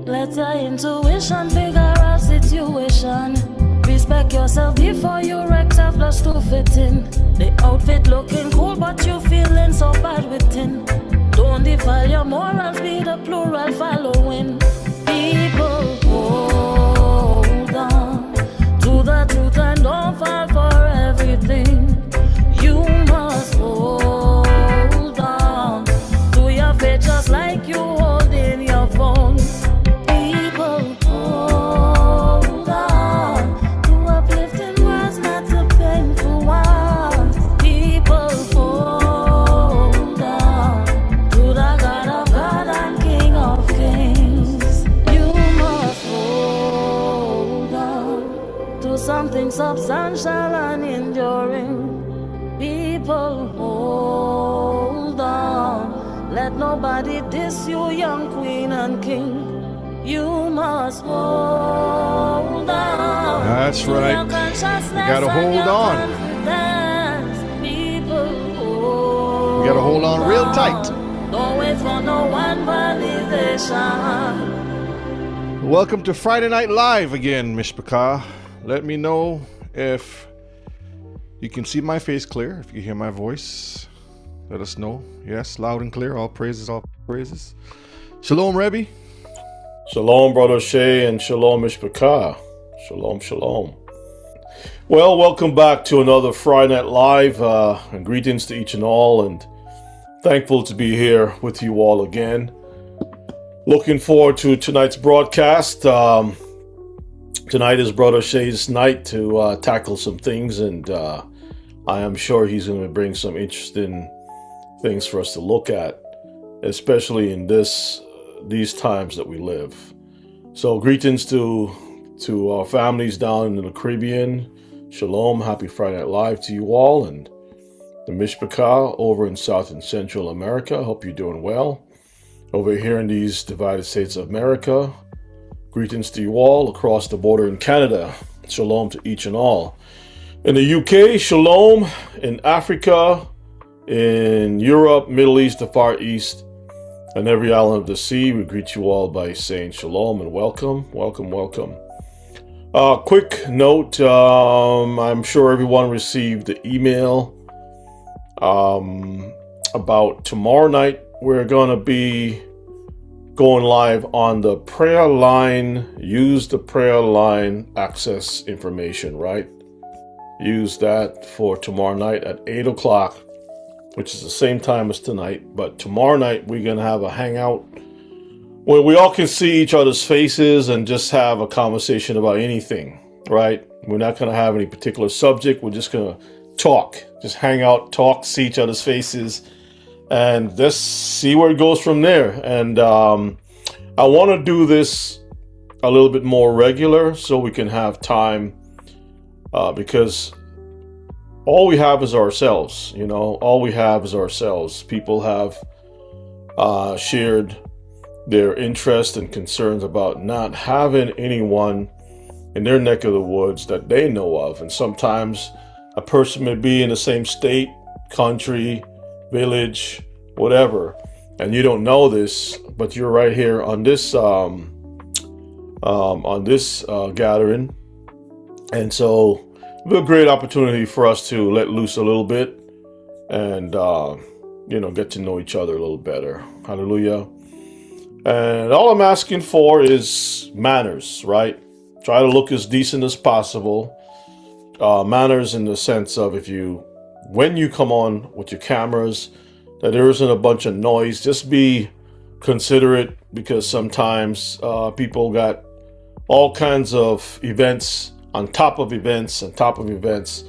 Let your intuition figure out situation. Respect yourself before you wreck selfless to fit in. The outfit looking cool, but you feeling so bad within. Don't defile your morals, be the plural following. People, hold on to the truth and don't fall for everything. You must hold on to your faith just like you hold in your phone. People, hold on to uplifting words, not to painful ones. People, hold on to the God of God and King of Kings. You must hold on to something substantial and enduring. People, hold on. Let nobody diss you, young queen and king. You must hold on. That's right. You gotta hold on. People, hold You gotta hold on real tight. Don't wait for no one validation. Welcome to Friday Night Live again, Mishpachah. Let me know if you can see my face clear, if you hear my voice. Let us know. Yes, loud and clear. All praises, all praises. Shalom, Rebbe. Shalom, Brother Shay, and Shalom, Mishpachah. Shalom, shalom. Well, welcome back to another Friday Night Live, and greetings to each and all, and thankful to be here with you all again. Looking forward to tonight's broadcast. Tonight is Brother Shay's night to tackle some things, and I am sure he's going to bring some interesting things for us to look at, especially in these times that we live. So greetings to our families down in the Caribbean. Shalom, happy Friday Night Live to you all, and the Mishpachah over in South and Central America. Hope you're doing well. Over here in these divided states of America, greetings to you all across the border in Canada. Shalom to each and all. In the UK, shalom. In Africa, in Europe, Middle East, the Far East, and every island of the sea, we greet you all by saying shalom and welcome, welcome, welcome. Quick note, I'm sure everyone received the email about tomorrow night. We're going to be going live on the prayer line. Use the prayer line access information, right? Use that for tomorrow night at 8 o'clock, which is the same time as tonight. But tomorrow night, we're going to have a hangout where we all can see each other's faces and just have a conversation about anything, right? We're not going to have any particular subject. We're just going to talk, just hang out, talk, see each other's faces, and just see where it goes from there. And I want to do this a little bit more regular so we can have time, because all we have is ourselves, all we have is ourselves. People have shared their interest and concerns about not having anyone in their neck of the woods that they know of. And sometimes a person may be in the same state, country, village, whatever, and you don't know this, but you're right here on this gathering. And so it'll be a great opportunity for us to let loose a little bit and get to know each other a little better. Hallelujah. And all I'm asking for is manners, right? Try to look as decent as possible. Manners in the sense of when you come on with your cameras, that there isn't a bunch of noise. Just be considerate, because sometimes people got all kinds of events on top of events on top of events,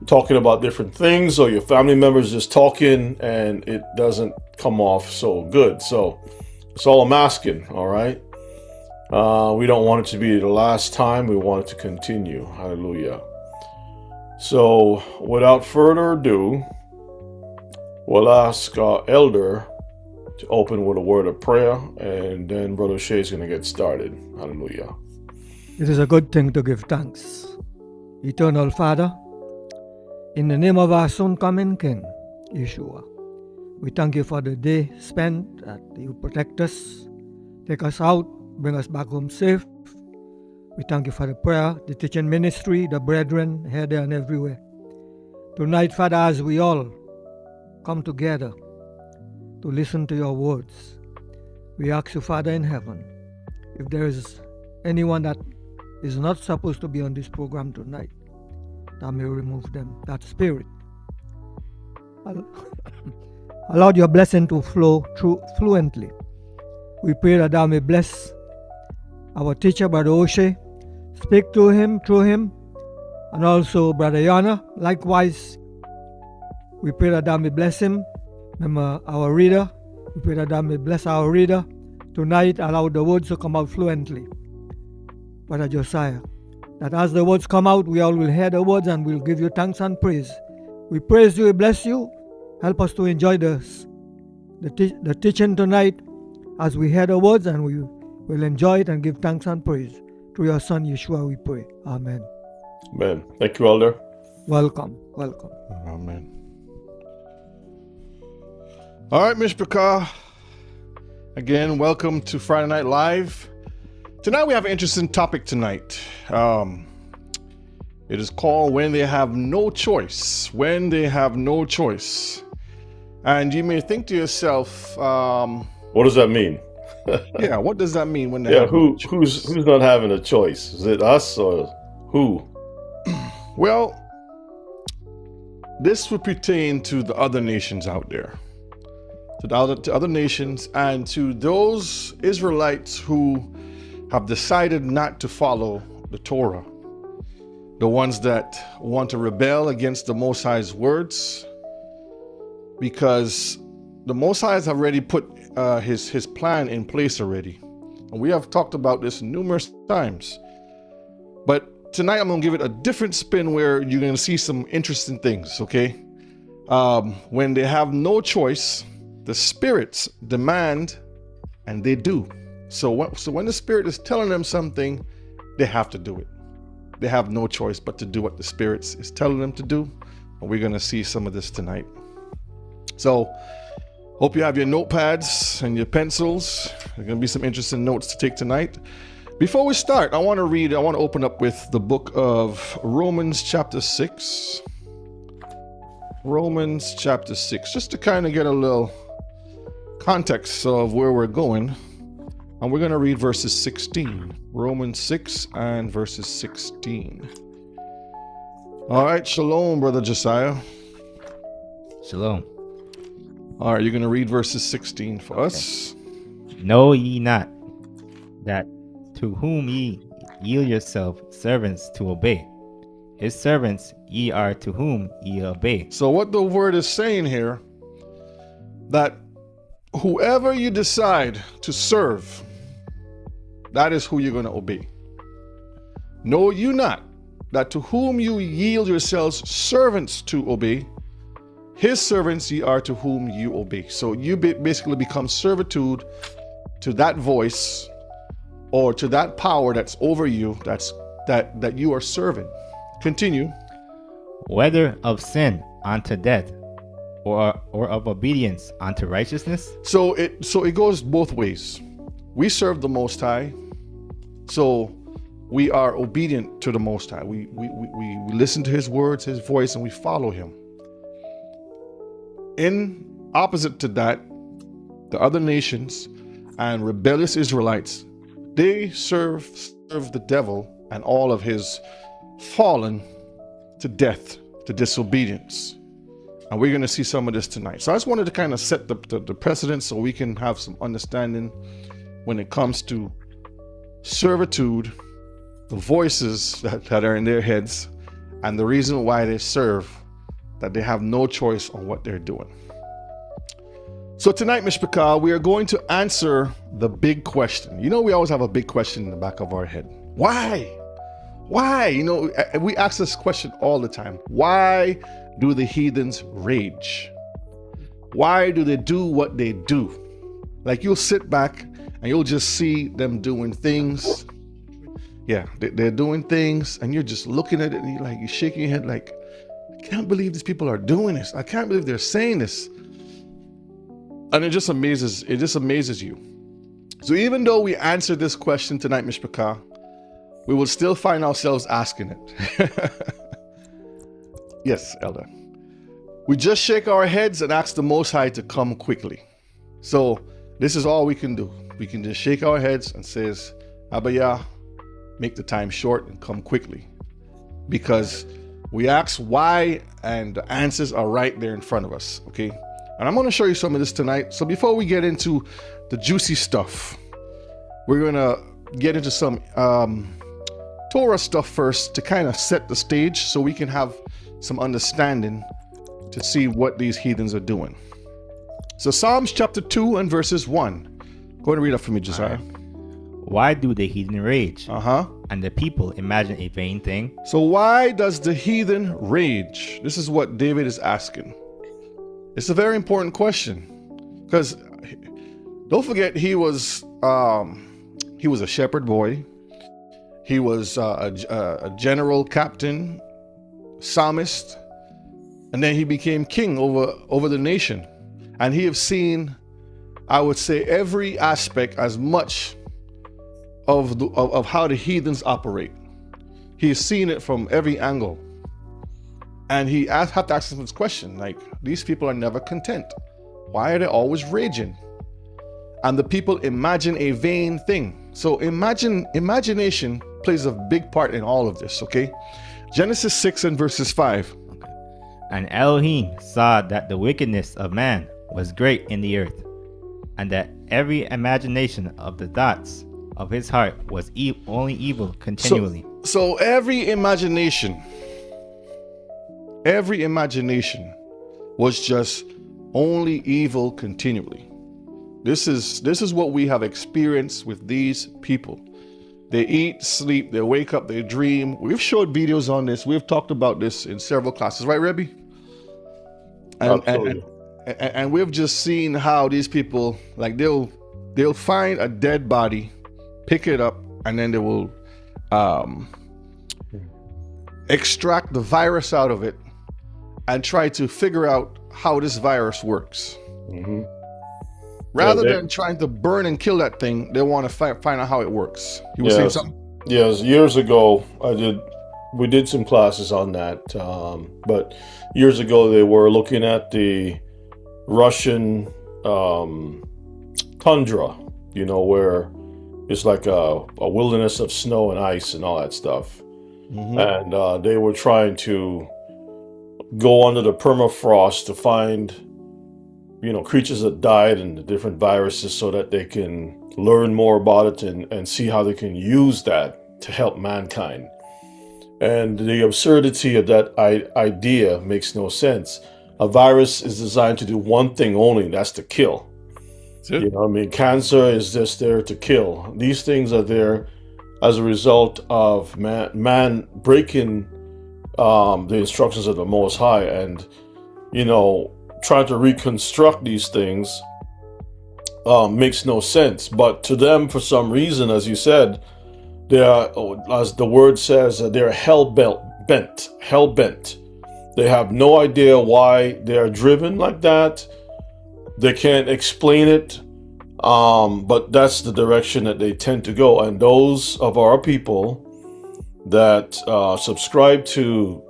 talking about different things, or your family members just talking and it doesn't come off so good. So that's all I'm asking, all right? We don't want it to be the last time. We want it to continue. Hallelujah. So without further ado, we'll ask our elder to open with a word of prayer, and then Brother Shay is going to get started. Hallelujah. It is a good thing to give thanks. Eternal Father, in the name of our soon coming King, Yeshua, we thank you for the day spent, that you protect us, take us out bring us back home safe. We thank you for the prayer, the teaching ministry, the brethren here, there, and everywhere. Tonight, Father, as we all come together to listen to your words, we ask you, Father in heaven, if there is anyone that is not supposed to be on this program tonight, that may remove them, that spirit. Allow your blessing to flow through fluently. We pray that thou may bless our teacher, Brother O'Shea. Speak to him, through him, and also Brother Yana. Likewise, we pray that thou may bless him. Remember our reader. We pray that thou may bless our reader. Tonight, allow the words to come out fluently. Brother Josiah, that as the words come out, we all will hear the words and we'll give you thanks and praise. We praise you, we bless you. Help us to enjoy the teaching tonight as we hear the words, and we will enjoy it and give thanks and praise. Through your Son, Yeshua, we pray. Amen. Amen. Thank you, Elder. Welcome. Amen. All right, Mishpachah. Again, welcome to Friday Night Live. Tonight we have an interesting topic tonight. It is called When They Have No Choice. When They Have No Choice. And you may think to yourself, what does that mean? Yeah, what does that mean when they have no choice? Who's not having a choice? Is it us or who? Well, this would pertain to the other nations out there. To other nations and to those Israelites who have decided not to follow the Torah. The ones that want to rebel against the Most High's words, because the Most High has already put his plan in place already. And we have talked about this numerous times. But tonight I'm going to give it a different spin where you're going to see some interesting things, okay? When they have no choice, the spirits demand and they do. So when the spirit is telling them something, they have to do it. They have no choice but to do what the spirit is telling them to do. And we're going to see some of this tonight. So hope you have your notepads and your pencils. There's going to be some interesting notes to take tonight. Before we start, I want to open up with the book of Romans chapter 6. Romans chapter 6, just to kind of get a little context of where we're going. And we're going to read verses 16. Romans 6 and verses 16. All right, shalom, Brother Josiah. Shalom. All right, you're going to read verses 16 for us. Know ye not that to whom ye yield yourself servants to obey, his servants ye are to whom ye obey. So what the word is saying here, that whoever you decide to serve, that is who you're going to obey. Know you not that to whom you yield yourselves servants to obey, his servants ye are to whom you obey. So you basically become servitude to that voice or to that power that's over you, that you are serving. Continue. Whether of sin unto death, or of obedience unto righteousness. So it goes both ways. We serve the Most High, so we are obedient to the Most High. We listen to his words, his voice, and we follow him. In opposite to that, the other nations and rebellious Israelites, they serve the devil and all of his fallen to death, to disobedience. And we're going to see some of this tonight. So I just wanted to kind of set the precedent so we can have some understanding when it comes to servitude, the voices that are in their heads, and the reason why they serve, that they have no choice on what they're doing. So tonight, Mishpachah, we are going to answer the big question. You know, we always have a big question in the back of our head. Why? Why? You know, we ask this question all the time. Why do the heathens rage? Why do they do what they do? Like, you'll sit back and you'll just see them doing things. Yeah, they're doing things and you're just looking at it and you're shaking your head like, I can't believe these people are doing this. I can't believe they're saying this. And it just amazes you. So even though we answered this question tonight, Mishpachah, we will still find ourselves asking it. Yes, Elder. We just shake our heads and ask the Most High to come quickly. So this is all we can do. We can just shake our heads and says, Abba Yah, make the time short and come quickly. Because we ask why, and the answers are right there in front of us, okay? And I'm going to show you some of this tonight. So before we get into the juicy stuff, we're going to get into some Torah stuff first to kind of set the stage so we can have some understanding to see what these heathens are doing. So Psalms chapter 2 and verses 1. Go ahead and read that for me, Josiah. Why do the heathen rage? Uh-huh. And the people imagine a vain thing? So why does the heathen rage? This is what David is asking. It's a very important question, because don't forget he was a shepherd boy. He was a general, captain, psalmist, and then he became king over the nation. And he have seen, I would say, every aspect as much of how the heathens operate. He's seen it from every angle. And he have to ask him this question, like, these people are never content. Why are they always raging? And the people imagine a vain thing. So imagination plays a big part in all of this, okay? Genesis 6 and verses 5. And Elohim saw that the wickedness of man was great in the earth, and that every imagination of the thoughts of his heart was only evil continually. So every imagination was just only evil continually. This is what we have experienced with these people. They eat, sleep, they wake up, they dream. We've showed videos on this. We've talked about this in several classes, right, Rebbe? Absolutely. And we've just seen how these people, like, they'll find a dead body, pick it up, and then they will extract the virus out of it and try to figure out how this virus works. Mm-hmm. Rather than trying to burn and kill that thing, they want to find out how it works. You were saying something? Yes, years ago we did some classes on that, but years ago they were looking at the Russian tundra, where it's like a wilderness of snow and ice and all that stuff. Mm-hmm. And they were trying to go under the permafrost to find creatures that died and the different viruses so that they can learn more about it and see how they can use that to help mankind. And the absurdity of that idea makes no sense. A virus is designed to do one thing only, and that's to kill. Cancer is just there to kill. These things are there as a result of man breaking the instructions of the Most High and, trying to reconstruct these things makes no sense. But to them, for some reason, as you said, they are, as the word says, they're hell-bent. They have no idea why they are driven like that. They can't explain it, but that's the direction that they tend to go. And those of our people that subscribe to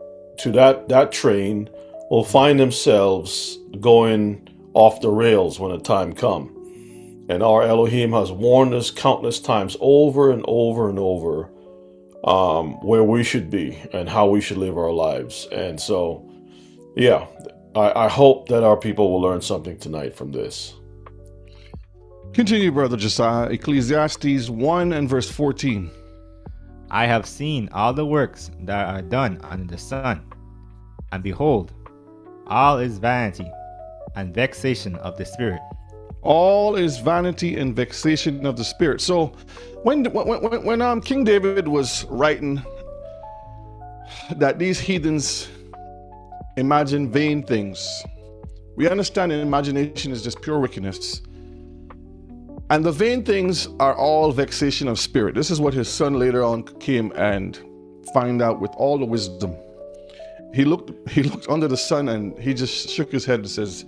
that train will find themselves going off the rails when the time comes. And our Elohim has warned us countless times over and over and over where we should be and how we should live our lives. And so, yeah, I hope that our people will learn something tonight from this. Continue, Brother Josiah. Ecclesiastes 1 and verse 14. I have seen all the works that are done under the sun, and behold, all is vanity and vexation of the spirit. All is vanity and vexation of the spirit. So when King David was writing that these heathens imagine vain things, we understand that imagination is just pure wickedness. And the vain things are all vexation of spirit. This is what his son later on came and find out with all the wisdom. He looked under the sun and he just shook his head and says,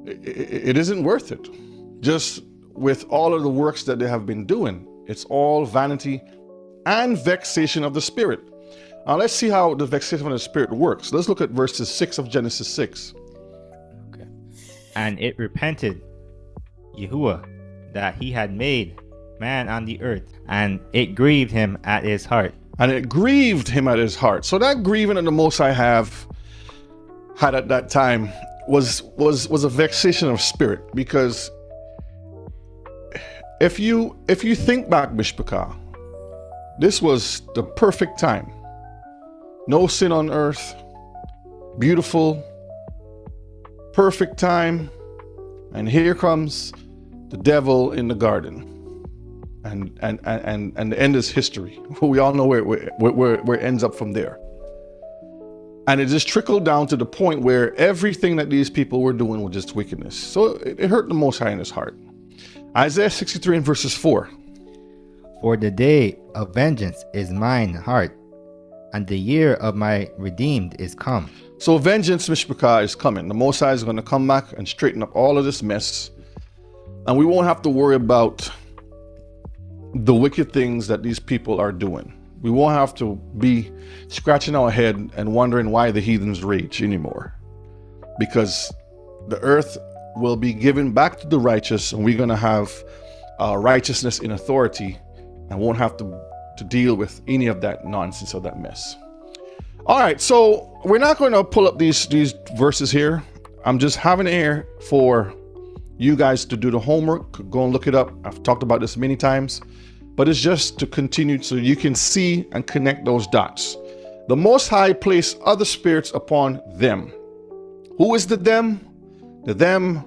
it isn't worth it. Just with all of the works that they have been doing. It's all vanity and vexation of the spirit. Now let's see how the vexation of the spirit works. Let's look at verses 6 of Genesis 6. Okay. And it repented Yahuwah that he had made man on the earth, and it grieved him at his heart. And it grieved him at his heart. So that grieving that the Most High had at that time was a vexation of spirit, because if you think back, Mishpachah, this was the perfect time. No sin on earth, beautiful, perfect time, and here comes the devil in the garden. And the end is history. We all know where it ends up from there. And it just trickled down to the point where everything that these people were doing was just wickedness. So it hurt the Most High in his heart. Isaiah 63 and verses 4. For the day of vengeance is mine heart, and the year of my redeemed is come. So vengeance, Mishpachah, is coming. The Most High is going to come back and straighten up all of this mess. And we won't have to worry about the wicked things that these people are doing. We won't have to be scratching our head and wondering why the heathens rage anymore, because the earth will be given back to the righteous, and we're going to have righteousness in authority, and won't have to deal with any of that nonsense or that mess. All right, so we're not going to pull up these verses here. I'm just having it here for you guys to do the homework. Go and look it up. I've talked about this many times, but it's just to continue so you can see and connect those dots. The Most High placed other spirits upon them. Who is the them? The them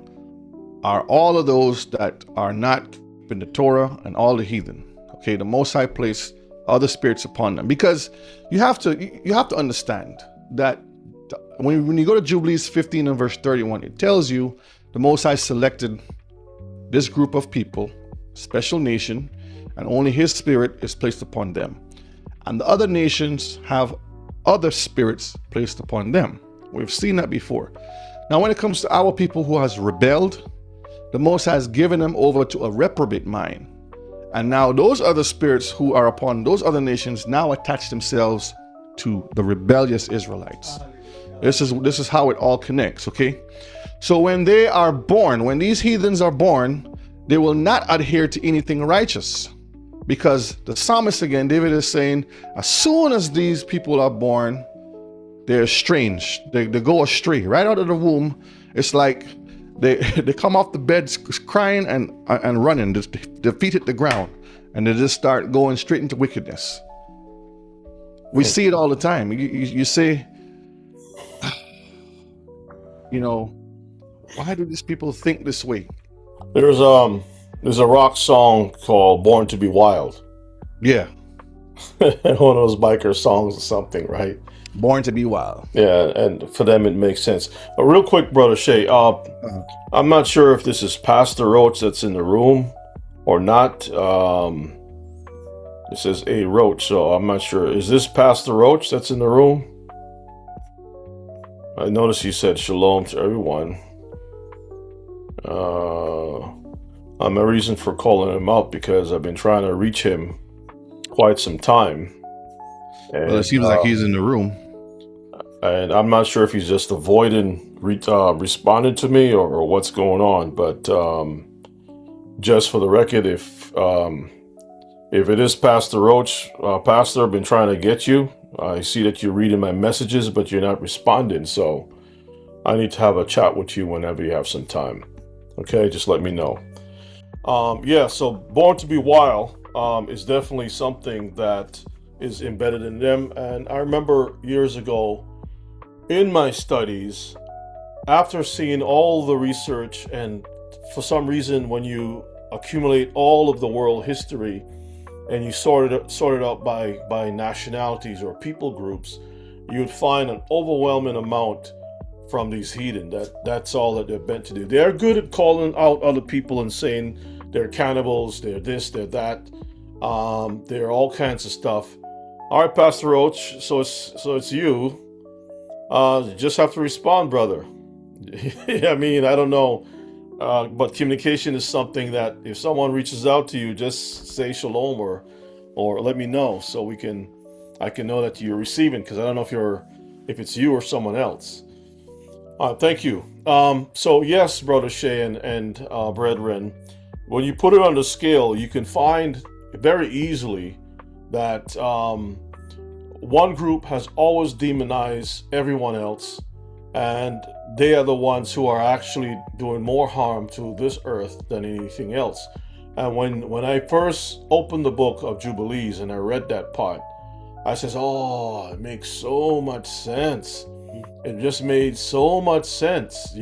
are all of those that are not in the Torah and all the heathen. Okay, the Most High placed other spirits upon them, because you have to understand that when you go to Jubilees 15 and verse 31, it tells you the Most High selected this group of people, special nation, and only his spirit is placed upon them. And the other nations have other spirits placed upon them. We've seen that before. Now, when it comes to our people who has rebelled, the Most High has given them over to a reprobate mind. And now those other spirits who are upon those other nations now attach themselves to the rebellious Israelites. This is how it all connects, okay? So when they are born, when these heathens are born, they will not adhere to anything righteous, because the psalmist again, David is saying, as soon as these people are born, they're estranged. They go astray right out of the womb. It's like they come off the bed crying and running. Their feet hit the ground, and they just start going straight into wickedness. We see it all the time. You say, why do these people think this way? There's a rock song called "Born to Be Wild." Yeah. One of those biker songs or something, right? Born to be wild. Yeah, and for them it makes sense. But real quick, Brother Shay, I'm not sure if this is Pastor Roach that's in the room or not. It says A. Roach, so I'm not sure. Is this Pastor Roach that's in the room? I noticed you said shalom to everyone. My reason for calling him out, because I've been trying to reach him quite some time. And, well, it seems like he's in the room. And I'm not sure if he's just avoiding responding to me or what's going on. But just for the record, if it is Pastor Roach, Pastor, I've been trying to get you. I see that you're reading my messages, but you're not responding. So I need to have a chat with you whenever you have some time. Okay, just let me know. So Born to Be Wild is definitely something that is embedded in them. And I remember years ago in my studies, after seeing all the research, and for some reason when you accumulate all of the world history and you sort it out by nationalities or people groups, you would find an overwhelming amount from these heathen that's all that they're bent to do. They're good at calling out other people and saying they're cannibals, they're this, they're that, they're all kinds of stuff. All right, Pastor Roach, so it's you. You just have to respond, brother. I mean, I don't know. but communication is something that if someone reaches out to you, just say shalom or let me know so I can know that you're receiving, because I don't know if it's you or someone else. Thank you. So yes, Brother Shay and brethren, when you put it on the scale, you can find very easily that one group has always demonized everyone else, and they are the ones who are actually doing more harm to this earth than anything else. And when I first opened the book of Jubilees and I read that part, I says, oh, it makes so much sense. It just made so much sense,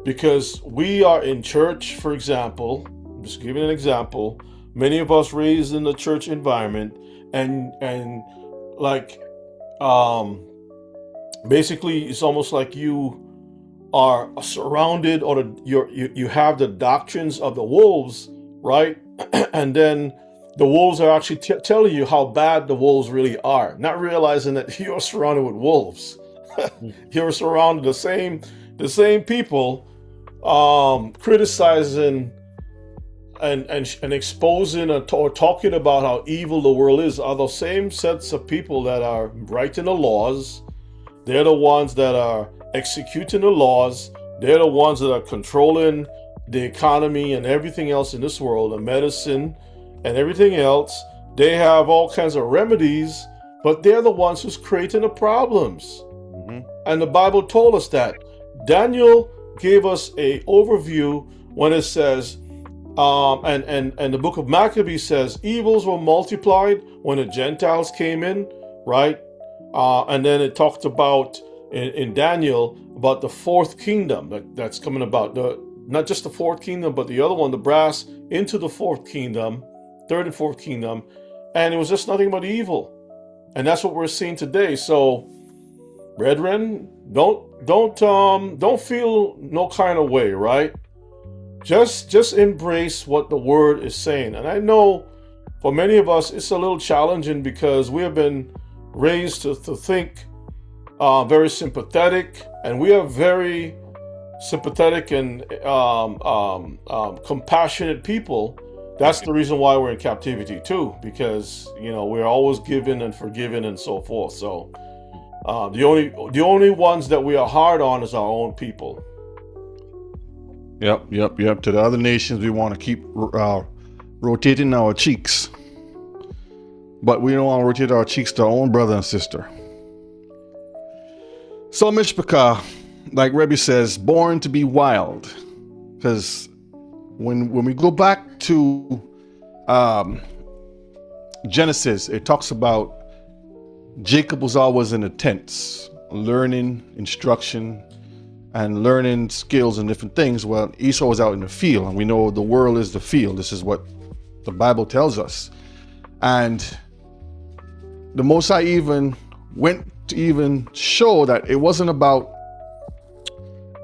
because we are in church, for example, just giving an example, many of us raised in the church environment, and like, basically it's almost like you are surrounded, or you have the doctrines of the wolves, right? And then the wolves are actually telling you how bad the wolves really are, not realizing that you're surrounded with wolves. You're surrounded the same people, criticizing and exposing or talking about how evil the world is, are the same sets of people that are writing the laws. They're the ones that are executing the laws. They're the ones that are controlling the economy and everything else in this world, the medicine and everything else. They have all kinds of remedies, but they're the ones who's creating the problems. And the Bible told us that. Daniel gave us a overview when it says, and the book of Maccabees says, evils were multiplied when the Gentiles came in, right? And then it talked about in Daniel about the fourth kingdom that's coming about. Not just the fourth kingdom, but the other one, the brass into the fourth kingdom, third and fourth kingdom, and it was just nothing but evil. And that's what we're seeing today. So, brethren, don't feel no kind of way, right? Just embrace what the word is saying. And I know for many of us it's a little challenging because we have been raised to think very sympathetic, and we are very sympathetic and compassionate people. That's the reason why we're in captivity too, because we're always giving and forgiving and so forth. So the only ones that we are hard on is our own people. Yep. To the other nations, we want to keep rotating our cheeks, but we don't want to rotate our cheeks to our own brother and sister. So Mishpachah, like Rebbe says, born to be wild, because when we go back to Genesis, it talks about Jacob was always in the tents, learning instruction and learning skills and different things. Well, Esau was out in the field, and we know the world is the field. This is what the Bible tells us. And the Most High even went to even show that it wasn't about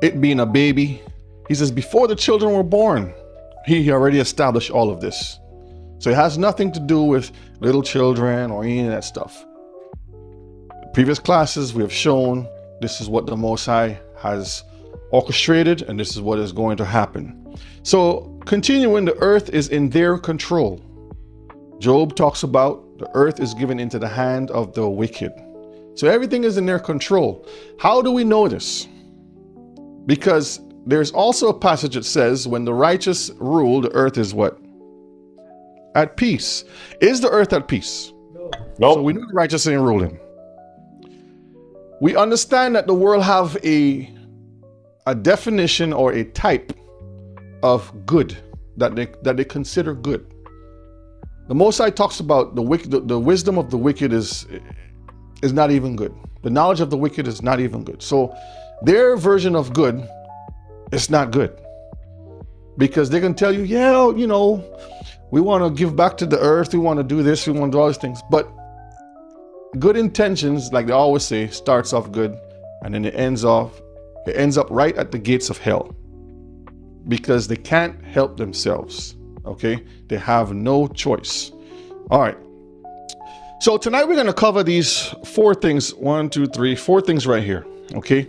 it being a baby. He says before the children were born, he already established all of this. So it has nothing to do with little children or any of that stuff. Previous classes, we have shown this is what the Most High has orchestrated, and this is what is going to happen. So continuing, the earth is in their control. Job talks about the earth is given into the hand of the wicked. So everything is in their control. How do we know this? Because there's also a passage that says when the righteous rule, the earth is what? At peace. Is the earth at peace? No. So we know the righteous ain't ruling. We understand that the world have a definition or a type of good that they consider good. The Most High talks about the wicked. The wisdom of the wicked is not even good. The knowledge of the wicked is not even good. So their version of good is not good, because they can tell you, yeah, we want to give back to the earth. We want to do this. We want to do all these things. But good intentions, like they always say, starts off good, and then it ends up right at the gates of hell, because they can't help themselves. Okay, they have no choice. All right. So tonight we're going to cover these four things. 4 things right here. Okay.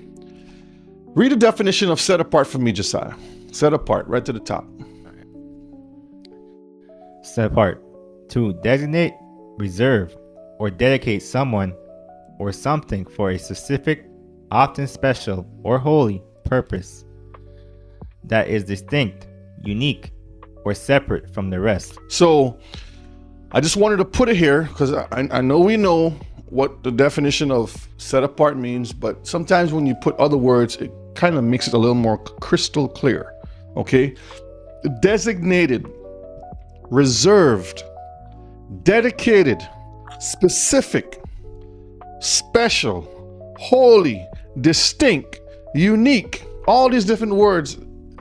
Read the definition of set apart from me, Josiah. Set apart, right to the top. Set apart. To designate, reserve, or dedicate someone or something for a specific, often special or holy purpose that is distinct, unique, or separate from the rest. So I just wanted to put it here because I know we know what the definition of set apart means, but sometimes when you put other words, it kind of makes it a little more crystal clear. Okay? Designated, reserved, dedicated, specific, special, holy, distinct, unique. All these different words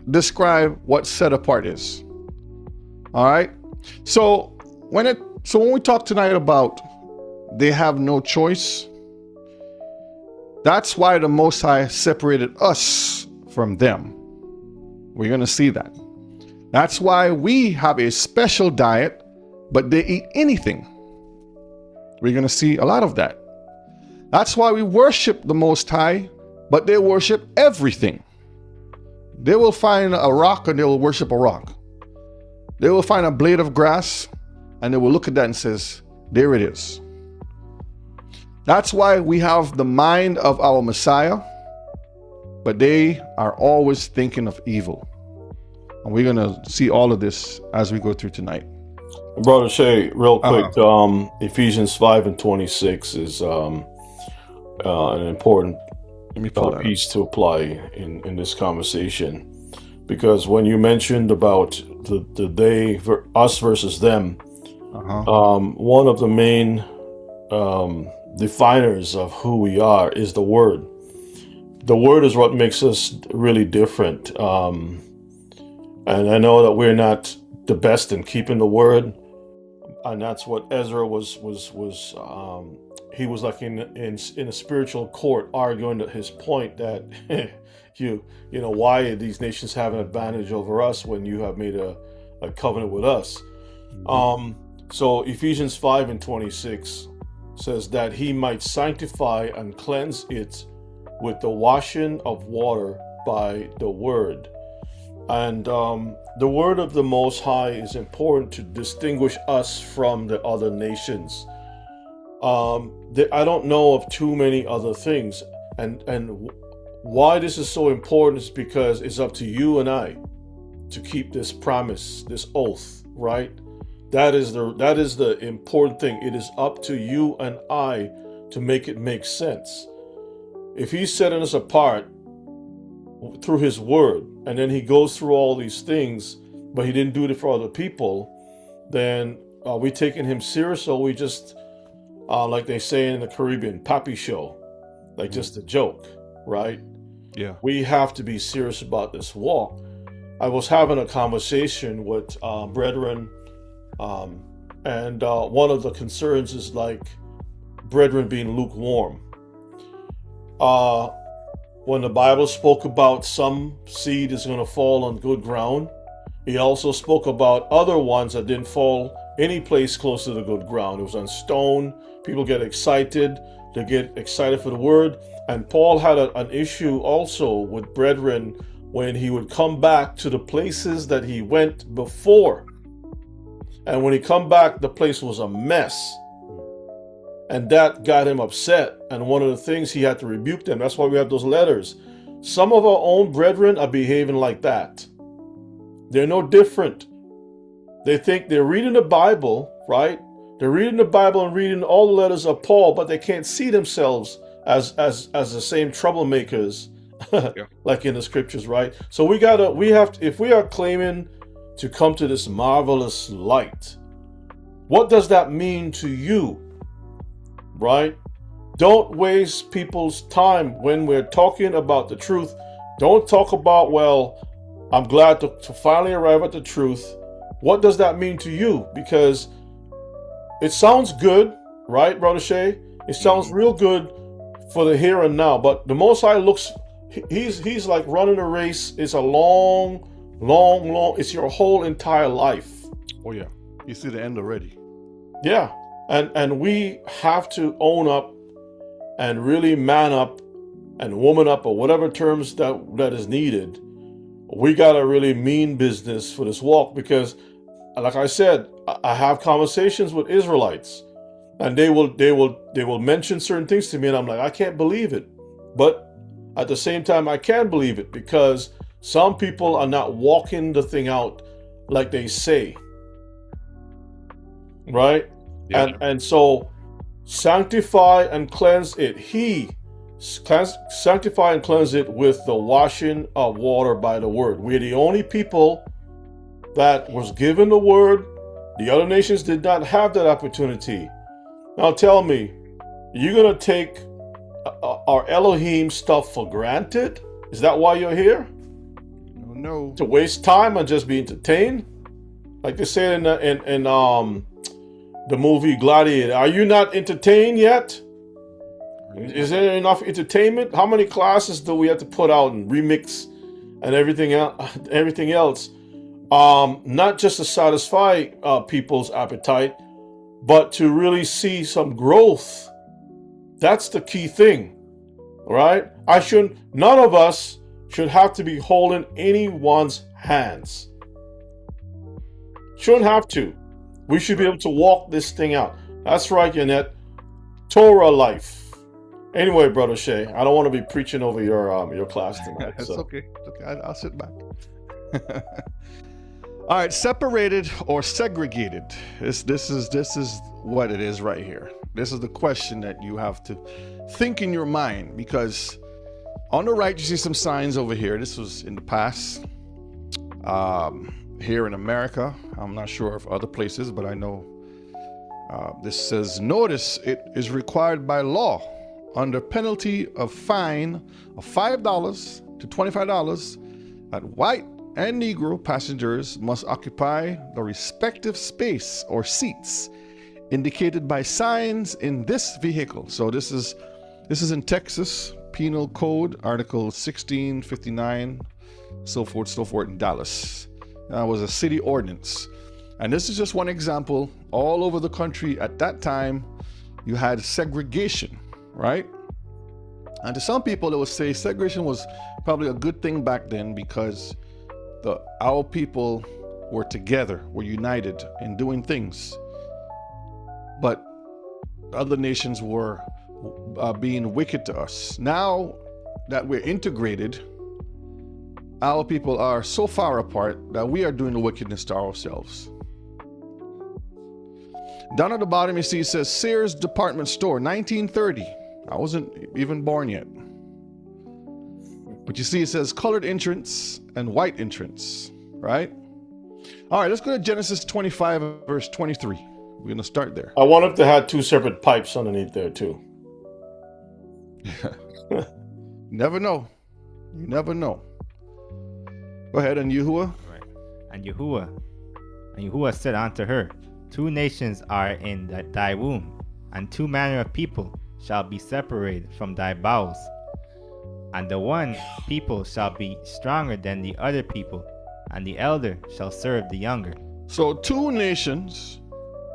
describe what set apart is. All right? So when we talk tonight about they have no choice, that's why the Most High separated us from them. We're going to see that. That's why we have a special diet, but they eat anything. We're going to see a lot of that. That's why we worship the Most High, but they worship everything. They will find a rock and they will worship a rock. They will find a blade of grass and they will look at that and says, there it is. That's why we have the mind of our Messiah, but they are always thinking of evil. And we're going to see all of this as we go through tonight. Brother Shay, real quick, Ephesians 5:26 is an important piece to apply in this conversation. Because when you mentioned about the they, us versus them, one of the main definers of who we are is the Word. The Word is what makes us really different. And I know that we're not the best in keeping the Word, and that's what Ezra was he was like in a spiritual court arguing his point that you know why these nations have an advantage over us when you have made a covenant with us. So Ephesians 5:26 says that he might sanctify and cleanse it with the washing of water by the word. And the word of the Most High is important to distinguish us from the other nations. I don't know of too many other things. And why this is so important is because it's up to you and I to keep this promise, this oath, right? That is the important thing. It is up to you and I to make it make sense. If he's setting us apart through his word, and then he goes through all these things, but he didn't do it for other people, then are we taking him serious, or we just, like they say in the Caribbean, papi show, like just a joke, right? Yeah. We have to be serious about this walk. I was having a conversation with brethren, and one of the concerns is like brethren being lukewarm. When the Bible spoke about some seed is going to fall on good ground, he also spoke about other ones that didn't fall any place close to the good ground. It was on stone. People get excited. They get excited for the word. And Paul had an issue also with brethren when he would come back to the places that he went before. And when he come back, the place was a mess. And that got him upset. And one of the things he had to rebuke them. That's why we have those letters. Some of our own brethren are behaving like that. They're no different. They think they're reading the Bible, right? They're reading the Bible and reading all the letters of Paul, but they can't see themselves as the same troublemakers like in the scriptures, right? So we have to, if we are claiming to come to this marvelous light, what does that mean to you? Right? Don't waste people's time when we're talking about the truth. Don't talk about, well, I'm glad to finally arrive at the truth. What does that mean to you? Because it sounds good, right, Brother Shay? It sounds real good for the here and now. But the Most High looks, he's like running a race. It's a long, it's your whole entire life. Oh yeah. You see the end already. Yeah. And we have to own up and really man up and woman up, or whatever terms that is needed, we got to really mean business for this walk, because like I said, I have conversations with Israelites, and they will mention certain things to me, and I'm like, I can't believe it. But at the same time, I can believe it, because some people are not walking the thing out like they say. Right? Yeah. And so sanctify and cleanse it. Sanctify and cleanse it with the washing of water by the word. We're the only people that was given the word. The other nations did not have that opportunity. Now tell me, you're going to take our Elohim stuff for granted? Is that why you're here? No. To waste time and just be entertained? Like they said in the movie Gladiator, are you not entertained yet? Is there enough entertainment? How many classes do we have to put out and remix and everything else? Not just to satisfy people's appetite, but to really see some growth. That's the key thing, right? None of us should have to be holding anyone's hands. Shouldn't have to. We should be able to walk this thing out. That's right, Yannette. Torah life. Anyway, Brother Shay, I don't want to be preaching over your class tonight. It's okay. It's okay. I'll sit back. All right, separated or segregated. This is what it is right here. This is the question that you have to think in your mind, because on the right you see some signs over here. This was in the past. Here in America, I'm not sure of other places, but I know this says, notice it is required by law under penalty of fine of $5 to $25 that white and Negro passengers must occupy the respective space or seats indicated by signs in this vehicle. So this is in Texas Penal Code, Article 1659, so forth in Dallas. That was a city ordinance. And this is just one example. All over the country at that time, you had segregation, right? And to some people, they would say segregation was probably a good thing back then, because our people were together, were united in doing things. But other nations were being wicked to us. Now that we're integrated, our people are so far apart that we are doing the wickedness to ourselves. Down at the bottom, you see it says Sears Department Store, 1930. I wasn't even born yet. But you see it says colored entrance and white entrance, right? All right, let's go to Genesis 25, verse 23. We're going to start there. I wonder if they had two separate pipes underneath there too. Never know. You never know. Go ahead, and Yahuwah. Right. And Yahuwah said unto her, two nations are in thy womb, and two manner of people shall be separated from thy bowels. And the one people shall be stronger than the other people, and the elder shall serve the younger. So two nations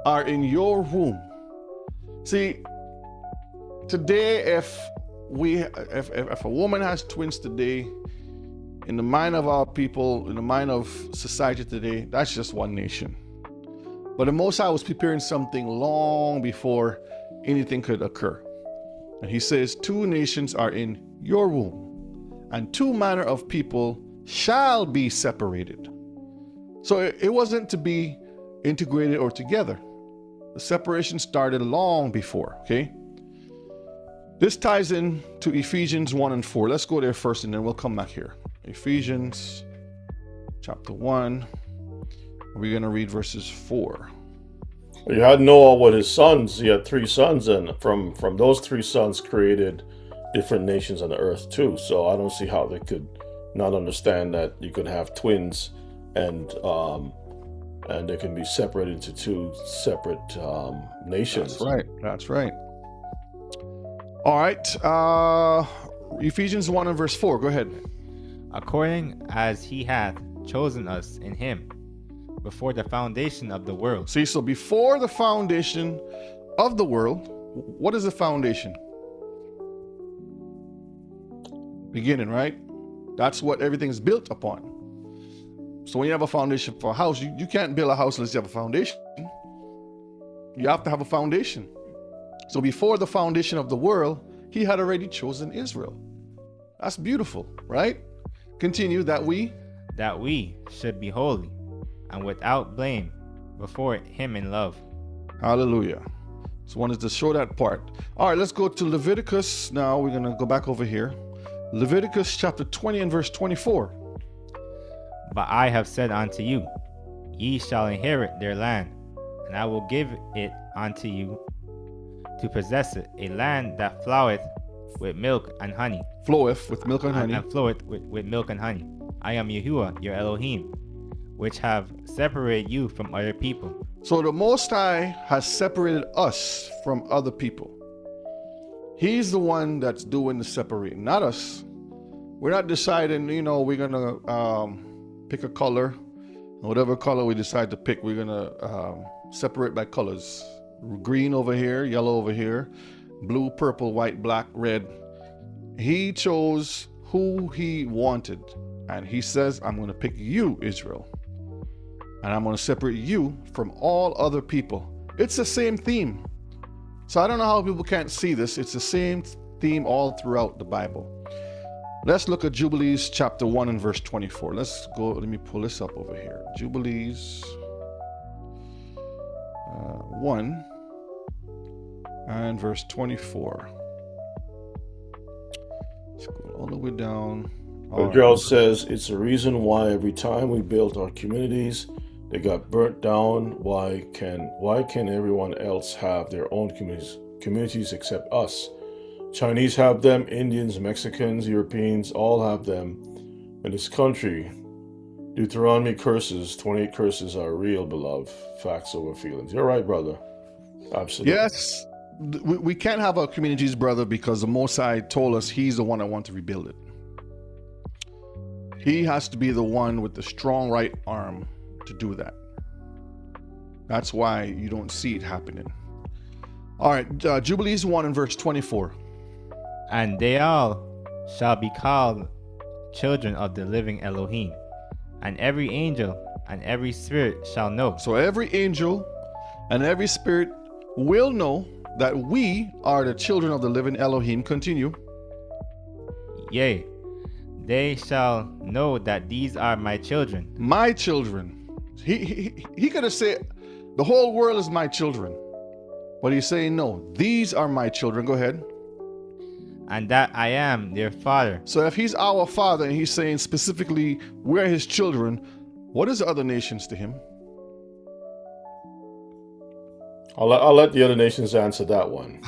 are in your womb. See, today, if a woman has twins today, in the mind of our people, in the mind of society today, that's just one nation. But the Most High was preparing something long before anything could occur. And he says, two nations are in your womb, and two manner of people shall be separated. So it wasn't to be integrated or together. The separation started long before, okay? This ties in to Ephesians 1 and 4. Let's go there first, and then we'll come back here. Ephesians chapter 1. We're going to read verses 4. You had Noah with his sons. He had 3 sons, and from those 3 sons created different nations on the earth too. So I don't see how they could not understand that you could have twins and they can be separated into 2 separate nations. That's right. All right. Ephesians 1 and verse 4. Go ahead. According as he hath chosen us in him before the foundation of the world. See, so before the foundation of the world, what is the foundation? Beginning, right? That's what everything's built upon. So when you have a foundation for a house, you can't build a house unless you have a foundation. You have to have a foundation. So before the foundation of the world, he had already chosen Israel. That's beautiful, right? Continue that we should be holy and without blame before him in love. Hallelujah. So wanted to show that part. All right, let's go to Leviticus. Now we're going to go back over here. Leviticus chapter 20 and verse 24. But I have said unto you, ye shall inherit their land, and I will give it unto you to possess it, a land that floweth with milk and honey. Floweth with milk and honey. And floweth with milk and honey. I am Yahuwah, your Elohim, which have separated you from other people. So the Most High has separated us from other people. He's the one that's doing the separating, not us. We're not deciding, we're going to pick a color. Whatever color we decide to pick, we're going to separate by colors. Green over here, yellow over here, blue, purple, white, black, red. He chose who he wanted. And he says, I'm going to pick you, Israel. And I'm going to separate you from all other people. It's the same theme. So I don't know how people can't see this. It's the same theme all throughout the Bible. Let's look at Jubilees chapter 1 and verse 24. Let's go. Let me pull this up over here. Jubilees 1 and verse 24. Let's go all the way down. The girl says it's the reason why every time we built our communities, they got burnt down. Why can everyone else have their own communities except us? Chinese have them, Indians, Mexicans, Europeans, all have them. In this country, Deuteronomy curses, 28 curses are real, beloved. Facts over feelings. You're right, brother. Absolutely. Yes. We can't have our communities, brother, because the Most High told us he's the one that wants to rebuild it. He has to be the one with the strong right arm to do that. That's why you don't see it happening. All right, Jubilees 1 and verse 24. And they all shall be called children of the living Elohim, and every angel and every spirit shall know. So every angel and every spirit will know that we are the children of the living Elohim. Continue. Yea, they shall know that these are my children. My children. He could have said, the whole world is my children. But he's saying, no, these are my children. Go ahead. And that I am their father. So if he's our father and he's saying specifically we're his children, what is the other nations to him? I'll let the other nations answer that one.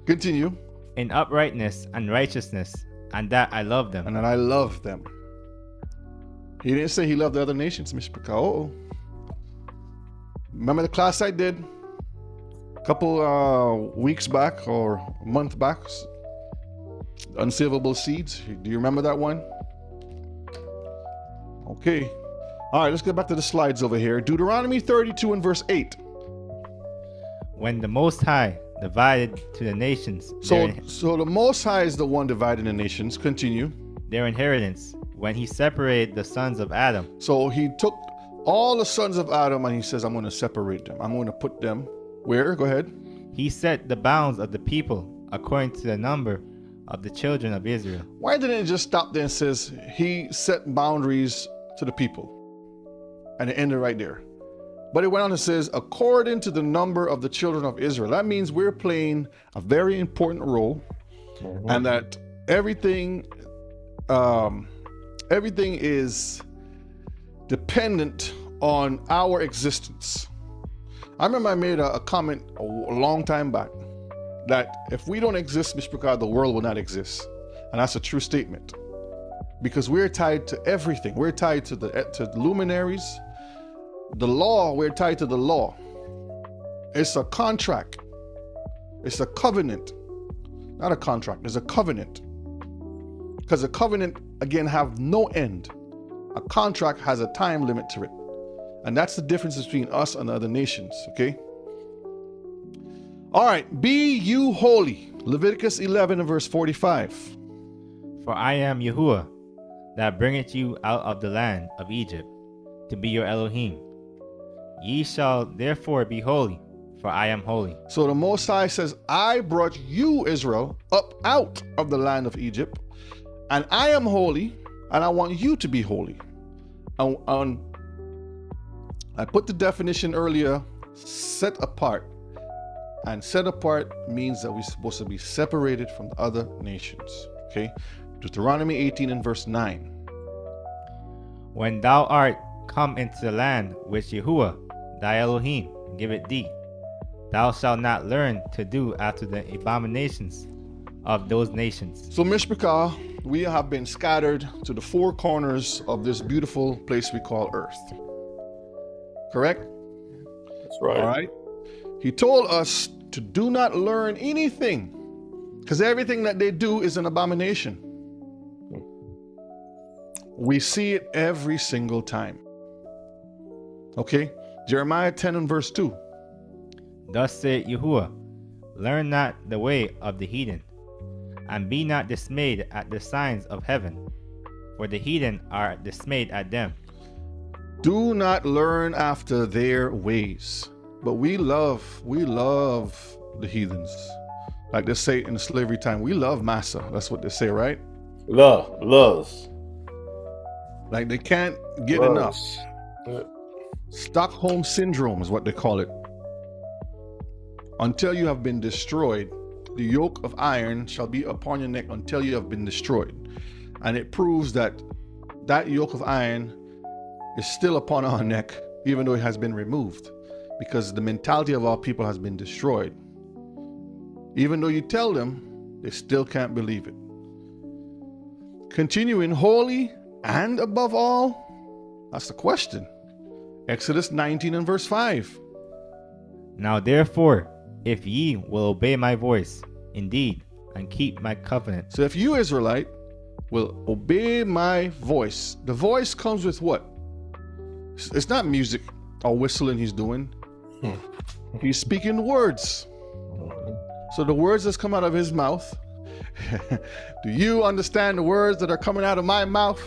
Continue. In uprightness and righteousness, and that I love them. And that I love them. He didn't say he loved the other nations, Mishpaka. Remember the class I did a couple weeks back or a month back? Unsavable seeds. Do you remember that one? Okay. All right, let's get back to the slides over here. Deuteronomy 32 and verse 8. When the Most High divided to the nations. So the Most High is the one dividing the nations. Continue. Their inheritance, when he separated the sons of Adam. So he took all the sons of Adam and he says, I'm going to separate them. I'm going to put them where? Go ahead. He set the bounds of the people according to the number of the children of Israel. Why didn't it just stop there and says he set boundaries to the people? And it ended right there. But it went on and says, according to the number of the children of Israel. That means we're playing a very important role, and that everything is dependent on our existence. I remember I made a comment a long time back that if we don't exist, Mishpachah, the world will not exist. And that's a true statement. Because we're tied to everything. We're tied to the luminaries. The law, we're tied to the law. It's a contract. It's a covenant. Not a contract, it's a covenant. Because a covenant, again, have no end. A contract has a time limit to it. And that's the difference between us and other nations, okay? All right, be you holy. Leviticus 11 and verse 45. For I am Yahuwah, that bringeth you out of the land of Egypt, to be your Elohim. Ye shall therefore be holy, for I am holy. So the Most High says, I brought you, Israel, up out of the land of Egypt, and I am holy, and I want you to be holy. And I put the definition earlier, set apart. And set apart means that we're supposed to be separated from the other nations. Okay? Deuteronomy 18 and verse 9. When thou art come into the land which Yahuwah, thy Elohim, giveth thee, thou shalt not learn to do after the abominations of those nations. So, Mishpachah, we have been scattered to the four corners of this beautiful place we call Earth. Correct? That's right. All right. He told us to do not learn anything, because everything that they do is an abomination. We see it every single time. Okay? Jeremiah 10 and verse 2. Thus saith Yahuwah, learn not the way of the heathen, and be not dismayed at the signs of heaven, for the heathen are dismayed at them. Do not learn after their ways. But we love the heathens. Like they say in the slavery time, we love massa. That's what they say, right? Loves. Like they can't get enough. Stockholm syndrome is what they call it. Until you have been destroyed, the yoke of iron shall be upon your neck until you have been destroyed. And it proves that that yoke of iron is still upon our neck, even though it has been removed, because the mentality of our people has been destroyed. Even though you tell them, they still can't believe it. Continuing, holy and above all? That's the question. Exodus 19 and verse 5. Now therefore, if ye will obey my voice, indeed, and keep my covenant. So if you, Israelite, will obey my voice, the voice comes with what? It's not music or whistling he's doing. He's speaking words. So the words that's come out of his mouth, do you understand the words that are coming out of my mouth?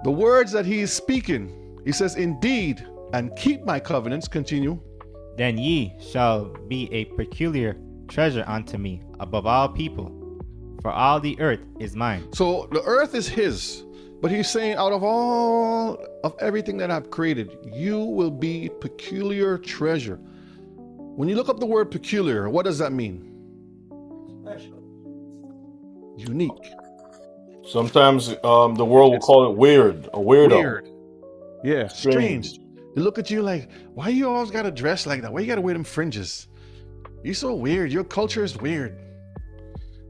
The words that he is speaking, he says, indeed, and keep my covenants. Continue. Then ye shall be a peculiar treasure unto me above all people, for all the earth is mine. So the earth is his, but he's saying, out of all of everything that I've created, you will be peculiar treasure. When you look up the word peculiar, what does that mean? Special. Unique. Sometimes the world will call it weird, a weirdo. Weird. Yeah, strange. They look at you like, why you always gotta dress like that? Why you gotta wear them fringes? You're so weird. Your culture is weird.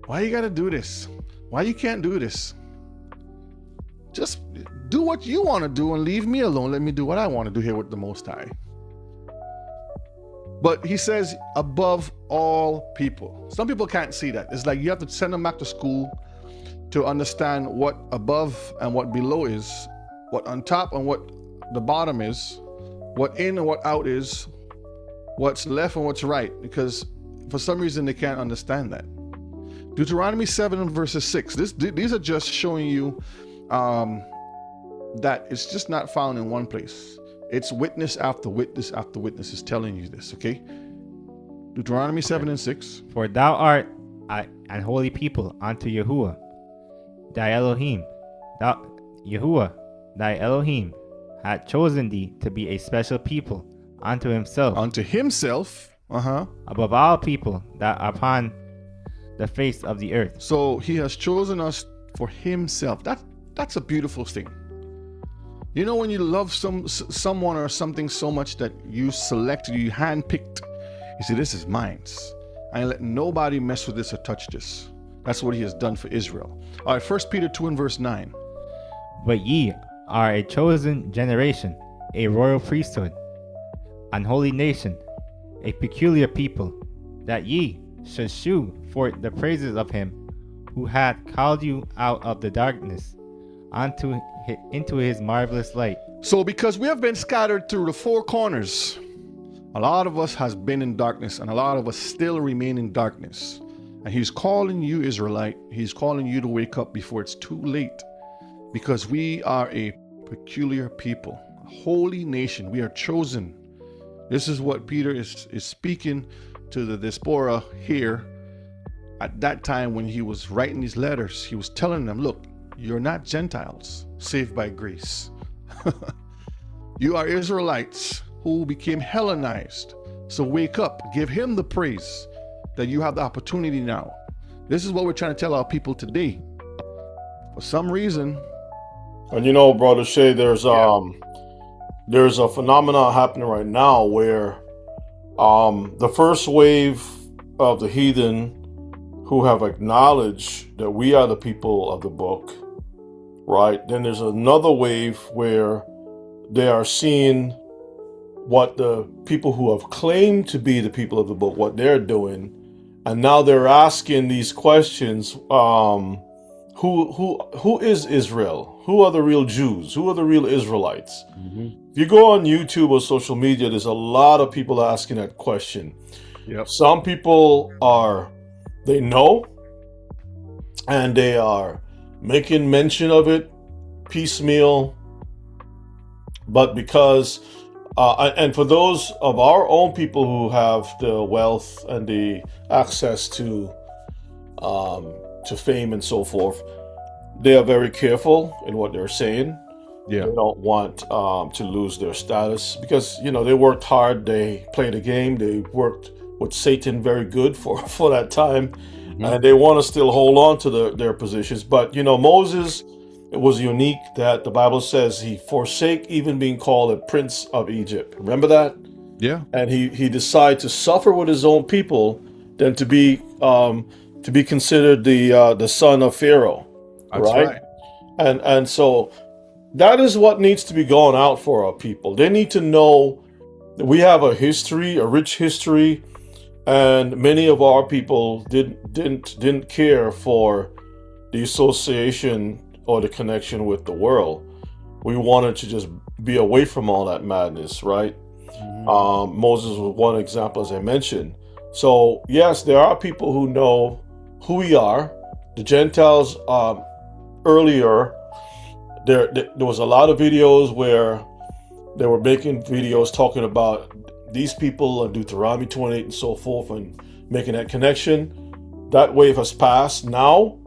Why you gotta do this? Why you can't do this? Just do what you want to do and leave me alone. Let me do what I want to do here with the Most High. But he says, above all people. Some people can't see that. It's like you have to send them back to school to understand what above and what below is, what on top and what the bottom is, what in and what out is, what's left and what's right, because for some reason they can't understand that. Deuteronomy 7 and verses 6. These are just showing you that it's just not found in one place. It's witness after witness after witness is telling you this, okay? Deuteronomy 7 and 6. For thou art an holy people unto Yahuwah, thy Elohim. Yahuwah, thy Elohim, had chosen thee to be a special people unto himself. Unto himself, above all people that are upon the face of the earth. So he has chosen us for himself. That's a beautiful thing. You know, when you love someone or something so much that you selected, you handpicked, you say, this is mine. I ain't let nobody mess with this or touch this. That's what he has done for Israel. All right, 1 Peter 2 and verse 9. But ye are a chosen generation, a royal priesthood, an holy nation, a peculiar people, that ye should shew forth the praises of him who hath called you out of the darkness into his marvelous light. So because we have been scattered through the four corners, a lot of us has been in darkness and a lot of us still remain in darkness. And he's calling you, Israelite, he's calling you to wake up before it's too late. Because we are a peculiar people, a holy nation. We are chosen. This is what Peter is speaking to the diaspora here. At that time when he was writing these letters, he was telling them, look, you're not Gentiles saved by grace. You are Israelites who became Hellenized. So wake up, give him the praise that you have the opportunity now. This is what we're trying to tell our people today. For some reason. And you know, Brother Shay, there's a phenomenon happening right now where the first wave of the heathen who have acknowledged that we are the people of the book, right? Then there's another wave where they are seeing what the people who have claimed to be the people of the book, what they're doing. And now they're asking these questions. Who is Israel? Who are the real Jews? Who are the real Israelites? If you go on YouTube or social media, there's a lot of people asking that question. Yep. Some people they know, and they are making mention of it piecemeal. But because, and for those of our own people who have the wealth and the access to fame and so forth, they are very careful in what they're saying. Yeah. They don't want to lose their status because, you know, they worked hard. They played a game. They worked with Satan very good for that time. And they want to still hold on to their positions. But, you know, Moses, it was unique that the Bible says he forsake even being called a prince of Egypt. Remember that? Yeah. And he decided to suffer with his own people than to be considered the son of Pharaoh. That's right. And so that is what needs to be going out for our people. They need to know that we have a history, a rich history, and many of our people didn't care for the association or the connection with the world. We wanted to just be away from all that madness, right? Moses was one example, as I mentioned. So yes, there are people who know who we are. The Gentiles, earlier, there was a lot of videos where they were making videos talking about these people and Deuteronomy 28 and so forth and making that connection. That wave has passed. Now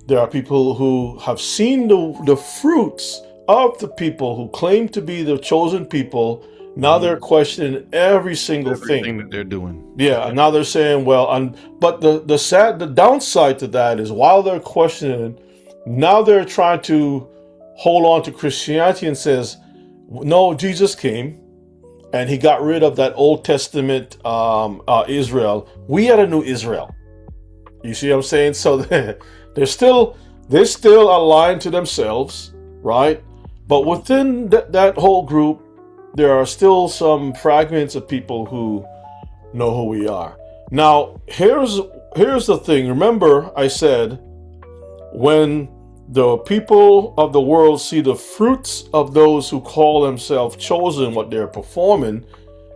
there are people who have seen the fruits of the people who claim to be the chosen people. Now they're questioning everything that they're doing. Yeah, and now they're saying, well, but the downside to that is while they're questioning, now they're trying to hold on to Christianity and says, no, Jesus came and he got rid of that Old Testament Israel. We are a new Israel. You see what I'm saying? So they're still aligned to themselves, right? But within that whole group, there are still some fragments of people who know who we are. Now, here's the thing. Remember, I said, when the people of the world see the fruits of those who call themselves chosen, what they're performing,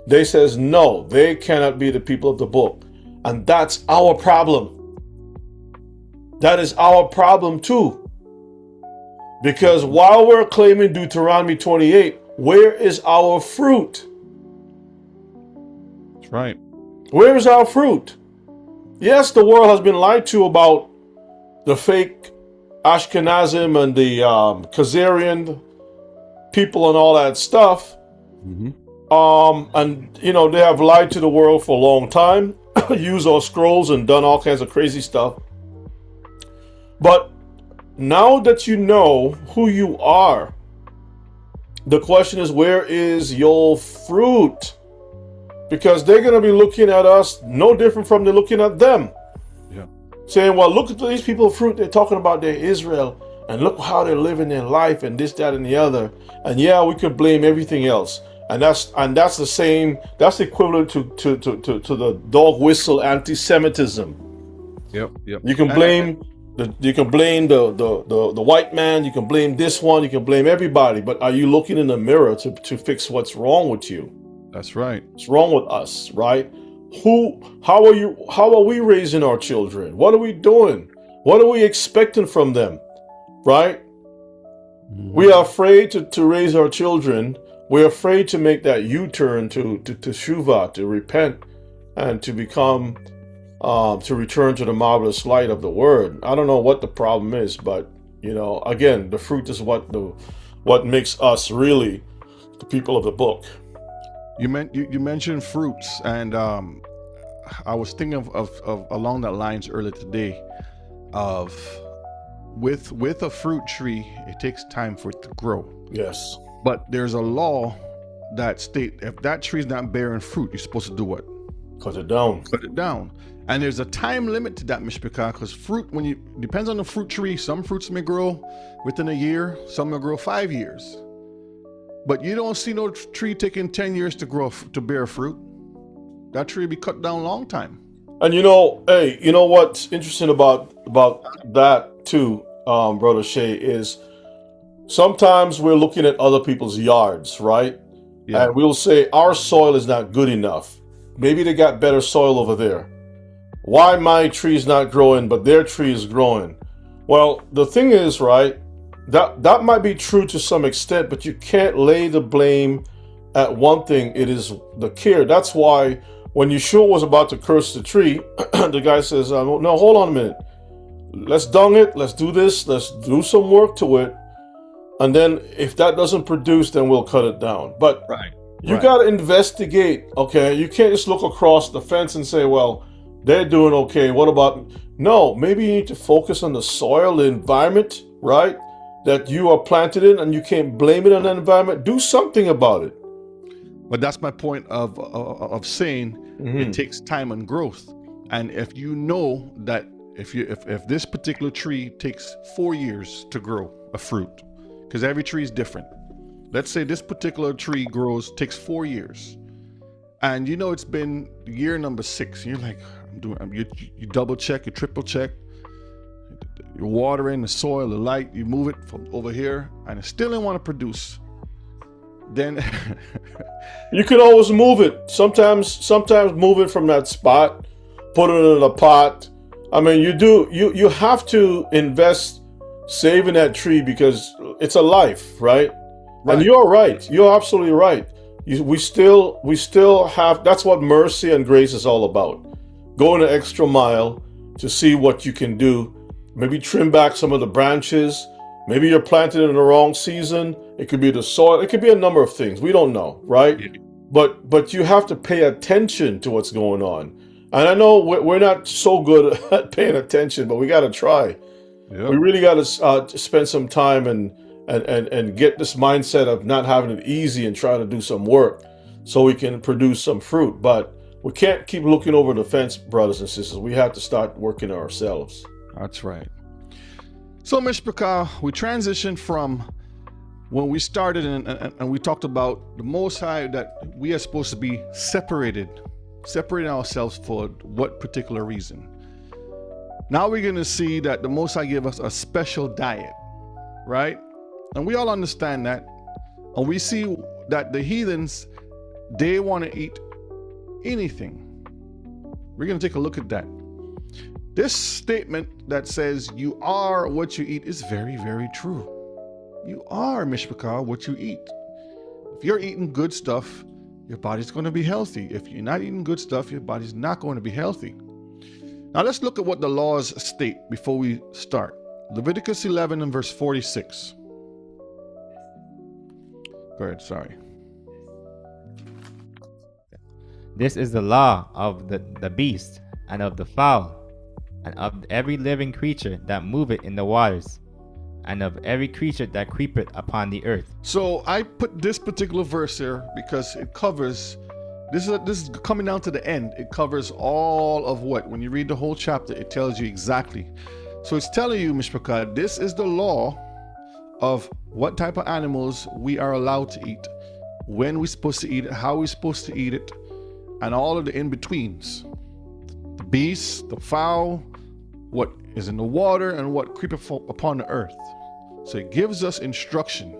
they says, no, they cannot be the people of the book. And that's our problem. That is our problem too. Because while we're claiming Deuteronomy 28, where is our fruit? That's right. Where is our fruit? Yes, the world has been lied to about the fake Ashkenazim and the Khazarian people and all that stuff. And, you know, they have lied to the world for a long time, used our scrolls and done all kinds of crazy stuff. But now that you know who you are, the question is, where is your fruit? Because they're going to be looking at us no different from they're looking at them. Yeah. Saying, well, look at these people of fruit. They're talking about their Israel. And look how they're living their life and this, that, and the other. And yeah, we could blame everything else. And that's the same. That's equivalent to the dog whistle anti-Semitism. Yep. You can blame the white man. You can blame this one. You can blame everybody. But are you looking in the mirror to fix what's wrong with you? That's right. What's wrong with us, right? How are we raising our children? What are we doing? What are we expecting from them? Right? We are afraid to raise our children. We're afraid to make that U-turn to shuvah, to repent, and to become, to return to the marvelous light of the word. I don't know what the problem is, but again, the fruit is what makes us really the people of the book. You mentioned fruits, and I was thinking of along that lines earlier today, of with a fruit tree, it takes time for it to grow. Yes. But there's a law that state if that tree is not bearing fruit, you're supposed to do what? Cut it down. Cut it down. And there's a time limit to that, Mishpachah, because fruit, depends on the fruit tree. Some fruits may grow within a year, some will grow 5 years. But you don't see no tree taking 10 years to bear fruit. That tree will be cut down a long time. And hey, you know what's interesting about that too, Brother Shay, is sometimes we're looking at other people's yards, right? Yeah. And we'll say our soil is not good enough. Maybe they got better soil over there. Why my tree is not growing, but their tree is growing? Well, the thing is, right, that might be true to some extent, but you can't lay the blame at one thing. It is the care. That's why when Yeshua was about to curse the tree, the guy says, no, hold on a minute. Let's dung it. Let's do this. Let's do some work to it. And then if that doesn't produce, then we'll cut it down. But you got to investigate, okay? You can't just look across the fence and say, well, they're doing okay. What about... No, maybe you need to focus on the soil, the environment, right? That you are planted in, and you can't blame it on the environment. Do something about it. But that's my point of saying it takes time and growth. And if you know that if this particular tree takes 4 years to grow a fruit, because every tree is different. Let's say this particular tree takes 4 years, and it's been year number 6. You're like, you double check, you triple check, you're watering the soil, the light, you move it from over here, and it still didn't want to produce. Then you can always move it. Sometimes move it from that spot, put it in a pot. I mean, you have to invest saving that tree because it's a life, right? And you're right. You're absolutely right. We still have, that's what mercy and grace is all about. Going an extra mile to see what you can do. Maybe trim back some of the branches. Maybe you're planted in the wrong season. It could be the soil. It could be a number of things. We don't know, right? But you have to pay attention to what's going on. And I know we're not so good at paying attention, but we got to try. Yep. We really got to spend some time and get this mindset of not having it easy and try to do some work so we can produce some fruit. But we can't keep looking over the fence, brothers and sisters. We have to start working ourselves. That's right. So, Mishpachah, we transitioned from when we started and we talked about the Most High, that we are supposed to be separating ourselves for what particular reason. Now we're going to see that the Most High gave us a special diet, right? And we all understand that. And we see that the heathens, they want to eat anything. We're going to take a look at that. This statement that says you are what you eat is very, very true. You are, Mishpachah, what you eat. If you're eating good stuff, your body's going to be healthy. If you're not eating good stuff, your body's not going to be healthy. Now let's look at what the laws state before we start. Leviticus 11 and verse 46. Go ahead, sorry. This is the law of the beast and of the fowl and of every living creature that moveth in the waters and of every creature that creepeth upon the earth. So I put this particular verse here because it covers, this is coming down to the end. It covers all of what, when you read the whole chapter, it tells you exactly. So it's telling you, Mishpachah, this is the law of what type of animals we are allowed to eat, when we're supposed to eat it, how we're supposed to eat it, and all of the in-betweens. The beasts, the fowl, what is in the water, and what creepeth upon the earth. So it gives us instruction.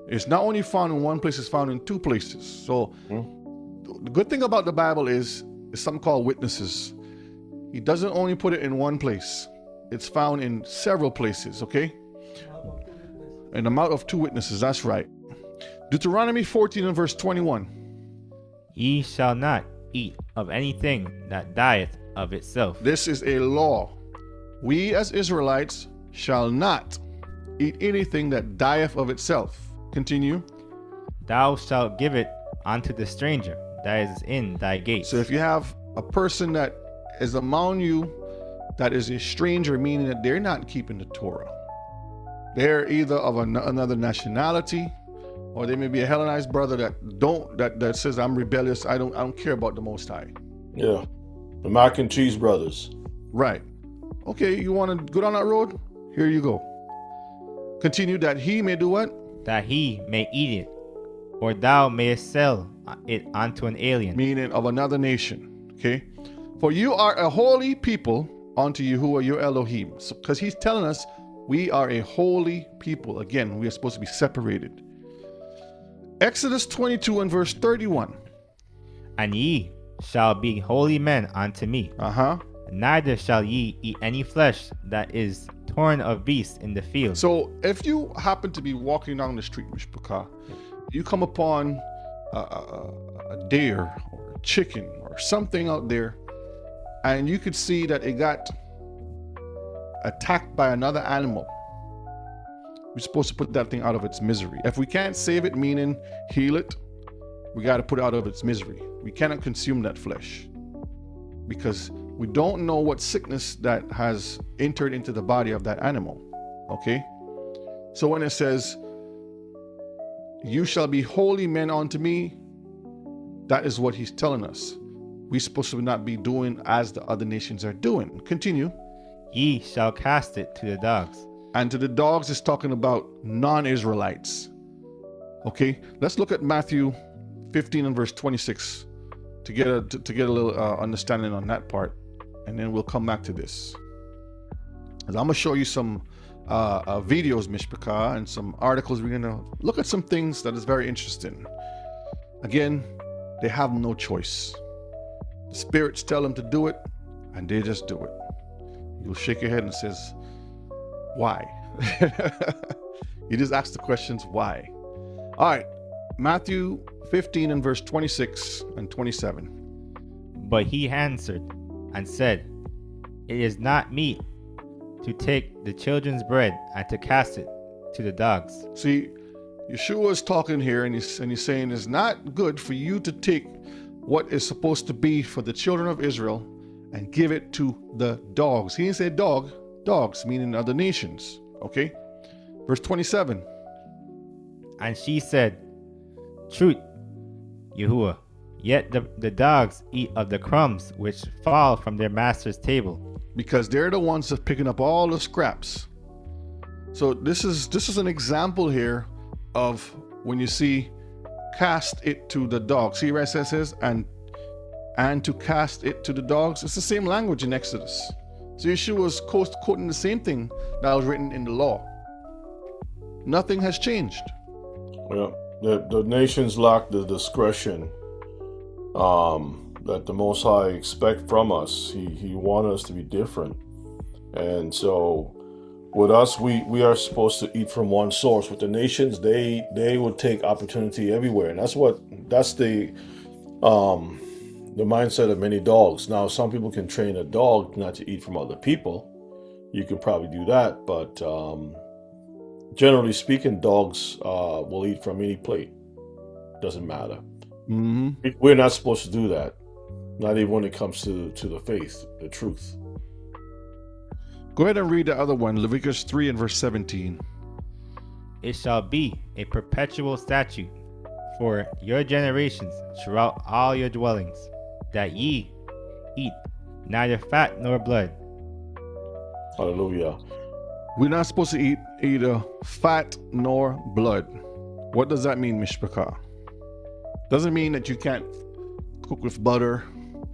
It's not only found in one place, it's found in two places. So the good thing about the Bible is is something called witnesses. He doesn't only put it in one place. It's found in several places, okay? An amount of 2 witnesses, that's right. Deuteronomy 14 and verse 21. Ye shall not eat of anything that dieth of itself. This is a law. We as Israelites shall not eat anything that dieth of itself. Continue. Thou shalt give it unto the stranger that is in thy gates. So if you have a person that is among you that is a stranger, meaning that they're not keeping the Torah. They're either of another nationality, or they may be a Hellenized brother that says, I'm rebellious, I don't care about the Most High. Yeah. The mac and cheese brothers. Right. Okay, you want to go down that road? Here you go. Continue, that he may do what? That he may eat it, or thou mayest sell it unto an alien. Meaning of another nation. Okay. For you are a holy people unto Yahuwah your Elohim. Because he's telling us we are a holy people. Again, we are supposed to be separated. Exodus 22 and verse 31. And ye shall be holy men unto me. Neither shall ye eat any flesh that is torn of beasts in the field. So if you happen to be walking down the street, Mishpachah, you come upon a deer or a chicken or something out there, and you could see that it got attacked by another animal, we're supposed to put that thing out of its misery. If we can't save it, meaning heal it, we got to put it out of its misery. We cannot consume that flesh because we don't know what sickness that has entered into the body of that animal. Okay? So when it says, you shall be holy men unto me, that is what he's telling us. We're supposed to not be doing as the other nations are doing. Continue. Ye shall cast it to the dogs. And to the dogs is talking about non-Israelites. Okay, let's look at Matthew 15 and verse 26 to get a little understanding on that part, and then we'll come back to this. As I'm gonna show you some videos, Mishpachah, and some articles. We're gonna look at some things that is very interesting. Again, they have no choice. The spirits tell them to do it, and they just do it. You'll shake your head and says, why? You just ask the questions, why? All right, Matthew 15 and verse 26 and 27. But he answered and said, it is not meet to take the children's bread and to cast it to the dogs. See, Yeshua is talking here, and he's saying it's not good for you to take what is supposed to be for the children of Israel and give it to the dogs. He didn't say dogs, meaning other nations. Okay? Verse 27. And she said, truth, Yahuwah, yet the dogs eat of the crumbs which fall from their master's table. Because they're the ones that's picking up all the scraps. So this is an example here of when you see cast it to the dogs. See where it says and to cast it to the dogs. It's the same language in Exodus. So Yeshua was quoting the same thing that was written in the law. Nothing has changed. Yeah, the nations lack the discretion that the Most High expect from us. He wanted us to be different, and so with us, we are supposed to eat from one source. With the nations, they would take opportunity everywhere, and that's the mindset of many dogs. Now, some people can train a dog not to eat from other people. You could probably do that, but generally speaking, dogs will eat from any plate. Doesn't matter. Mm-hmm. We're not supposed to do that. Not even when it comes to the faith, the truth. Go ahead and read the other one, Leviticus 3 and verse 17. It shall be a perpetual statute for your generations throughout all your dwellings, that ye eat neither fat nor blood. Hallelujah. We're not supposed to eat either fat nor blood. What does that mean, Mishpachah? Doesn't mean that you can't cook with butter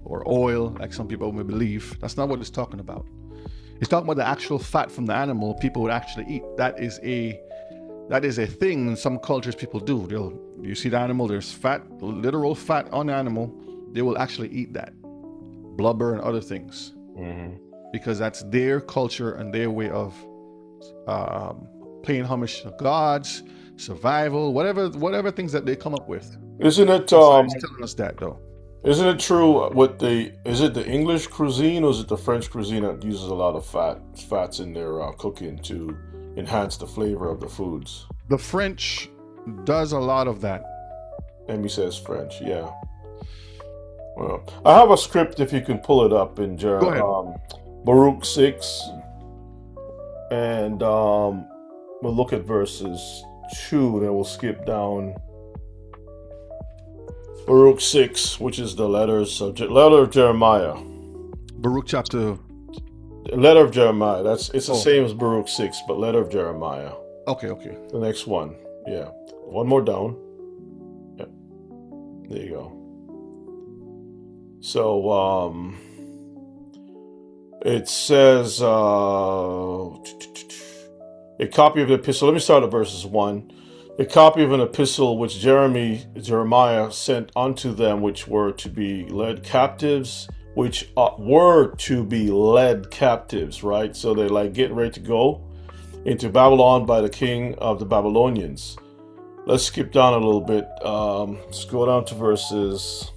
or oil, like some people may believe. That's not what it's talking about. It's talking about the actual fat from the animal people would actually eat. That is a thing in some cultures people do. You see the animal, there's fat, literal fat on the animal. They will actually eat that. blubber and other things, because that's their culture and their way of paying homage to gods, survival, whatever things that they come up with. Isn't it Science telling us that though. isn't it true with is it the English cuisine or is it the French cuisine that uses a lot of fats in their cooking to enhance the flavor of the foods? The French does a lot of that. Amy says French, yeah. Well, I have a script if you can pull it up in Go ahead. Baruch 6, and we'll look at verses 2, then we'll skip down. Baruch 6, which is the letter of Jeremiah. Baruch chapter. Letter of Jeremiah. It's the same as Baruch 6, but letter of Jeremiah. Okay. The next one. Yeah. One more down. Yep. There you go. So it says a copy of the epistle. Let me start at verses 1. A copy of an epistle which Jeremiah sent unto them which were to be led captives, right? So they're like getting ready to go into Babylon by the king of the Babylonians. Let's skip down a little bit. Let's go down to verses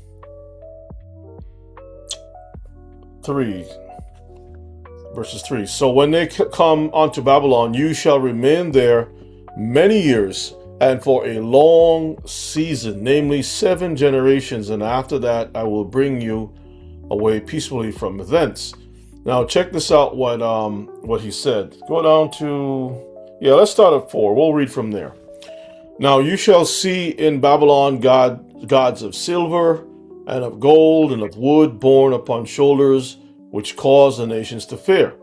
3. Verses 3. So when they come unto Babylon, you shall remain there many years, and for a long season, namely 7 generations, and after that I will bring you away peacefully from thence. Now check this out, what he said. Go down to, let's start at 4. We'll read from there. Now you shall see in Babylon gods of silver and of gold and of wood borne upon shoulders, which cause the nations to fear.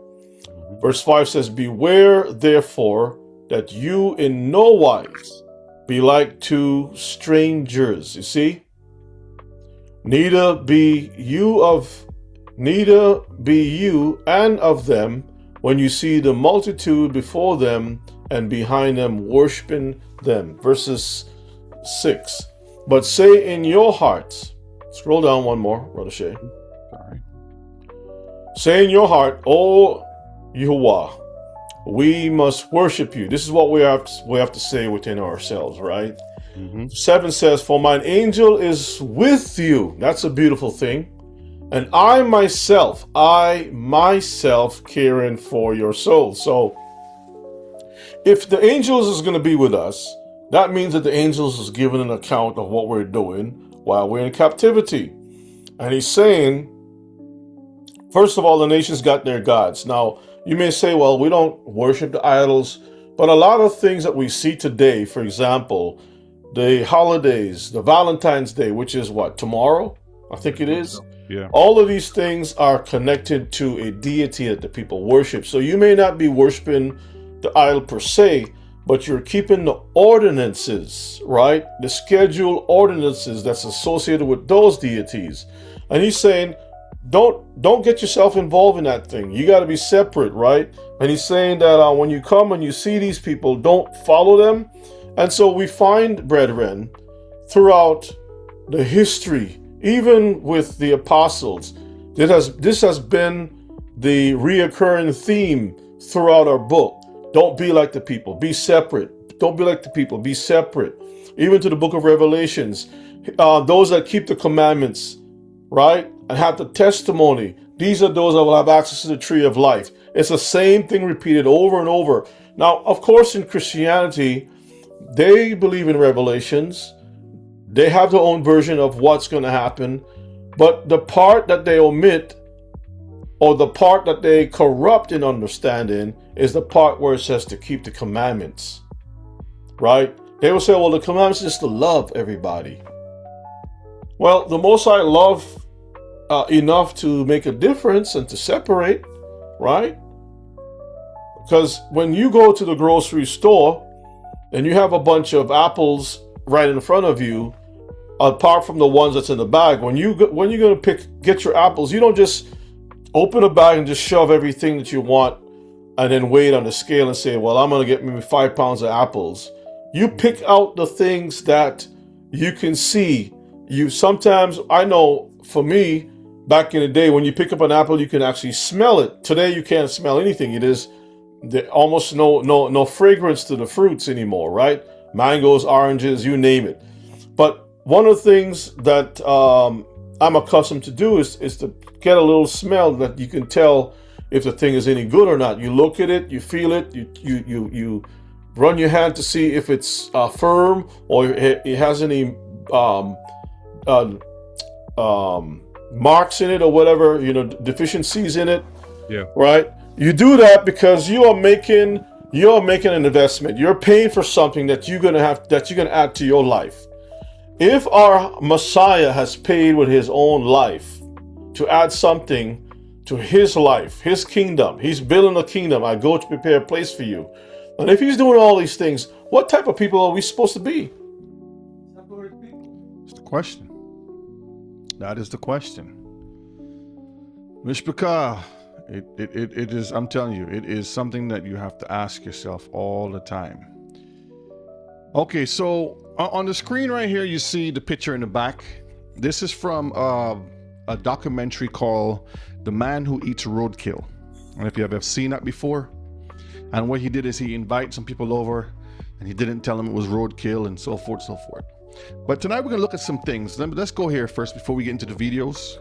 Verse 5 says, beware therefore that you in no wise be like to strangers. You see? Neither be you and of them when you see the multitude before them and behind them worshiping them. Verses 6. But say in your hearts, scroll down one more, Brother Shay. Sorry. Say in your heart, O Yahuwah, we must worship you. This is what we have to say within ourselves, right? 7 says, for mine angel is with you. That's a beautiful thing. And I myself caring for your soul. So if the angels is going to be with us, that means that the angels is giving an account of what we're doing while we're in captivity. And he's saying, first of all, the nations got their gods. Now, you may say, well, we don't worship the idols, but a lot of things that we see today, for example, the holidays, the Valentine's Day, which is what, tomorrow? I think it is. Yeah. All of these things are connected to a deity that the people worship. So you may not be worshiping the idol per se, but you're keeping the ordinances, right? The scheduled ordinances that's associated with those deities. And he's saying, don't get yourself involved in that thing. You got to be separate, right? And he's saying that when you come and you see these people, don't follow them. And so we find, brethren, throughout the history, even with the apostles, this has been the reoccurring theme throughout our book. Don't be like the people, be separate. Don't be like the people, be separate. Even to the book of Revelations, those that keep the commandments, right, and have the testimony, these are those that will have access to the tree of life. It's the same thing repeated over and over. Now, of course, in Christianity, they believe in Revelations. They have their own version of what's going to happen. But the part that they omit, or the part that they corrupt in understanding, is the part where it says to keep the commandments, right? They will say, well, the commandments is to love everybody. Well, the Most High love enough to make a difference and to separate, right? Because when you go to the grocery store and you have a bunch of apples right in front of you, apart from the ones that's in the bag, when you're going to get your apples, you don't just open a bag and just shove everything that you want and then wait on the scale and say, well, I'm going to get maybe 5 pounds of apples. You pick out the things that you can see. Sometimes, I know for me, back in the day, when you pick up an apple, you can actually smell it. Today, you can't smell anything. It is almost no fragrance to the fruits anymore, right? Mangoes, oranges, you name it. But one of the things that I'm accustomed to do is to get a little smell that you can tell if the thing is any good or not. You look at it, you feel it, you run your hand to see if it's firm or it has any marks in it or whatever, deficiencies in it. Yeah. Right? You do that because you are making an investment. You're paying for something that you're gonna add to your life. If our Messiah has paid with his own life to add something to his life, his kingdom, he's building a kingdom. I go to prepare a place for you. And if he's doing all these things, what type of people are we supposed to be? It's the question. That is the question. Mishpachah, it is, I'm telling you, it is something that you have to ask yourself all the time. Okay, so on the screen right here, you see the picture in the back. This is from a documentary called The Man Who Eats Roadkill. And if you have ever seen that before, and what he did is he invited some people over and he didn't tell them it was roadkill and so forth, so forth. But tonight we're going to look at some things. Let's go here first before we get into the videos.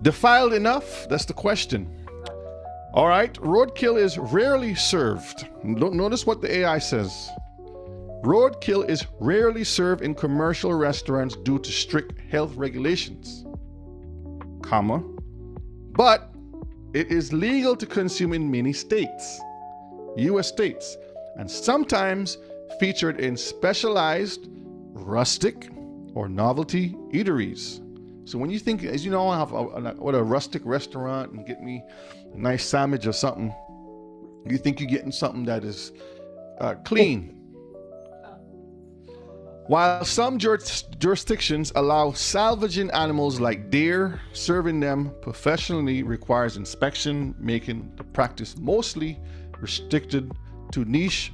Defiled enough? That's the question. All right, roadkill is rarely served. Notice what the AI says. Roadkill is rarely served in commercial restaurants due to strict health regulations, comma, but it is legal to consume in many states, U.S. states, and sometimes featured in specialized rustic or novelty eateries. So when you think, as you know, I have a rustic restaurant and get me a nice sandwich or something, you think you're getting something that is clean. While some jurisdictions allow salvaging animals like deer, serving them professionally requires inspection, making the practice mostly restricted to niche,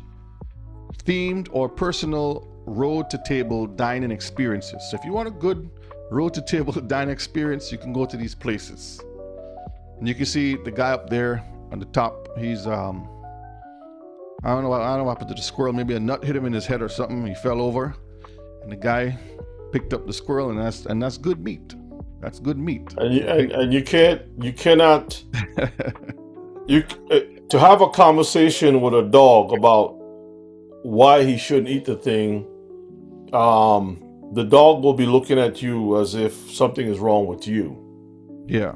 themed, or personal road-to-table dining experiences. So if you want a good road-to-table dining experience, you can go to these places. And you can see the guy up there on the top. He's I don't know what happened to the squirrel. Maybe a nut hit him in his head or something. He fell over. And the guy picked up the squirrel, and that's good meat. That's good meat. And you cannot to have a conversation with a dog about why he shouldn't eat the thing. The dog will be looking at you as if something is wrong with you. Yeah.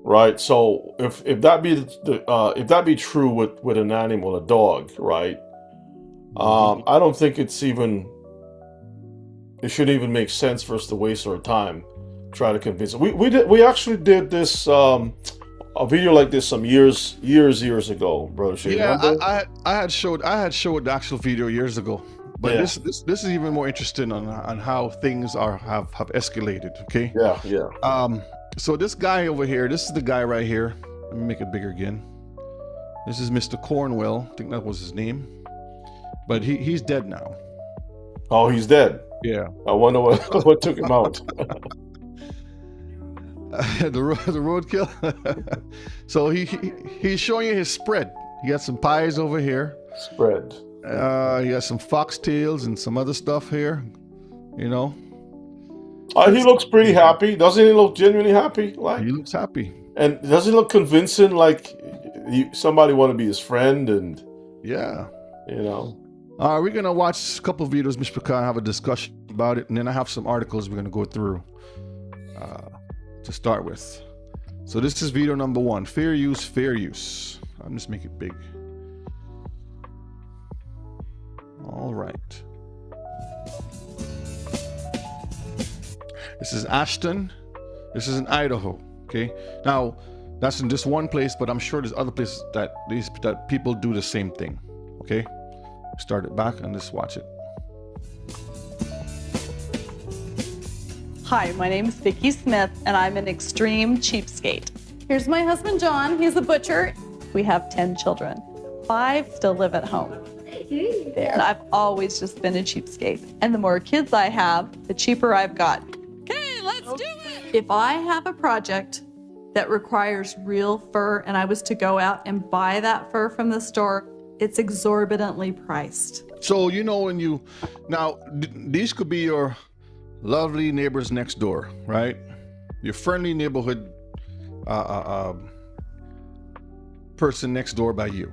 Right. So if that be true with an animal, a dog, right? I don't think it shouldn't even make sense for us to waste our time trying to convince it. We actually did this a video like this some years ago, Brother Shea. Yeah, I had showed the actual video years ago. But yeah, this is even more interesting on how things have escalated. Okay. Yeah. So this guy over here, this is the guy right here. Let me make it bigger again. This is Mr. Cornwell. I think that was his name. But he's dead now. Oh, he's dead. Yeah. I wonder what took him out. The roadkill. So he's showing you his spread. He got some pies over here. Spread. He has some foxtails and some other stuff here. You know. He looks pretty happy. Doesn't he look genuinely happy? Like he looks happy. And doesn't he look convincing? Like somebody want to be his friend and. Yeah. You know. We're gonna watch a couple of videos, Mishpachah, and have a discussion about it, and then I have some articles we're gonna go through to start with. So this is video number 1: fair use, fair use. I'll just make it big. All right. This is Ashton. This is in Idaho. Okay. Now, that's in just one place, but I'm sure there's other places that people do the same thing. Okay. Start it back and just watch it. Hi, my name is Vicki Smith, and I'm an extreme cheapskate. Here's my husband, John. He's a butcher. We have 10 children. 5 still live at home. There. And I've always just been a cheapskate. And the more kids I have, the cheaper I've got. Okay, let's do it. If I have a project that requires real fur and I was to go out and buy that fur from the store, it's exorbitantly priced. So, when these could be your lovely neighbors next door, right? Your friendly neighborhood person next door by you.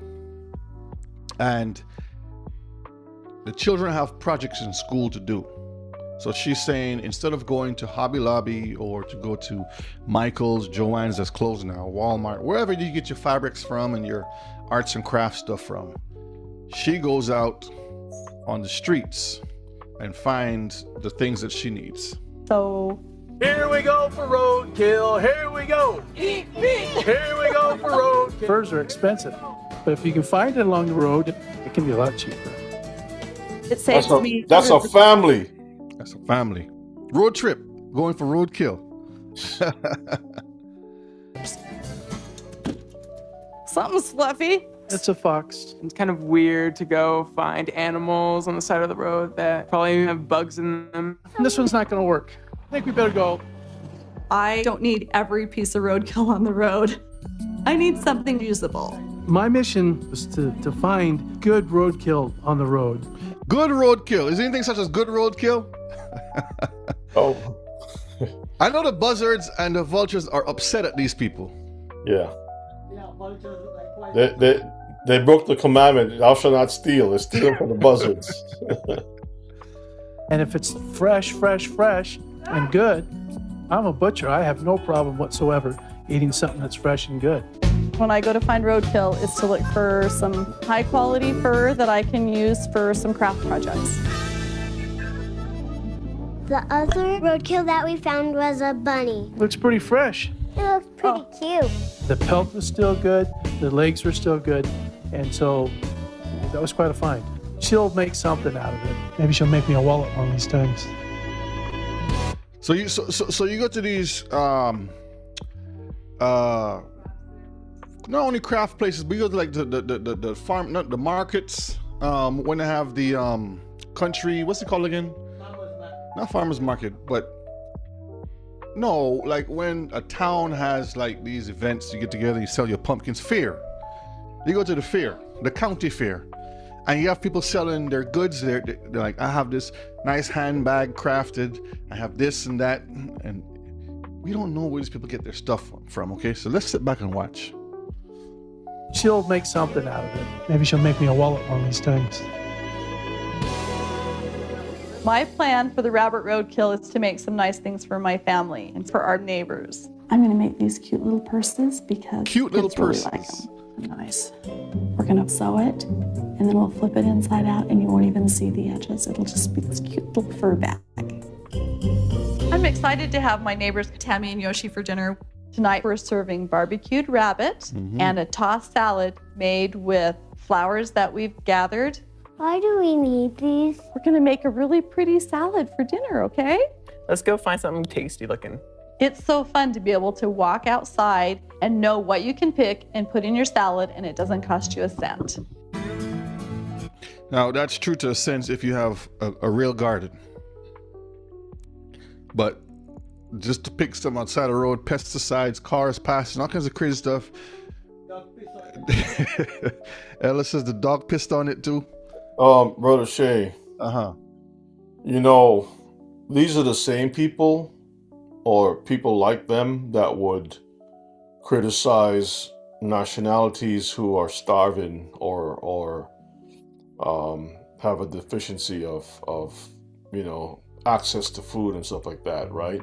And the children have projects in school to do. So she's saying, instead of going to Hobby Lobby or to go to Michael's, Joann's that's closed now, Walmart, wherever you get your fabrics from and your arts and crafts stuff from, she goes out on the streets and finds the things that she needs. So here we go for roadkill. Here we go. Eat meat. Here we go for roadkill. Furs are expensive, but if you can find it along the road, it can be a lot cheaper. it saves me. That's a family. That's a family. Road trip, going for roadkill. Something's fluffy. It's a fox. It's kind of weird to go find animals on the side of the road that probably have bugs in them. This one's not going to work. I think we better go. I don't need every piece of roadkill on the road. I need something usable. My mission was to find good roadkill on the road. Good roadkill. Is there anything such as good roadkill? Oh, I know the buzzards and the vultures are upset at these people. yeah. They broke the commandment, thou shalt not steal. They're stealing from the buzzards. And if it's fresh, and good, I'm a butcher. I have no problem whatsoever eating something that's fresh and good. When I go to find roadkill, is to look for some high quality fur that I can use for some craft projects. The other roadkill that we found was a bunny. Looks pretty fresh. It looks pretty cute. The pelt was still good. The legs were still good. And so that was quite a find. She'll make something out of it. Maybe she'll make me a wallet one of these times. So you go to these not only craft places, but you go to like the farm, not the markets, when they have the country, what's it called again? Not farmers market, but no, like when a town has like these events, you get together, you sell your pumpkins. Fair. You go to the fair, the county fair, and you have people selling their goods there. They're like, I have this nice handbag crafted, I have this and that, and we don't know where these people get their stuff from, okay? So let's sit back and watch. She'll make something out of it. Maybe she'll make me a wallet one of these times. My plan for the rabbit roadkill is to make some nice things for my family and for our neighbors. I'm going to make these cute little purses because Cute little kids really purses. like them. Nice. We're going to sew it, and then we'll flip it inside out, and you won't even see the edges. It'll just be this cute little fur bag. I'm excited to have my neighbors Tammy and Yoshi for dinner. Tonight we're serving barbecued rabbit and a tossed salad made with flowers that we've gathered. Why do we need these? We're going to make a really pretty salad for dinner, okay? Let's go find something tasty looking. It's so fun to be able to walk outside and know what you can pick and put in your salad, and it doesn't cost you a cent. Now that's true to a sense if you have a real garden. But just to pick some outside the road, pesticides, cars passing, all kinds of crazy stuff. Ella says the dog pissed on it too. Brother Shay, these are the same people or people like them that would criticize nationalities who are starving or have a deficiency of access to food and stuff like that, right?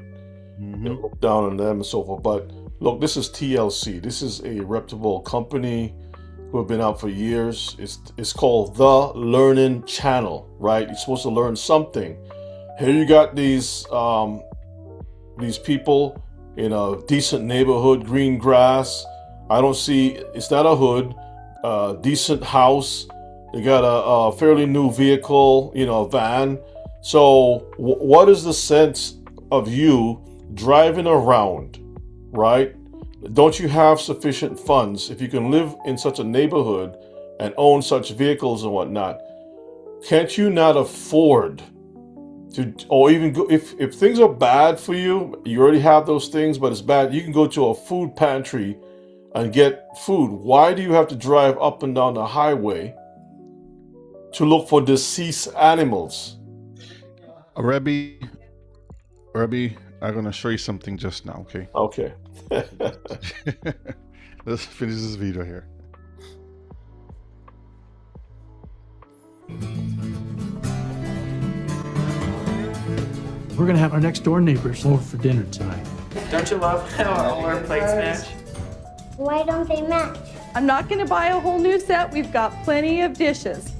They look down on them and so forth. But look, this is TLC. This is a reputable company who have been out for years. It's called The Learning Channel, right? You're supposed to learn something. Here you got these people in a decent neighborhood, green grass. I don't see, it's not a hood, decent house. They got a fairly new vehicle, a van. So what is the sense of you driving around, right? Don't you have sufficient funds? If you can live in such a neighborhood and own such vehicles and whatnot, can't you not afford or even go, if things are bad for you, you already have those things, but it's bad. You can go to a food pantry and get food. Why do you have to drive up and down the highway to look for deceased animals? Rebbe, I'm gonna show you something just now. Okay. Okay. Let's finish this video here. We're gonna have our next door neighbors over for dinner tonight. Don't you love how all our plates match? Why don't they match? I'm not gonna buy a whole new set. We've got plenty of dishes.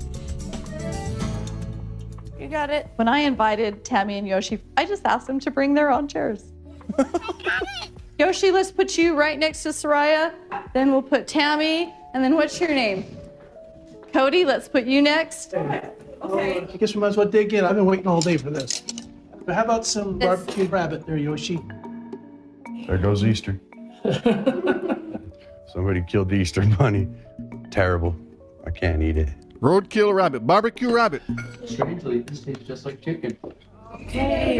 You got it. When I invited Tammy and Yoshi, I just asked them to bring their own chairs. Yoshi, let's put you right next to Soraya. Then we'll put Tammy. And then what's your name? Cody, let's put you next. Okay. I guess we might as well dig in. I've been waiting all day for this. But how about some barbecued rabbit there, Yoshi? There goes Easter. Somebody killed the Easter bunny. Terrible. I can't eat it. Roadkill rabbit, barbecue rabbit. Strangely, this tastes just like chicken. Okay.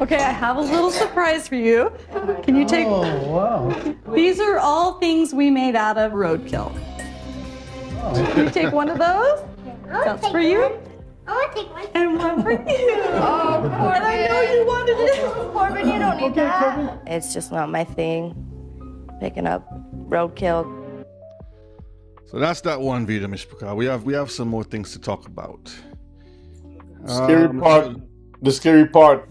Okay, I have a little surprise for you. Can you take? Oh, wow. These are all things we made out of roadkill. Can you take one of those? That's for you. I want to take one. And one for you. Oh, Corbin. I know you wanted it. Corbin, you don't need that. It's just not my thing. Picking up roadkill. So that's that one video, Mishpaka. We have some more things to talk about. The scary part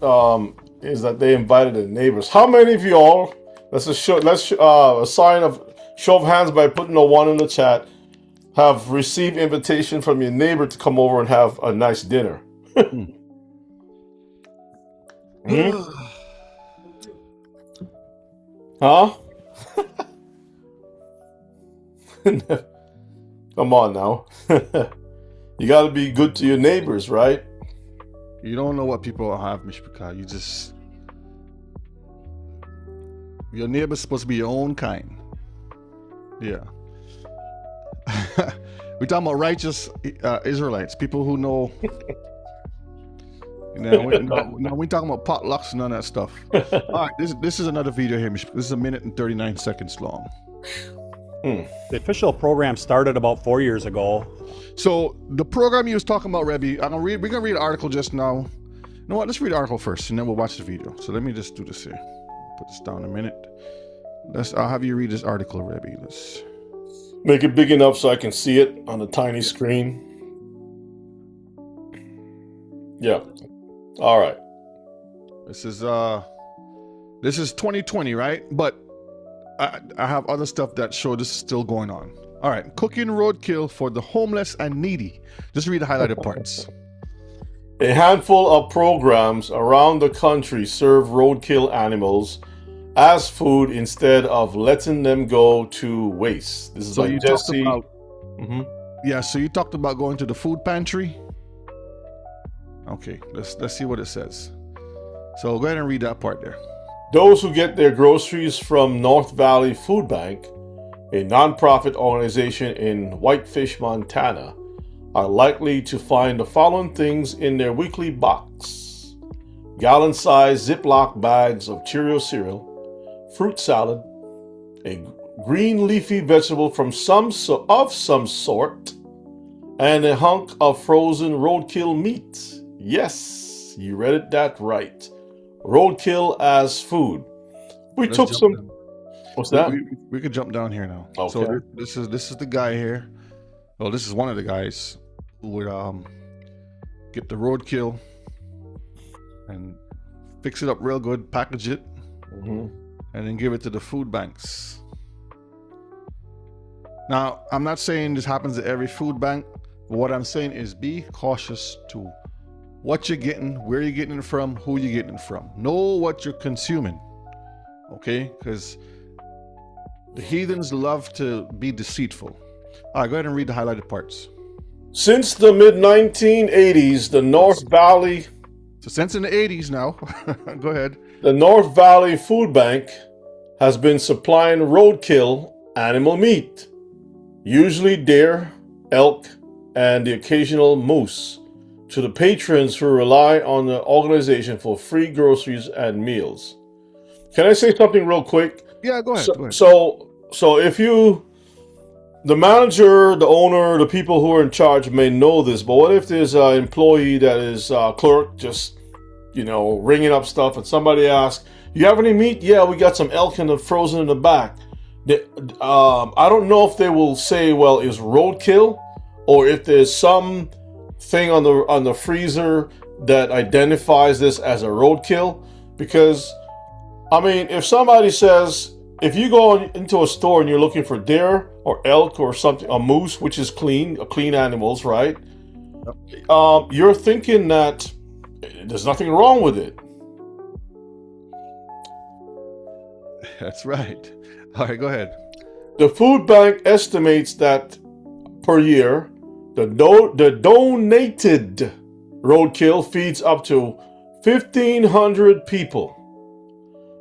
is that they invited the neighbors. How many of you all? Let's a sign of show of hands by putting a 1 in the chat. Have received invitation from your neighbor to come over and have a nice dinner. Huh? Come on now. You got to be good to your neighbors, right? You don't know what people have, Mishpaka. Your neighbor's supposed to be your own kind. Yeah. We're talking about righteous Israelites, people who know. Now we're talking about potlucks and none of that stuff. All right, this is another video here. This is 1 minute and 39 seconds long. The official program started about 4 years ago. So the program you was talking about, Rebbe, we're gonna read an article just now. You know what? Let's read the article first, and then we'll watch the video. So let me just do this here. Put this down a minute. I'll have you read this article, Rebbe. Let's make it big enough so I can see it on a tiny screen. Yeah. All right. This is 2020, right? But I have other stuff that show this is still going on. All right, cooking roadkill for the homeless and needy. Just read the highlighted parts. A handful of programs around the country serve roadkill animals as food instead of letting them go to waste. This is So like you Jesse. talked about, yeah. So you talked about going to the food pantry. Okay, let's see what it says. So go ahead and read that part there. Those who get their groceries from North Valley Food Bank, a nonprofit organization in Whitefish, Montana, are likely to find the following things in their weekly box: gallon-sized Ziploc bags of Cheerio cereal, fruit salad, a green leafy vegetable from some sort, and a hunk of frozen roadkill meat. Yes, you read that right. Roadkill as food. Let's took jump some. down. What's that? We could jump down here now. Okay. So this is the guy here. Well, this is one of the guys who would get the roadkill and fix it up real good, package it, and then give it to the food banks. Now, I'm not saying this happens at every food bank, but what I'm saying is be cautious to what you're getting, where you're getting it from, who you're getting it from. Know what you're consuming, okay? Because the heathens love to be deceitful. All right, go ahead and read the highlighted parts. Since the mid-1980s, the North Valley... So since in the 80s now, go ahead. The North Valley Food Bank has been supplying roadkill animal meat, usually deer, elk, and the occasional moose to the patrons who rely on the organization for free groceries and meals. Can I say something real quick? Yeah, go ahead. So if you, the manager, the owner, the people who are in charge may know this, but what if there's an employee that is a clerk just, ringing up stuff, and somebody asks, "You have any meat?" "Yeah, we got some elk frozen in the back." I don't know if they will say, "Well, it's roadkill," or if there's some thing on the freezer that identifies this as a roadkill. Because, if somebody says, if you go into a store and you're looking for deer or elk or something, a moose, which is clean animals, right? Yep. You're thinking that there's nothing wrong with it. That's right. All right, go ahead. The food bank estimates that per year, the donated roadkill feeds up to 1,500 people.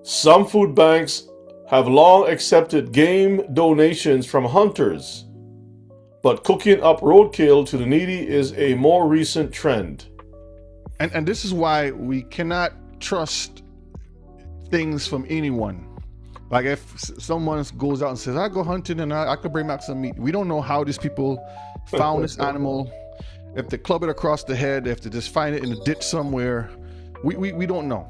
Some food banks have long accepted game donations from hunters, but cooking up roadkill to the needy is a more recent trend. And this is why we cannot trust things from anyone. Like if someone goes out and says, "I go hunting and I could bring back some meat," we don't know how these people found this animal. If they club it across the head, if they just find it in a ditch somewhere, we don't know.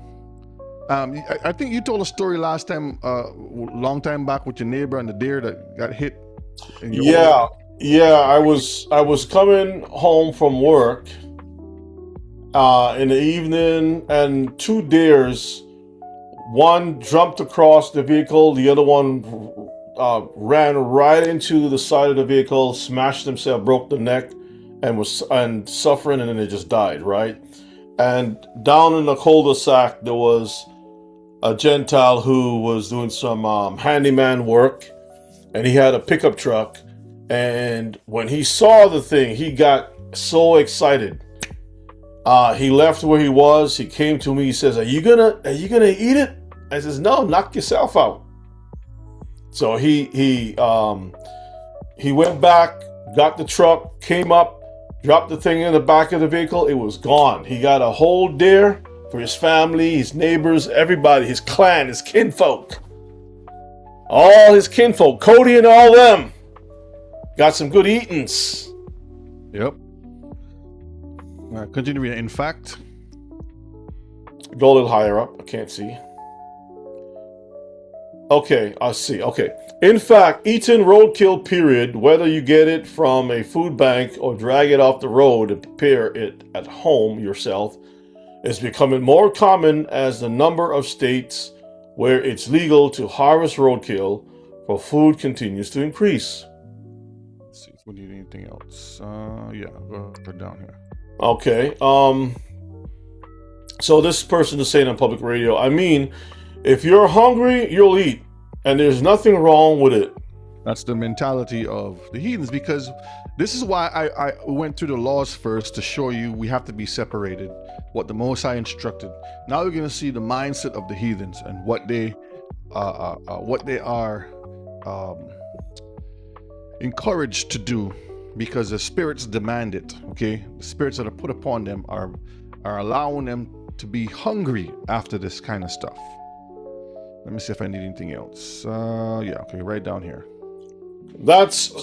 I think you told a story last time, long time back, with your neighbor and the deer that got hit. Yeah. I was coming home from work in the evening, and two deers. One jumped across the vehicle. The other one ran right into the side of the vehicle, smashed himself, broke the neck, and was suffering, and then it just died. Right, and down in the cul-de-sac there was a Gentile who was doing some handyman work, and he had a pickup truck. And when he saw the thing, he got so excited. He left where he was. He came to me. He says, "Are you gonna eat it?" I says, "No, knock yourself out." So he went back, got the truck, came up, dropped the thing in the back of the vehicle. It was gone. He got a whole deer for his family, his neighbors, everybody, his clan, his kinfolk. All his kinfolk, Cody and all them, got some good eatings. Yep. Continue reading. In fact, go a little higher up. I can't see. Okay, I see. Okay. In fact, eating roadkill, period, whether you get it from a food bank or drag it off the road and prepare it at home yourself, is becoming more common as the number of states where it's legal to harvest roadkill for food continues to increase. Let's see if we need anything else. Go down here. Okay. So this person is saying on public radio, if you're hungry, you'll eat, and there's nothing wrong with it. That's the mentality of the heathens, because this is why I went through the laws first to show you we have to be separated, what the Most High instructed. Now we're going to see the mindset of the heathens and what they are encouraged to do, because the spirits demand it. Okay, the spirits that are put upon them are allowing them to be hungry after this kind of stuff. Let me see if I need anything else. Okay, right down here. That's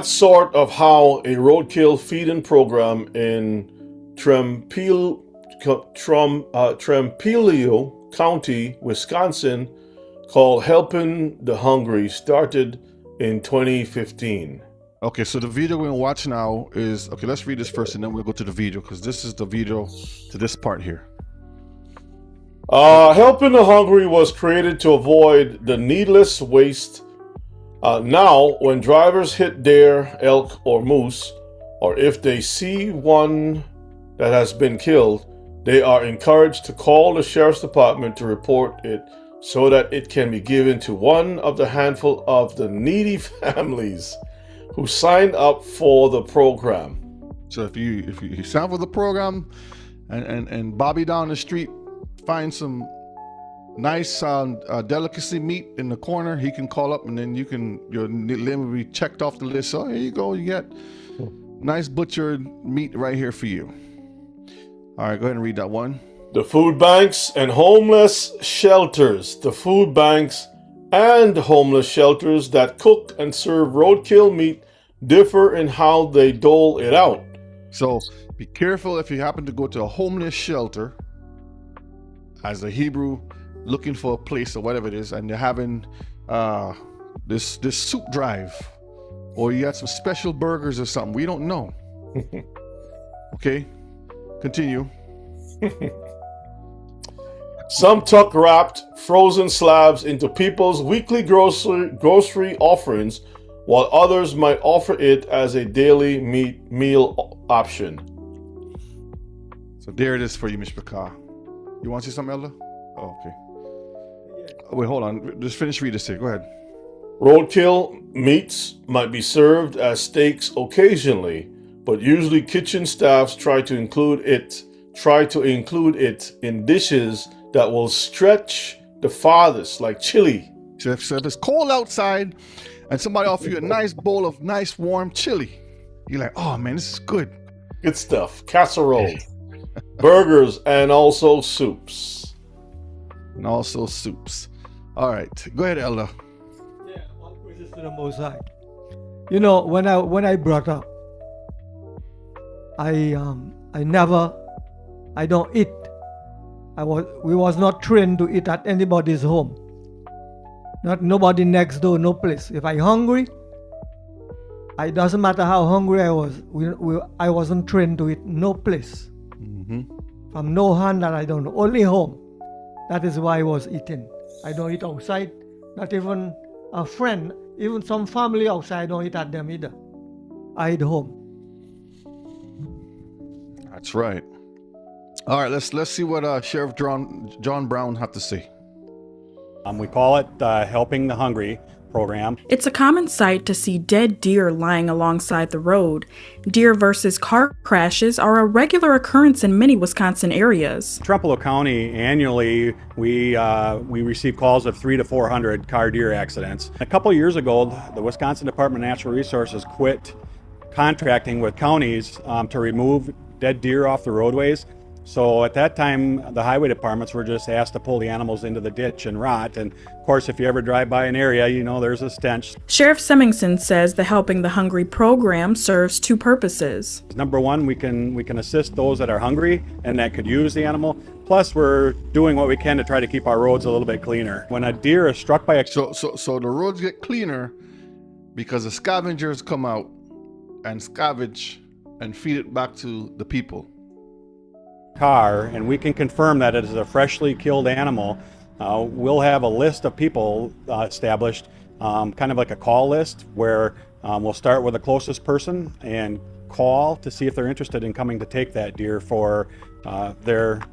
sort of how a roadkill feeding program in Trempealeau County, Wisconsin, called Helping the Hungry, started in 2015. Okay, so the video we're going to watch now is, okay, let's read this first and then we'll go to the video, because this is the video to this part here. Helping the Hungry was created to avoid the needless waste. Now, when drivers hit deer, elk, or moose, or if they see one that has been killed, they are encouraged to call the sheriff's department to report it so that it can be given to one of the handful of the needy families who signed up for the program. So if you sign up for the program and Bobby down the street finds some nice delicacy meat in the corner, he can call up and then your name will be checked off the list. So here you go, you get Nice butchered meat right here for you. All right, go ahead and read that one. The food banks and homeless shelters. The food banks and homeless shelters that cook and serve roadkill meat differ in how they dole it out. So be careful if you happen to go to a homeless shelter as a Hebrew looking for a place or whatever it is, and they're having this soup drive, or you got some special burgers or something. We don't know. Okay, continue. Some tuck wrapped frozen slabs into people's weekly grocery offerings, while others might offer it as a daily meal option. So there it is for you, Mishpachah. You want to see something, Elder? Oh, okay. Wait, hold on. Just finish reading this here. Go ahead. Roadkill meats might be served as steaks occasionally, but usually kitchen staffs try to include it in dishes that will stretch the farthest, like chili. So if it's cold outside and somebody offer you a nice bowl of nice warm chili, you're like, oh man, this is good. Good stuff. Casserole, burgers, and also soups. All right, go ahead, Ella. Yeah, all praises to the Most High. You know, when I brought up, I don't eat. We was not trained to eat at anybody's home. Not nobody next door, no place. If I hungry, it doesn't matter how hungry I was. I wasn't trained to eat no place. Mm-hmm. From no hand that I don't know. Only home. That is why I was eating. I don't eat outside. Not even a friend, even some family outside, I don't eat at them either. I eat home. That's right. All right, let's see what Sheriff John Brown have to say. We call it Helping the Hungry program. It's a common sight to see dead deer lying alongside the road. Deer versus car crashes are a regular occurrence in many Wisconsin areas. Trempealeau County, annually, we receive calls of 300 to 400 car deer accidents. A couple of years ago, the Wisconsin Department of Natural Resources quit contracting with counties to remove dead deer off the roadways. So at that time, the highway departments were just asked to pull the animals into the ditch and rot. And of course, if you ever drive by an area, you know there's a stench. Sheriff Semmingson says the Helping the Hungry program serves two purposes. Number one, we can assist those that are hungry and that could use the animal. Plus, we're doing what we can to try to keep our roads a little bit cleaner. When a deer is struck by a... So the roads get cleaner because the scavengers come out and scavenge and feed it back to the people. Car, and we can confirm that it is a freshly killed animal, we'll have a list of people established, kind of like a call list, where we'll start with the closest person and call to see if they're interested in coming to take that deer for their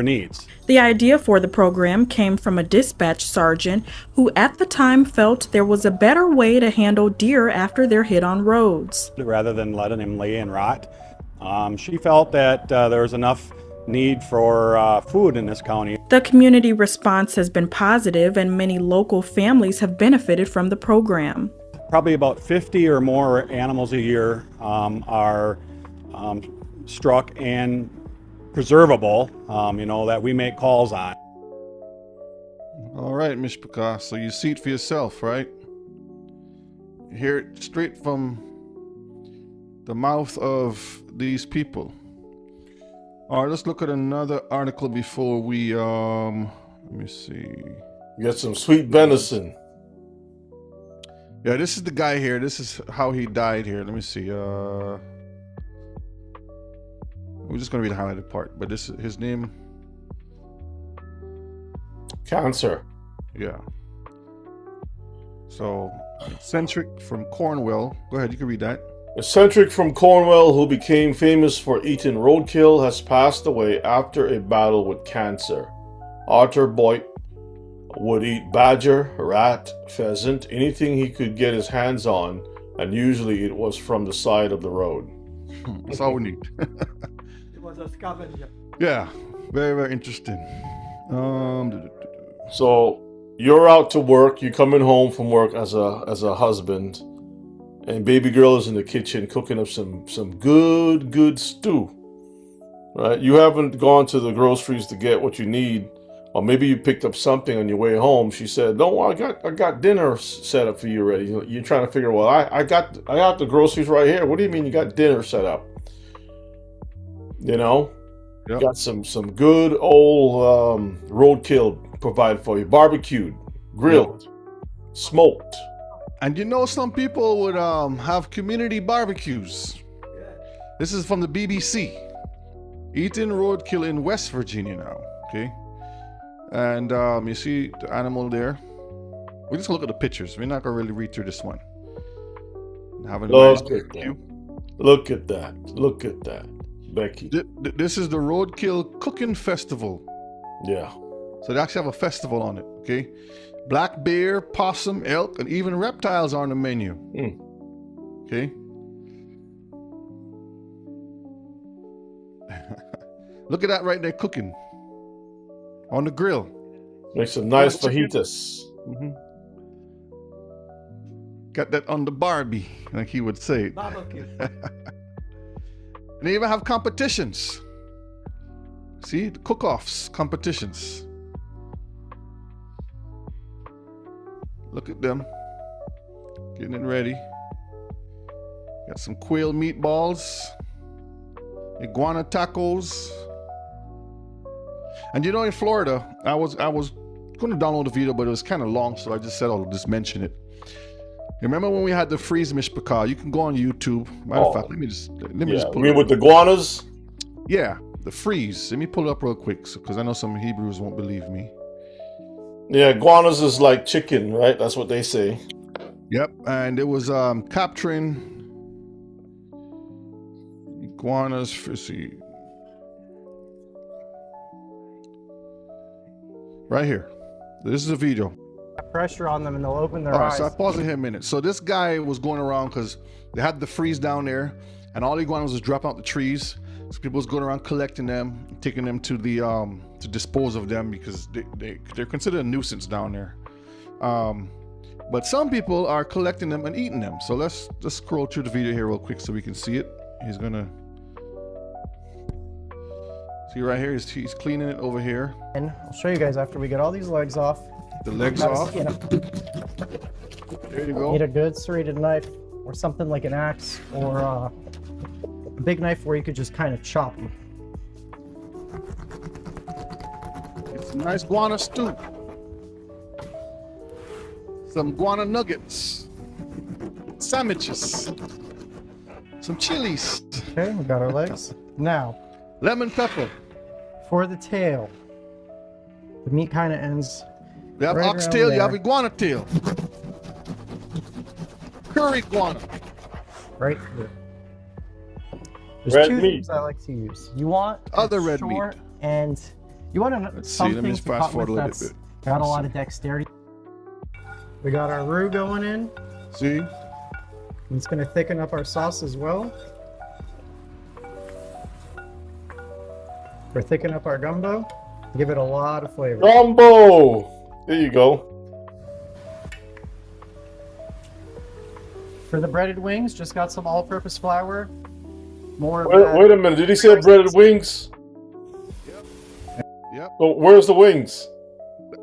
needs. The idea for the program came from a dispatch sergeant who at the time felt there was a better way to handle deer after they're hit on roads. Rather than letting him lay and rot, she felt that there was enough need for food in this county. The community response has been positive, and many local families have benefited from the program. Probably about 50 or more animals a year are struck and preservable, that we make calls on. All right, Mishpachah, so you see it for yourself, right? You hear it straight from the mouth of these people. All right, let's look at another article before we, let me see. Get some sweet venison. Yeah, this is the guy here. This is how he died here. Let me see. We're just going to read the highlighted part, but this is his name. Cancer. Yeah. So, Eccentric from Cornwall. Go ahead, you can read that. Eccentric from Cornwall, who became famous for eating roadkill, has passed away after a battle with cancer. Arthur Boyd would eat badger, rat, pheasant, anything he could get his hands on, and usually it was from the side of the road. That's all we need. It was a scavenger. Yeah, very, very interesting. So you're out to work, you're coming home from work as a husband, And baby girl is in the kitchen cooking up some good stew. Right? You haven't gone to the groceries to get what you need, or maybe you picked up something on your way home. She said, "No, I got dinner set up for you already." You're trying to figure, well, I got the groceries right here. What do you mean you got dinner set up? You know, Yep. got some good old roadkill provided for you, barbecued, grilled, smoked. And you know, some people would have community barbecues. This is from the BBC. Eating roadkill in West Virginia now. Okay. And you see the animal there. We're just gonna look at the pictures. We're not gonna really read through this one. Having a nice barbecue. Look at that. Look at that. Becky. This is the Roadkill Cooking Festival. Yeah. So they actually have a festival on it, okay? Black bear, possum, elk, and even reptiles are on the menu. Okay? Look at that right there cooking. On the grill. Make some nice fajitas. Got that on the Barbie, like he would say. Barbecue. And they even have competitions. See, the cook-offs, competitions. Look at them. Getting it ready. Got some quail meatballs. Iguana tacos. And you know, in Florida, I was going to download the video, but it was kind of long, so I just said I'll just mention it. Remember when we had the freeze mishpachah? You can go on YouTube. Matter of fact, let me just pull you it mean up. with the iguanas? Yeah, the freeze. Let me pull it up real quick, because I know some Hebrews won't believe me. Yeah, iguanas is like chicken, right? That's what they say. Yep, and it was capturing iguanas. See, right here. This is a video. Pressure on them and they'll open their All right, eyes. so I paused it here a minute. So this guy was going around because they had the freeze down there, and all the iguanas was dropping out the trees. So people was going around collecting them, taking them to the to dispose of them because they're considered a nuisance down there. But some people are collecting them and eating them. So let's just scroll through the video here real quick so we can see it. He's gonna see right here. He's cleaning it over here. And I'll show you guys after we get all these legs off. The legs off. There you go. Need a good serrated knife or something like an axe or a big knife where you could just kind of chop them. It's a nice guana stew. Some guana nuggets. Sandwiches. Some chilies. Okay, we got our legs. Now, lemon pepper. For the tail, the meat kind of ends. You have right oxtail, around you have there. iguana tail. Curry iguana. Right here. There's Red two meat. things I like to use. You want Other a red short meat. and you want Let's see, let me something just to fast cut forward with a little that's bit. got a lot of dexterity. We got our roux going in. See? It's going to thicken up our sauce as well. We're thickening up our gumbo. Give it a lot of flavor. Gumbo! There you go. For the breaded wings, just got some all-purpose flour. More of Wait, that. wait a minute. Did he say breaded wings? Yep. So where's the wings?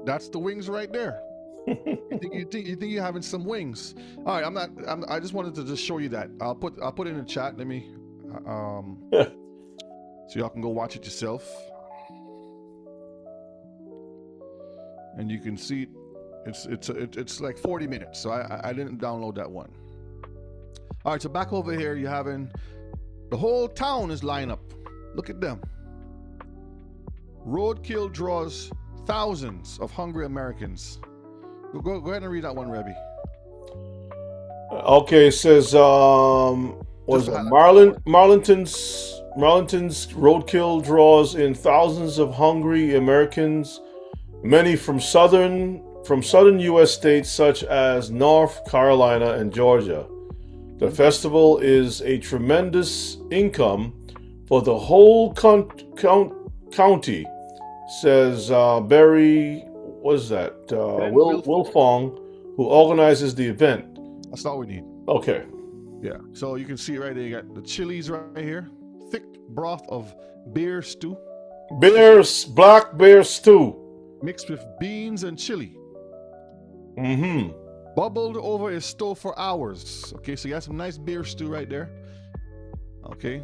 That's the wings right there. you think you're having some wings. All right, I just wanted to just show you that. I'll put it in the chat. Let me so y'all can go watch it yourself. And you can see it's like 40 minutes. So I didn't download that one. All right, so back over here you're having the whole town is lined up. Look at them. Roadkill draws thousands of hungry Americans. Go ahead and read that one, Rebbe. Okay, it says was it Marlington's roadkill draws in thousands of hungry Americans, many from southern U.S. states such as North Carolina and Georgia. The festival is a tremendous income for the whole county, says Barry. What is that? Will Fong, who organizes the event. That's all we need. Okay. Yeah, so you can see right there, you got the chilies right here. Thick broth of bear stew. Black bear stew. Mixed with beans and chili. Mm-hmm. Bubbled over a stove for hours. Okay, so you got some nice beer stew right there. Okay.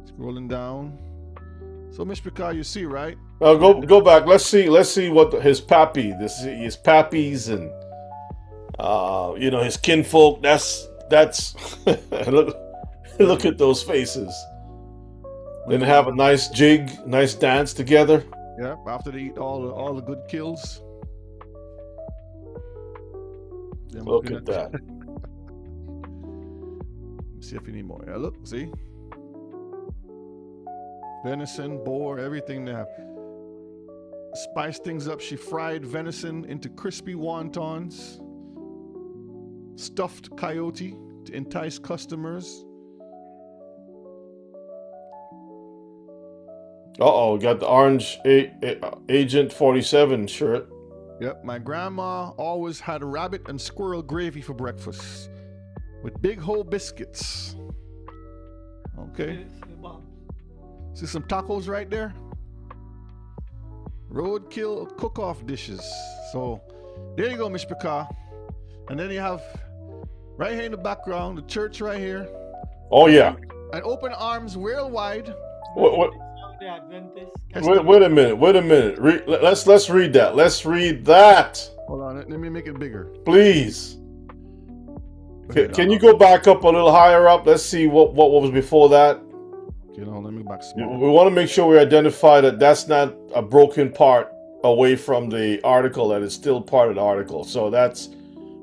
Scrolling down. So, Mishpika, you see, right? Go back. Let's see what his pappy, his pappies and his kinfolk. That's look at those faces. Then have a nice jig, nice dance together. Yeah, after they eat all the good kills. Look at that. Let's see if you need more. Yeah, look, see? Venison, boar, everything they have. Spice things up. She fried venison into crispy wontons. Stuffed coyote to entice customers. Got the orange Agent 47 shirt. Yep, my grandma always had rabbit and squirrel gravy for breakfast with big whole biscuits. Okay. See some tacos right there? Roadkill cook-off dishes. So there you go, Mishpika. And then you have right here in the background, the church right here. Oh yeah. And open arms worldwide. What? Wait a minute. Let's read that. Let's read that. Hold on, let me make it bigger. Please. Can you go back up a little higher up? Let's see what was before that. Okay, let me back small. We want to make sure we identify that that's not a broken part away from the article, that it's still part of the article. So that's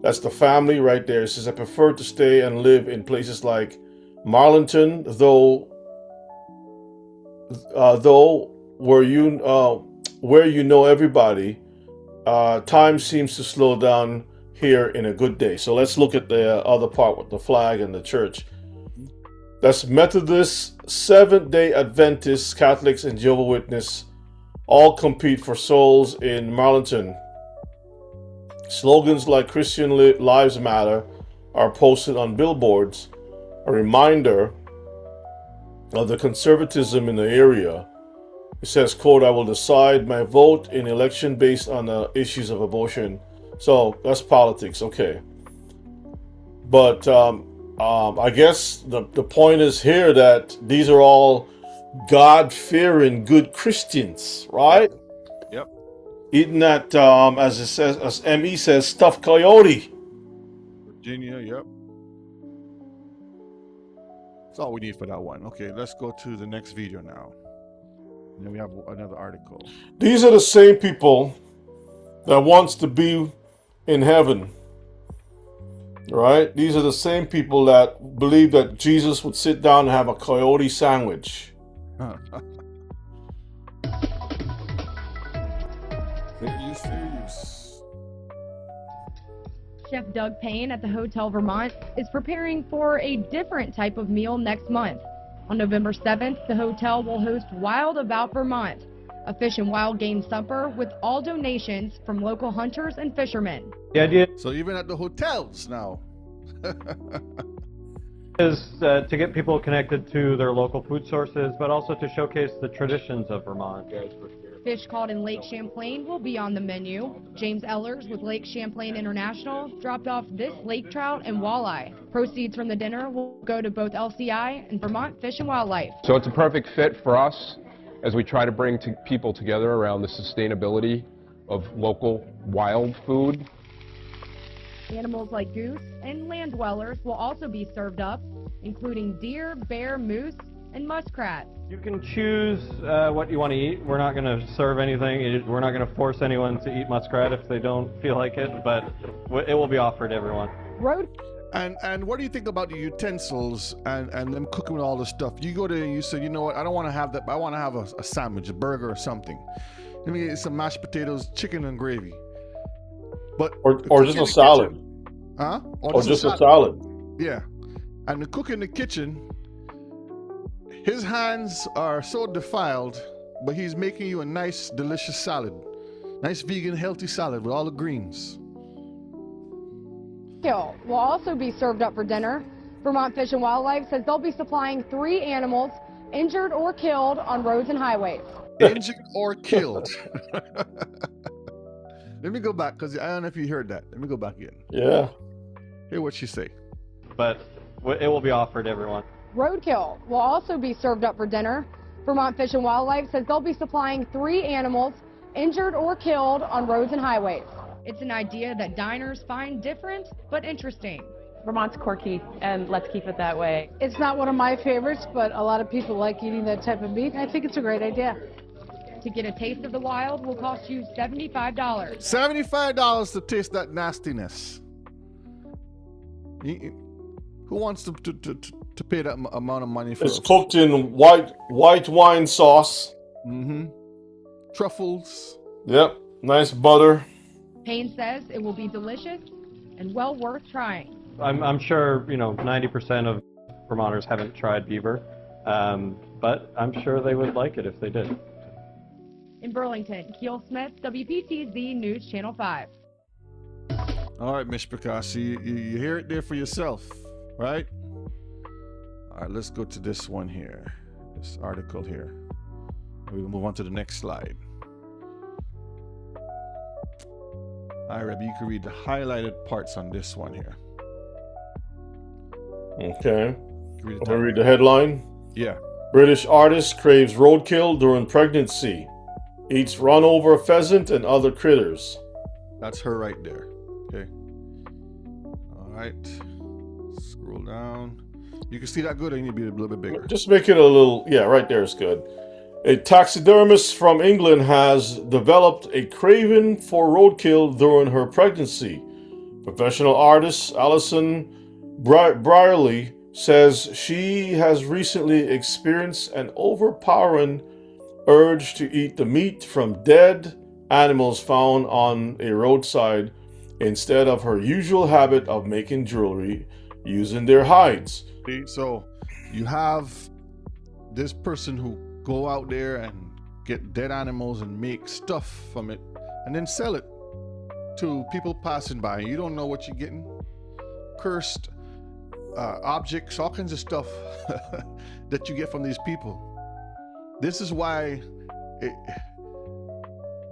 the family right there. It says, I prefer to stay and live in places like Marlinton, though where you know everybody, time seems to slow down here in a good day. So let's look at the other part with the flag and the church. That's Methodist, Seventh-day Adventists, Catholics, and Jehovah's Witnesses all compete for souls in Marlinton. Slogans like Christian Lives Matter are posted on billboards, a reminder of the conservatism in the area. It says, quote, I will decide my vote in election based on the issues of abortion. So that's politics, okay. But I guess the point is here that these are all God-fearing good Christians, right? Yep. Eating that, as ME says, stuffed coyote. Virginia, yep. That's all we need for that one. Okay, let's go to the next video now. And then we have another article. These are the same people that wants to be in heaven. Right? These are the same people that believe that Jesus would sit down and have a coyote sandwich. Chef Doug Payne at the Hotel Vermont is preparing for a different type of meal next month. On November 7th, the hotel will host Wild About Vermont, a fish and wild game supper with all donations from local hunters and fishermen. The idea So even at the hotels now. is to get people connected to their local food sources, but also to showcase the traditions of Vermont. Fish caught in Lake Champlain will be on the menu. James Ellers with Lake Champlain International dropped off this lake trout and walleye. Proceeds from the dinner will go to both LCI and Vermont Fish and Wildlife. So it's a perfect fit for us as we try to bring people together around the sustainability of local wild food. Animals like goose and land dwellers will also be served up, including deer, bear, moose, and muskrat. You can choose what you want to eat. We're not going to serve anything. We're not going to force anyone to eat muskrat if they don't feel like it, but it will be offered to everyone. And what do you think about the utensils and them cooking with all the stuff? You go there and you say, you know what, I don't want to have that, but I want to have a sandwich, a burger or something. Let me get some mashed potatoes, chicken and gravy. But or just a salad. Huh? Or just a salad. Yeah. And the cook in the kitchen, his hands are so defiled, but he's making you a nice, delicious salad. Nice vegan, healthy salad with all the greens. Roadkill will also be served up for dinner. Vermont Fish and Wildlife says they'll be supplying 3 animals injured or killed on roads and highways. Injured or killed. Let me go back, because I don't know if you heard that. Let me go back again. Yeah. Hear what she say. But it will be offered everyone. Roadkill will also be served up for dinner. Vermont Fish and Wildlife says they'll be supplying 3 animals injured or killed on roads and highways. It's an idea that diners find different but interesting. Vermont's quirky, and let's keep it that way. It's not one of my favorites, but a lot of people like eating that type of meat. I think it's a great idea. To get a taste of the wild will cost you $75. $75 to taste that nastiness. Who wants to pay that amount of money for It's cooked in white wine sauce. Mm-hmm. Truffles. Yep. Nice butter. Payne says it will be delicious and well worth trying. I'm sure 90% of Vermonters haven't tried beaver, but I'm sure they would like it if they did. In Burlington, Keel Smith, WPTZ News Channel 5. All right, Ms. Picasso, you hear it there for yourself, right? All right, let's go to this one here, this article here. We'll move on to the next slide. All right, Rebbe, you can read the highlighted parts on this one here. Okay. Want to read the headline? Yeah. British artist craves roadkill during pregnancy. Eats run over pheasant and other critters. That's her right there. Okay. All right. Scroll down. You can see that good, or you need to be a little bit bigger. Just make it a little, yeah, right there is good. A taxidermist from England has developed a craving for roadkill during her pregnancy. Professional artist Alison Brierley says she has recently experienced an overpowering urge to eat the meat from dead animals found on a roadside instead of her usual habit of making jewelry using their hides. See, so you have this person who go out there and get dead animals and make stuff from it and then sell it to people passing by. You don't know what you're getting. Cursed objects, all kinds of stuff that you get from these people. This is why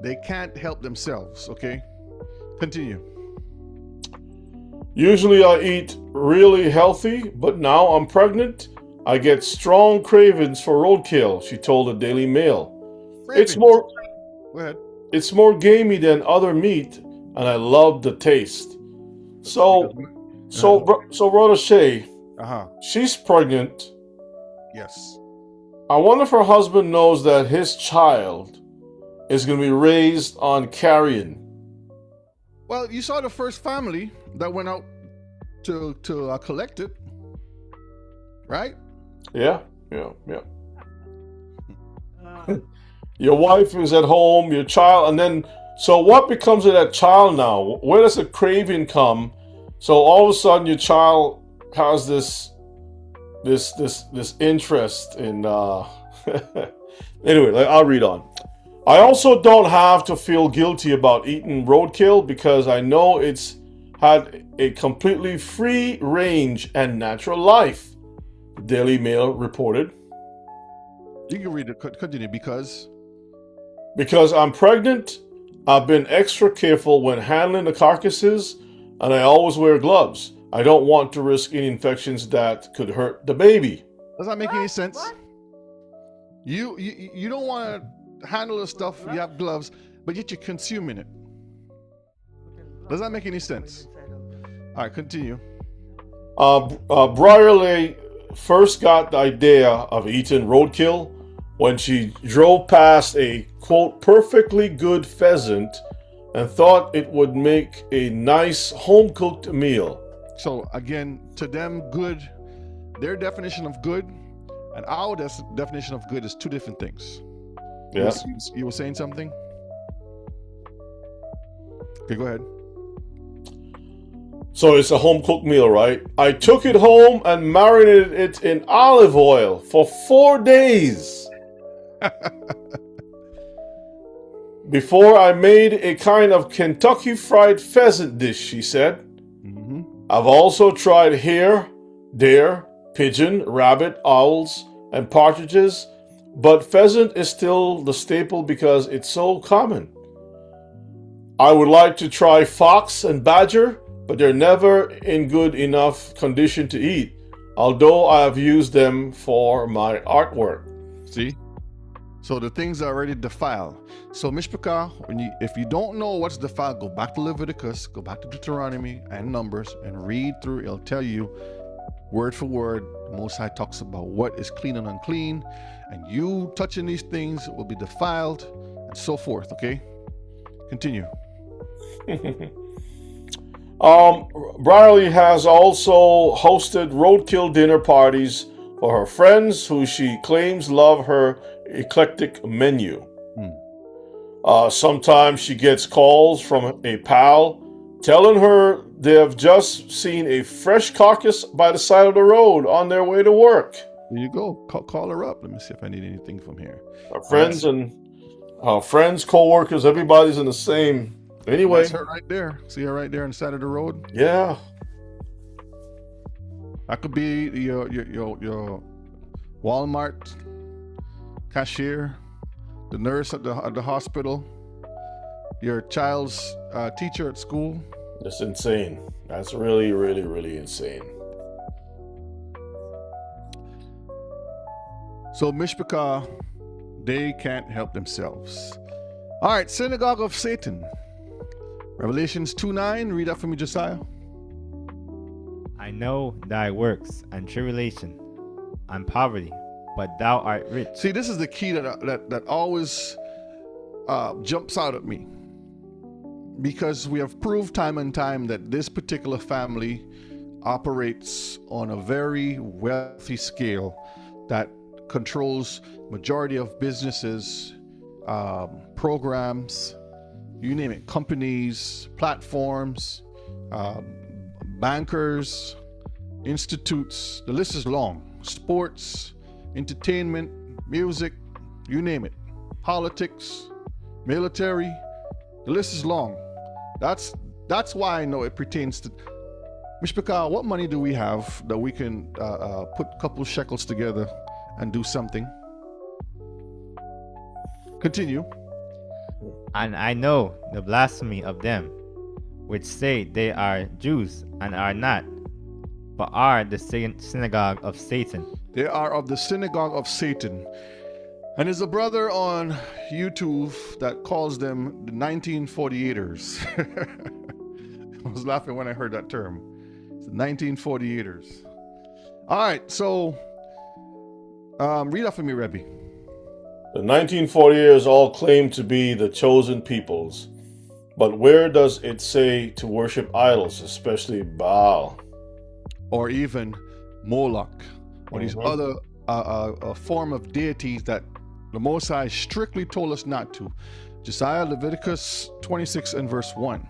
they can't help themselves, okay? Continue. Usually I eat really healthy, but now I'm pregnant. I get strong cravings for roadkill, she told the Daily Mail. Cravings. Go ahead. It's more gamey than other meat, and I love the taste. So Brother Shay, she's pregnant. Yes. I wonder if her husband knows that his child is going to be raised on carrion. Well, you saw the first family that went out to collect it, right? Yeah. Your wife is at home, your child, and then, so what becomes of that child now? Where does the craving come? So all of a sudden your child has this interest in, anyway, I'll read on. I also don't have to feel guilty about eating roadkill because I know it's had a completely free range and natural life, the Daily Mail reported. You can read it, continue, because I'm pregnant, I've been extra careful when handling the carcasses, and I always wear gloves. I don't want to risk any infections that could hurt the baby. Does that make any sense? You don't want to handle the stuff, you have gloves, but yet you're consuming it. Does that make any sense? All right, continue. Brierley first got the idea of eating roadkill when she drove past a, quote, perfectly good pheasant and thought it would make a nice home-cooked meal. So again, to them, good, their definition of good and our definition of good is two different things. Yeah. You were saying something? Okay, go ahead. So it's a home-cooked meal, right? I took it home and marinated it in olive oil for 4 days. Before I made a kind of Kentucky fried pheasant dish, she said. I've also tried hare, deer, pigeon, rabbit, owls, and partridges, but pheasant is still the staple because it's so common. I would like to try fox and badger, but they're never in good enough condition to eat, although I have used them for my artwork. See? So the things are already defiled. So Mishpachah, if you don't know what's defiled, go back to Leviticus, go back to Deuteronomy and Numbers and read through. It'll tell you word for word. The Most High talks about what is clean and unclean, and you touching these things will be defiled, and so forth. Okay? Continue. Brierly has also hosted roadkill dinner parties for her friends who she claims love her eclectic menu. Sometimes she gets calls from a pal telling her they have just seen a fresh carcass by the side of the road on their way to work. There you go. Call her up. Let me see if I need anything from here. Our friends and our friends, co-workers, everybody's in the same. Anyway, that's her right there. See her right there on the side of the road? Yeah. That could be your Walmart cashier, the nurse at the hospital, your child's teacher at school. That's insane. That's really, really, really insane. So Mishpachah, they can't help themselves. All right, synagogue of Satan. Revelations 2:9. Read that for me, Josiah. I know thy works and tribulation and poverty, but thou art rich. See, this is the key that always jumps out at me, because we have proved time and time that this particular family operates on a very wealthy scale that controls majority of businesses, programs, you name it, companies, platforms, bankers, institutes. The list is long. Sports, entertainment, music, you name it. Politics, military. The list is long. That's why I know it pertains to Mishpachah. What money do we have that we can put a couple shekels together and do something? Continue. And I know the blasphemy of them, which say they are Jews and are not, but are the synagogue of Satan. They are of the synagogue of Satan. And there's a brother on YouTube that calls them the 1948ers. I was laughing when I heard that term. It's the 1948ers. All right, so read that for me, Rebbe. The 1948ers all claim to be the chosen peoples, but where does it say to worship idols, especially Baal? Or even Moloch, or these other form of deities that the Most High strictly told us not to. Josiah, Leviticus 26 and verse 1.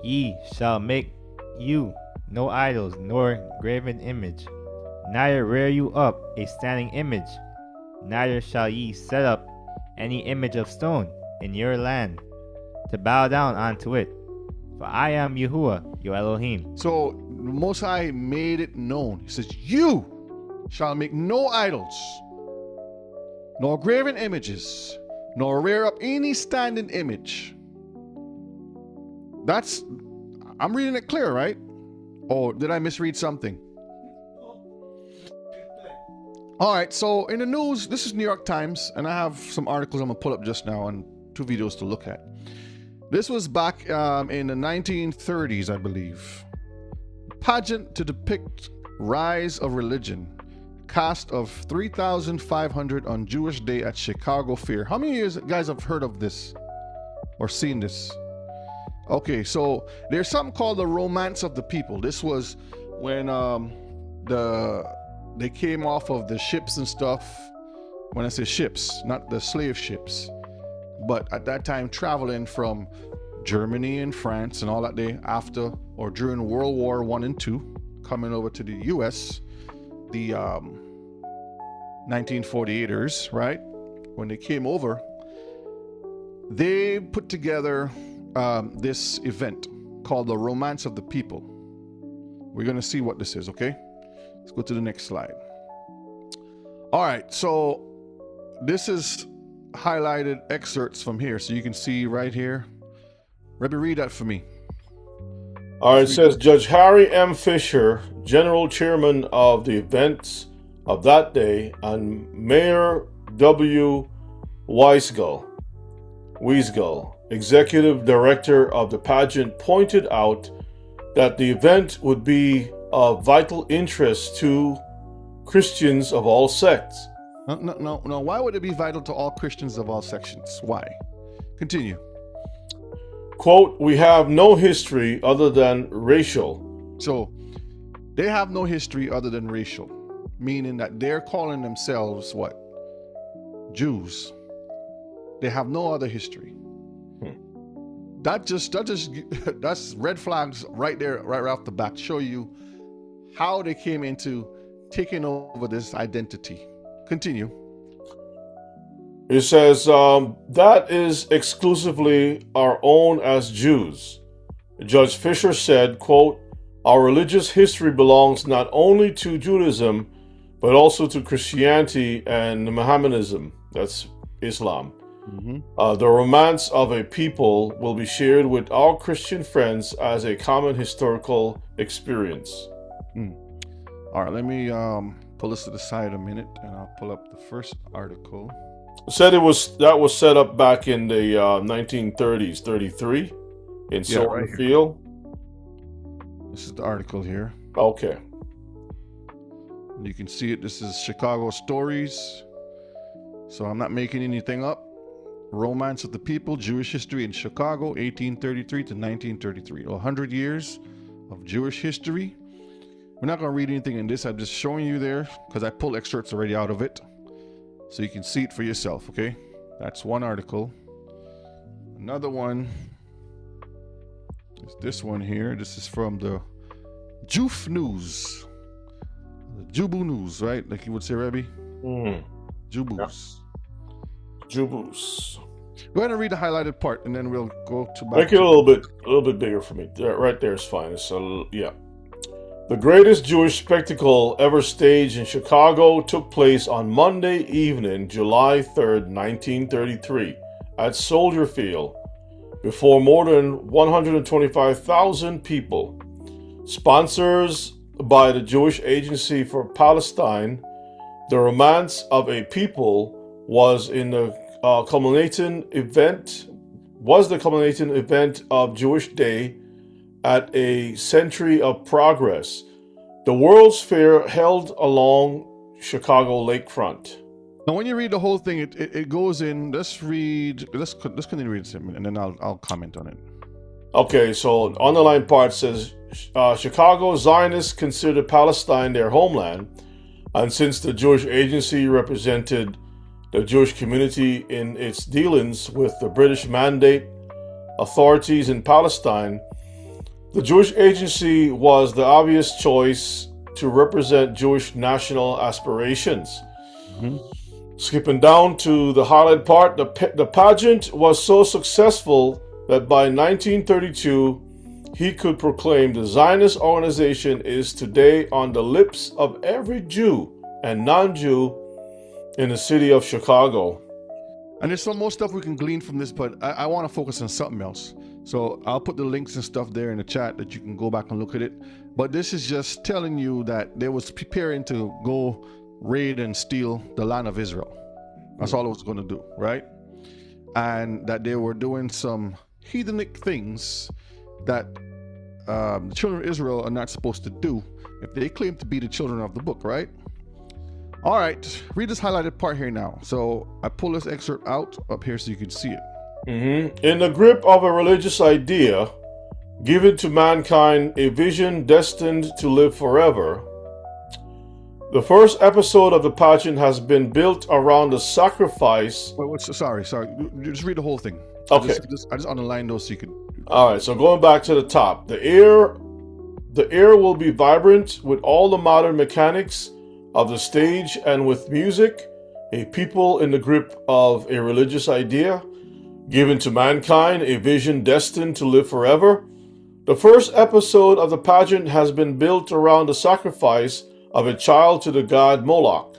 Ye shall make you no idols nor graven image, neither rear you up a standing image, neither shall ye set up any image of stone in your land to bow down unto it. For I am Yahuwah, your Elohim. So the Most High made it known. He says, you shall make no idols, nor graven images, nor rear up any standing image. I'm reading it clear, right? Or did I misread something? All right, so in the news, this is New York Times, and I have some articles I'm gonna pull up just now and 2 videos to look at. This was back in the 1930s, I believe. Pageant to depict rise of religion. Cast of 3,500 on Jewish Day at Chicago Fair. How many of you guys have heard of this or seen this? Okay, so there's something called the Romance of the People. This was when they came off of the ships and stuff. When I say ships, not the slave ships, but at that time traveling from Germany and France and all that day after or during World War I and II, coming over to the US, the 1948ers, right? When they came over, they put together this event called the Romance of the People. We're going to see what this is, okay? Let's go to the next slide. All right, so this is highlighted excerpts from here. So you can see right here. Rebbe, read that for me. All right, it says Judge Harry M. Fisher, General Chairman of the events of that day, and Mayor W. Weisgull, Executive Director of the pageant, pointed out that the event would be of vital interest to Christians of all sects. No. Why would it be vital to all Christians of all sections? Why? Continue. Quote, we have no history other than racial. So they have no history other than racial, meaning that they're calling themselves what? Jews. They have no other history. That's red flags right there, right off the bat, show you how they came into taking over this identity. Continue. It says, that is exclusively our own as Jews. Judge Fisher said, quote, our religious history belongs not only to Judaism, but also to Christianity and Mohammedanism. That's Islam. The romance of a people will be shared with our Christian friends as a common historical experience. All right, let me pull this to the side a minute, and I'll pull up the first article. Said that was set up back in the 1930s, 33, in Silver Field. This is the article here. Okay. You can see it. This is Chicago Stories. So I'm not making anything up. Romance of the People, Jewish History in Chicago, 1833 to 1933. 100 years of Jewish history. We're not going to read anything in this. I'm just showing you there because I pulled excerpts already out of it. So you can see it for yourself, okay? That's one article. Another one is this one here. This is from the Juf News. The Jubu News, right? Like you would say, Rebbe? Jubus. Jubus. Go ahead and read the highlighted part, and then we'll go to back. Make it a little bit bigger for me. Right there is fine. So yeah. The greatest Jewish spectacle ever staged in Chicago took place on Monday evening, July 3rd, 1933, at Soldier Field, before more than 125,000 people. Sponsors by the Jewish Agency for Palestine, the romance of a people was the culminating event of Jewish Day at a century of progress. The World's Fair held along Chicago lakefront. Now, when you read the whole thing, it goes in. Let's continue to read it, and then I'll comment on it. Okay, so underlined part says Chicago Zionists consider Palestine their homeland, and since the Jewish Agency represented the Jewish community in its dealings with the British Mandate authorities in Palestine, the Jewish Agency was the obvious choice to represent Jewish national aspirations. Skipping down to the highlight part, the pageant was so successful that by 1932, he could proclaim the Zionist organization is today on the lips of every Jew and non-Jew in the city of Chicago. And there's some more stuff we can glean from this, but I want to focus on something else. So I'll put the links and stuff there in the chat that you can go back and look at it. But this is just telling you that they was preparing to go raid and steal the land of Israel. That's all it was going to do, right? And that they were doing some heathenic things that the children of Israel are not supposed to do if they claim to be the children of the book, right? All right, read this highlighted part here now. So I pull this excerpt out up here so you can see it. In the grip of a religious idea, given to mankind a vision destined to live forever, the first episode of the pageant has been built around the sacrifice. Sorry. Just read the whole thing. Okay. I just underlined those so you could. All right, so going back to the top, the air will be vibrant with all the modern mechanics of the stage and with music, a people in the grip of a religious idea, given to mankind a vision destined to live forever. The first episode of the pageant has been built around the sacrifice of a child to the god Moloch.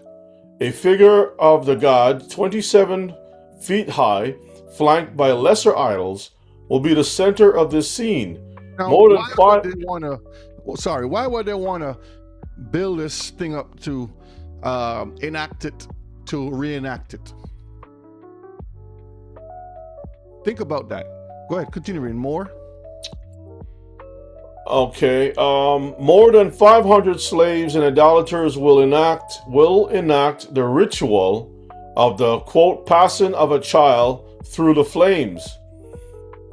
A figure of the god, 27 feet high, flanked by lesser idols, will be the center of this scene. Now, More than why would five. they want to? Why would they want to build this thing up to enact it, to reenact it? Think about that. Go ahead, continue reading more. Okay, more than 500 slaves and idolaters will enact the ritual of the, quote, passing of a child through the flames,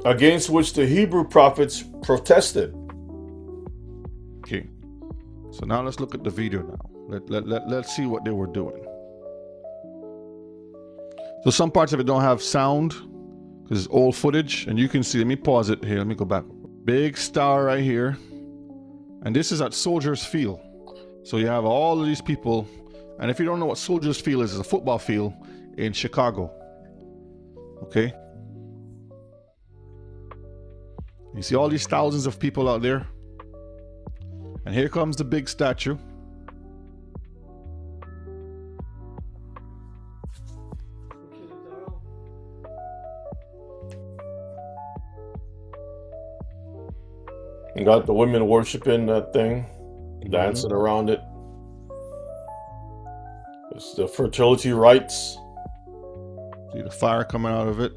against which the Hebrew prophets protested. Okay, so now let's look at the video now. Let's see what they were doing. So some parts of it don't have sound because it's old footage, and you can see, let me pause it here, let me go back. Big star right here, and this is at Soldiers Field. So you have all of these people, and if you don't know what Soldiers Field is, it's a football field in Chicago. Okay, you see all these thousands of people out there, and here comes the big statue. You got the women worshiping that thing, dancing around it. It's the fertility rites. See the fire coming out of it.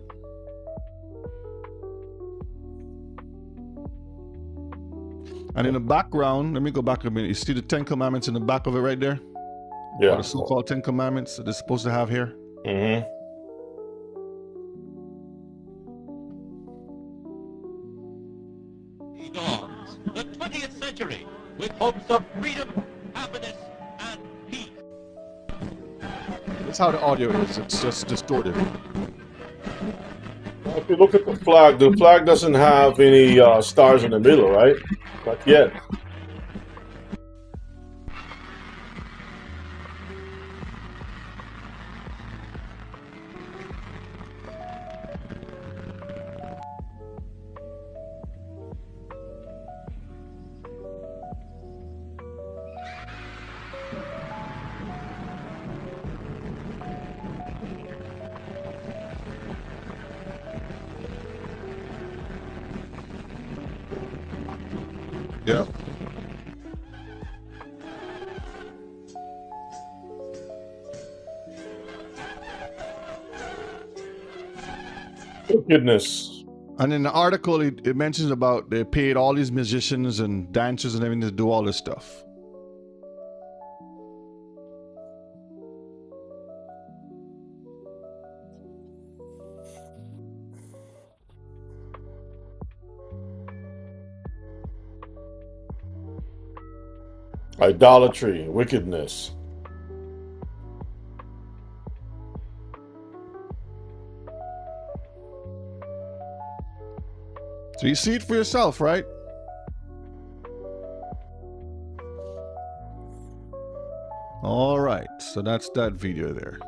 And in the background, let me go back a minute. You see the 10 Commandments in the back of it right there? Yeah. Or the so-called 10 Commandments that they're supposed to have here. Mm-hmm. The 20th century with hopes of freedom, happiness, and peace. That's how the audio is. It's just distorted. If you look at the flag doesn't have any stars in the middle, right? Not yet. Yeah. Goodness. And in the article, it mentions about they paid all these musicians and dancers and everything to do all this stuff. Idolatry, wickedness. So you see it for yourself, right? All right, so that's that video there.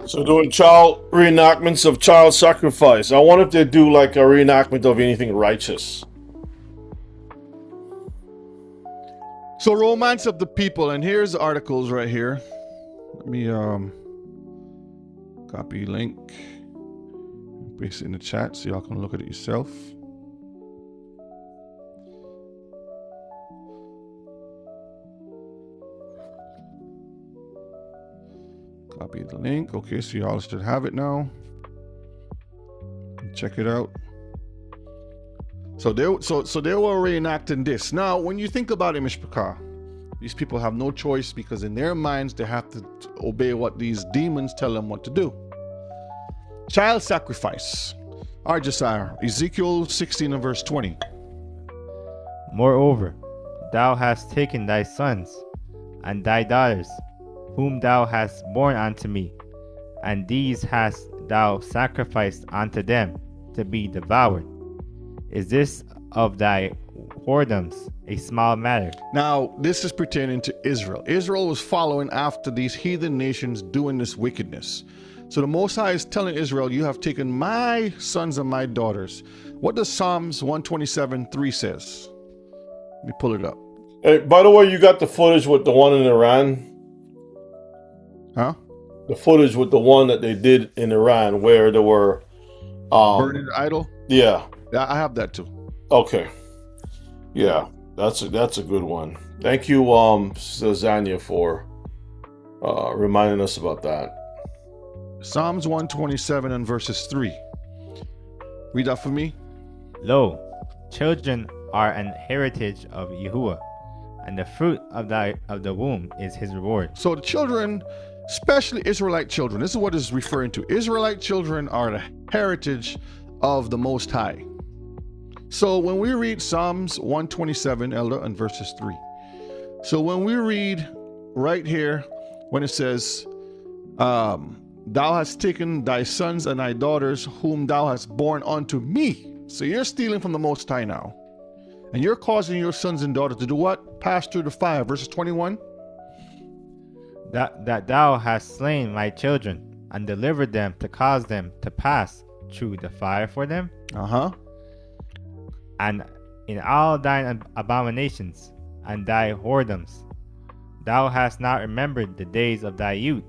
So doing child reenactments of child sacrifice. I wonder if they do like a reenactment of anything righteous. So romance of the people, and here's the articles right here. Let me copy link, paste it in the chat so y'all can look at it yourself. Copy the link. Okay, so y'all should have it now. Check it out. So they were reenacting this. Now, when you think about it, Mishpachah, these people have no choice because in their minds they have to obey what these demons tell them what to do. Child sacrifice. All right, Josiah, Ezekiel 16 and verse 20. Moreover, thou hast taken thy sons and thy daughters, whom thou hast borne unto me, and these hast thou sacrificed unto them to be devoured. Is this of thy whoredoms a small matter? Now, this is pertaining to Israel. Israel was following after these heathen nations doing this wickedness. So the Most High is telling Israel, you have taken my sons and my daughters. What does Psalms 127:3 says? Let me pull it up. Hey, by the way, you got the footage with the one in Iran? Huh? The footage with the one that they did in Iran where there were Burning the idol? Yeah. Yeah, I have that too. Okay. Yeah, that's a good one. Thank you, Zania, for reminding us about that. Psalms 127 and verses 3. Read that for me. Lo, children are an heritage of Yahuwah, and the fruit of the womb is his reward. So the children, especially Israelite children, this is what it's referring to. Israelite children are the heritage of the Most High. So when we read Psalms 127, Elder, and verses 3. So when we read right here, when it says, thou hast taken thy sons and thy daughters whom thou hast born unto me. So you're stealing from the Most High now. And you're causing your sons and daughters to do what? Pass through the fire. Verses 21. That thou hast slain my children and delivered them to cause them to pass through the fire for them. And in all thine abominations and thy whoredoms, thou hast not remembered the days of thy youth,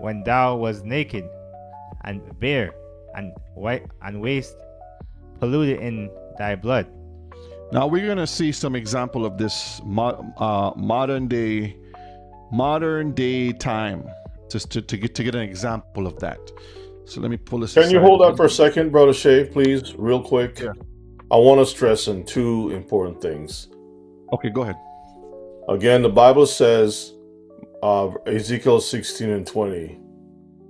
when thou was naked and bare and waste, polluted in thy blood. Now we're going to see some example of this modern day time, just to get an example of that. So let me pull this. Can you hold that for a second, Brother Shay, please, real quick? Yeah. I want to stress on two important things. Okay, go ahead. Again, the Bible says, Ezekiel 16 and 20,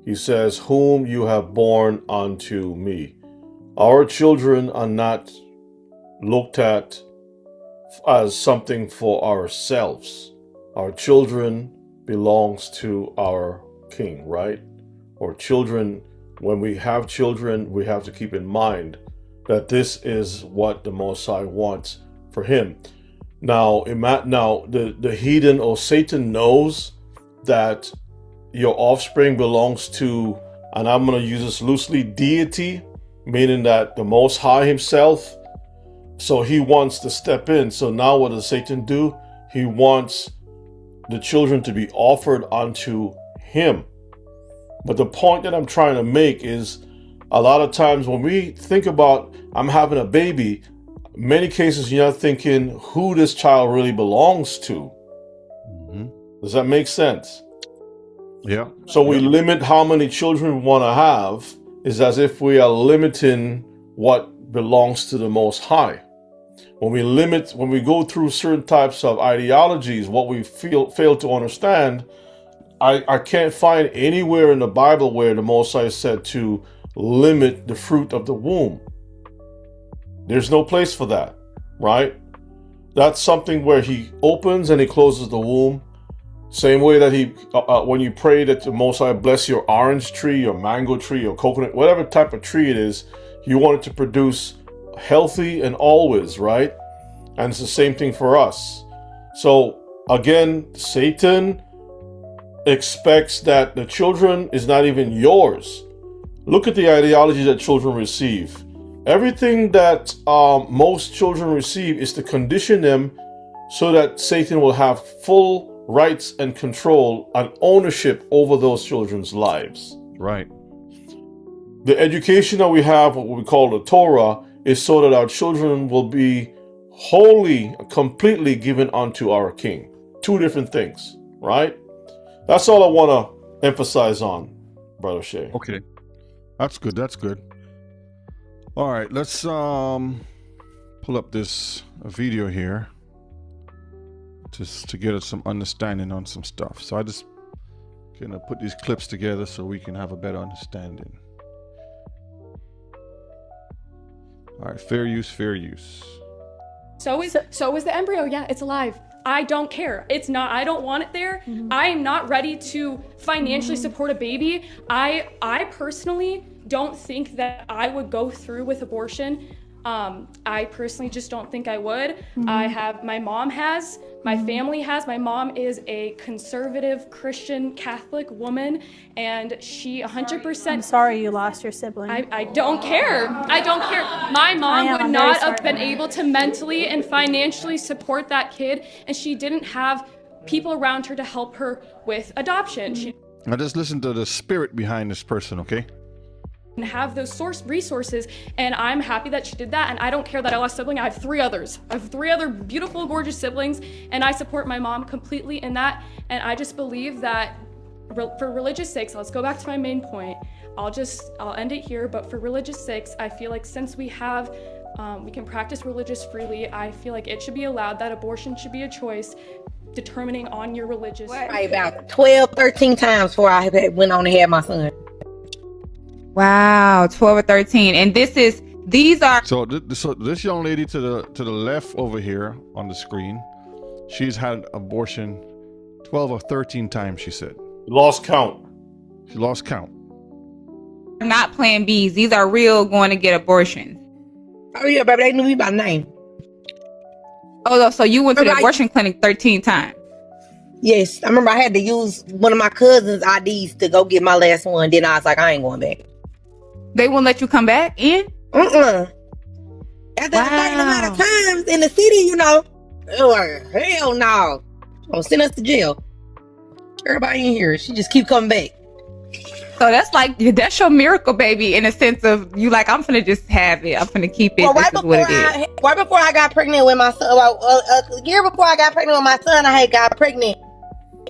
he says, whom you have born unto me. Our children are not looked at as something for ourselves. Our children belongs to our King, right? Or children, when we have children, we have to keep in mind that this is what the Most High wants for him. Now, the heathen or Satan knows that your offspring belongs to, and I'm going to use this loosely, deity, meaning that the Most High himself. So he wants to step in. So now what does Satan do? He wants the children to be offered unto him. But the point that I'm trying to make is, a lot of times when we think about, I'm having a baby, many cases you're not thinking who this child really belongs to. Does that make sense? Yeah. So we limit how many children we want to have, is as if we are limiting what belongs to the Most High. When we go through certain types of ideologies, what we fail to understand, I can't find anywhere in the Bible where the Most High said to limit the fruit of the womb. There's no place for that, right? That's something where he opens and he closes the womb. Same way that he, when you pray that the Most High bless your orange tree, your mango tree, your coconut, whatever type of tree it is, you want it to produce healthy and always, right? And it's the same thing for us. So again, Satan expects that the children is not even yours. Look at the ideology that children receive. Everything that most children receive is to condition them so that Satan will have full rights and control and ownership over those children's lives. Right. The education that we have, what we call the Torah, is so that our children will be wholly, completely given unto our King. Two different things, right? That's all I want to emphasize on, Brother Shay. Okay. That's good. That's good. All right, let's pull up this video here just to get us some understanding on some stuff. So I just gonna put these clips together so we can have a better understanding. All right, fair use, fair use. So is the embryo. Yeah, it's alive. I don't care. It's not, I don't want it there. I am not ready to financially support a baby. I personally don't think that I would go through with abortion I personally just don't think I would. My mom has, my family has. My mom is a conservative Christian Catholic woman, and she 100%. I'm sorry you lost your sibling. I don't care. I don't care. My mom would not have been able to mentally and financially support that kid, and she didn't have people around her to help her with adoption. Now just listen to the spirit behind this person, okay? And have those resources, and I'm happy that she did that, and I don't care that I lost a sibling. I have 3 others. I have 3 other beautiful, gorgeous siblings, and I support my mom completely in that, and I just believe that for religious sakes, let's go back to my main point. I'll end it here, but for religious sakes, I feel like since we can practice religious freely, I feel like it should be allowed that abortion should be a choice determining on your religious. About 12, 13 times before I went on and had my son. Wow, 12 or 13. And these are So this young lady to the left over here on the screen, she's had abortion 12 or 13 times, she said. Lost count. She lost count. not Plan Bs. These are real going to get abortions. Oh yeah, baby, they knew me by name. Oh, so you went to the abortion clinic 13 times? Yes, I remember I had to use one of my cousin's IDs to go get my last one. Then I was like, I ain't going back. They won't let you come back in? After a certain amount of times in the city, you know, hell no. Don't send us to jail. Everybody in here, she just keep coming back. So that's your miracle, baby, in a sense of you like, I'm finna just have it. I'm finna keep it. Well, right before I got pregnant with my son, a year before I got pregnant with my son, I had got pregnant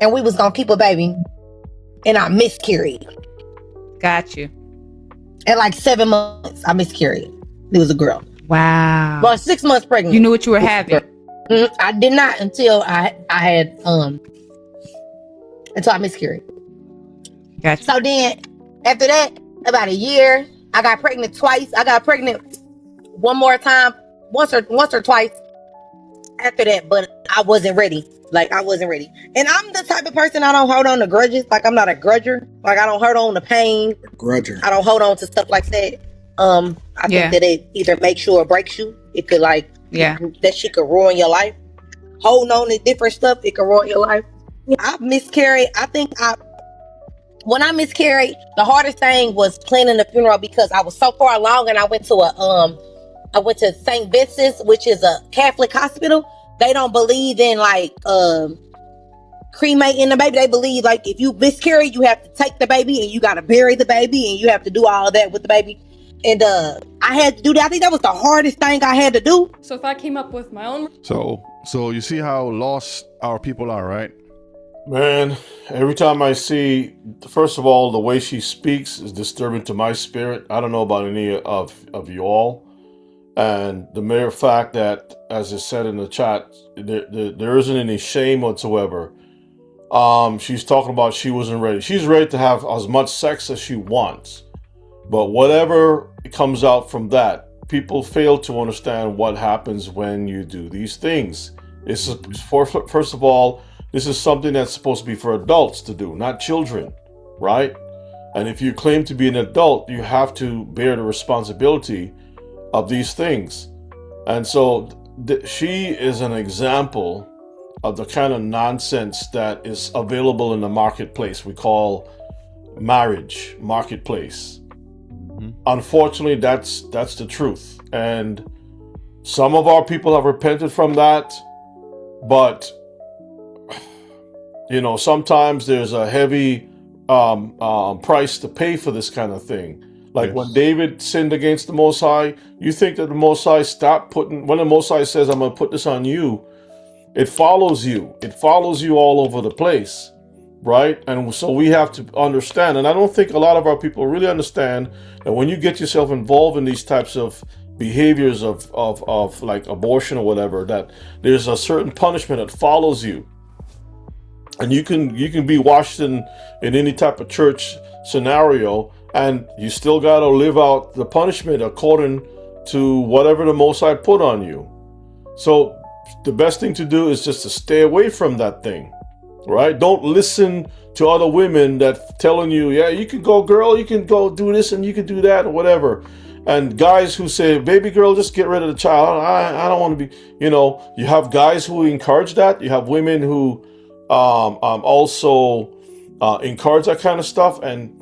and we was gonna keep a baby and I miscarried. Got you. At like 7 months, I miscarried. It was a girl. Wow. Well, 6 months pregnant. You knew what you were having. I did not until until I miscarried. Gotcha. So then, after that, about a year, I got pregnant twice. I got pregnant one more time, once or twice after that, but I wasn't ready. I wasn't ready. And I'm the type of person, I don't hold on to grudges. I'm not a grudger. I don't hold on to pain. Grudger. I don't hold on to stuff like that. I think that it either makes you or breaks you. It could that shit could ruin your life. Holding on to different stuff, it could ruin your life. I miscarried. When I miscarried, the hardest thing was planning the funeral because I was so far along, and I went to St. Vincent's, which is a Catholic hospital. They don't believe in cremating the baby. They believe if you miscarry, you have to take the baby and you got to bury the baby and you have to do all of that with the baby. And I had to do that. I think that was the hardest thing I had to do. So if I came up with my own. So you see how lost our people are, right? Man, every time I see, first of all, the way she speaks is disturbing to my spirit. I don't know about any of you all. And the mere fact that, as I said in the chat, there isn't any shame whatsoever. She's talking about she wasn't ready. She's ready to have as much sex as she wants. But whatever comes out from that, people fail to understand what happens when you do these things. First of all, this is something that's supposed to be for adults to do, not children, right? And if you claim to be an adult, you have to bear the responsibility of these things. And so she is an example of the kind of nonsense that is available in the marketplace. We call marriage marketplace. Unfortunately, that's the truth. And some of our people have repented from that, but sometimes there's a heavy price to pay for this kind of thing. When David sinned against the Most High, you think that the Most High when the Most High says, I'm going to put this on you, it follows you. It follows you all over the place, right? And so we have to understand, and I don't think a lot of our people really understand that when you get yourself involved in these types of behaviors of abortion or whatever, that there's a certain punishment that follows you. And you can be washed in any type of church scenario, and you still got to live out the punishment according to whatever the Most High put on you. So the best thing to do is just to stay away from that thing, right? Don't listen to other women that telling you, yeah, you can go, girl, you can go do this and you can do that or whatever. And guys who say, baby girl, just get rid of the child. I don't want to be, you have guys who encourage that. You have women who also encourage that kind of stuff. And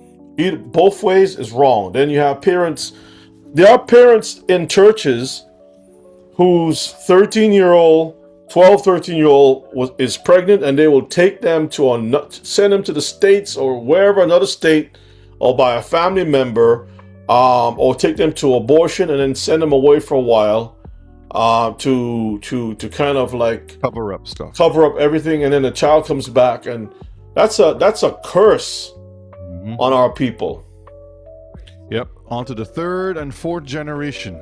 both ways is wrong. Then you have parents. There are parents in churches whose 13-year-old, 12, 13-year-old is pregnant, and they will take them send them to the States or wherever, another state, or by a family member, or take them to abortion and then send them away for a while, to kind of like cover up stuff, cover up everything, and then the child comes back, and that's a curse on our people. Yep, on to the third and fourth generation,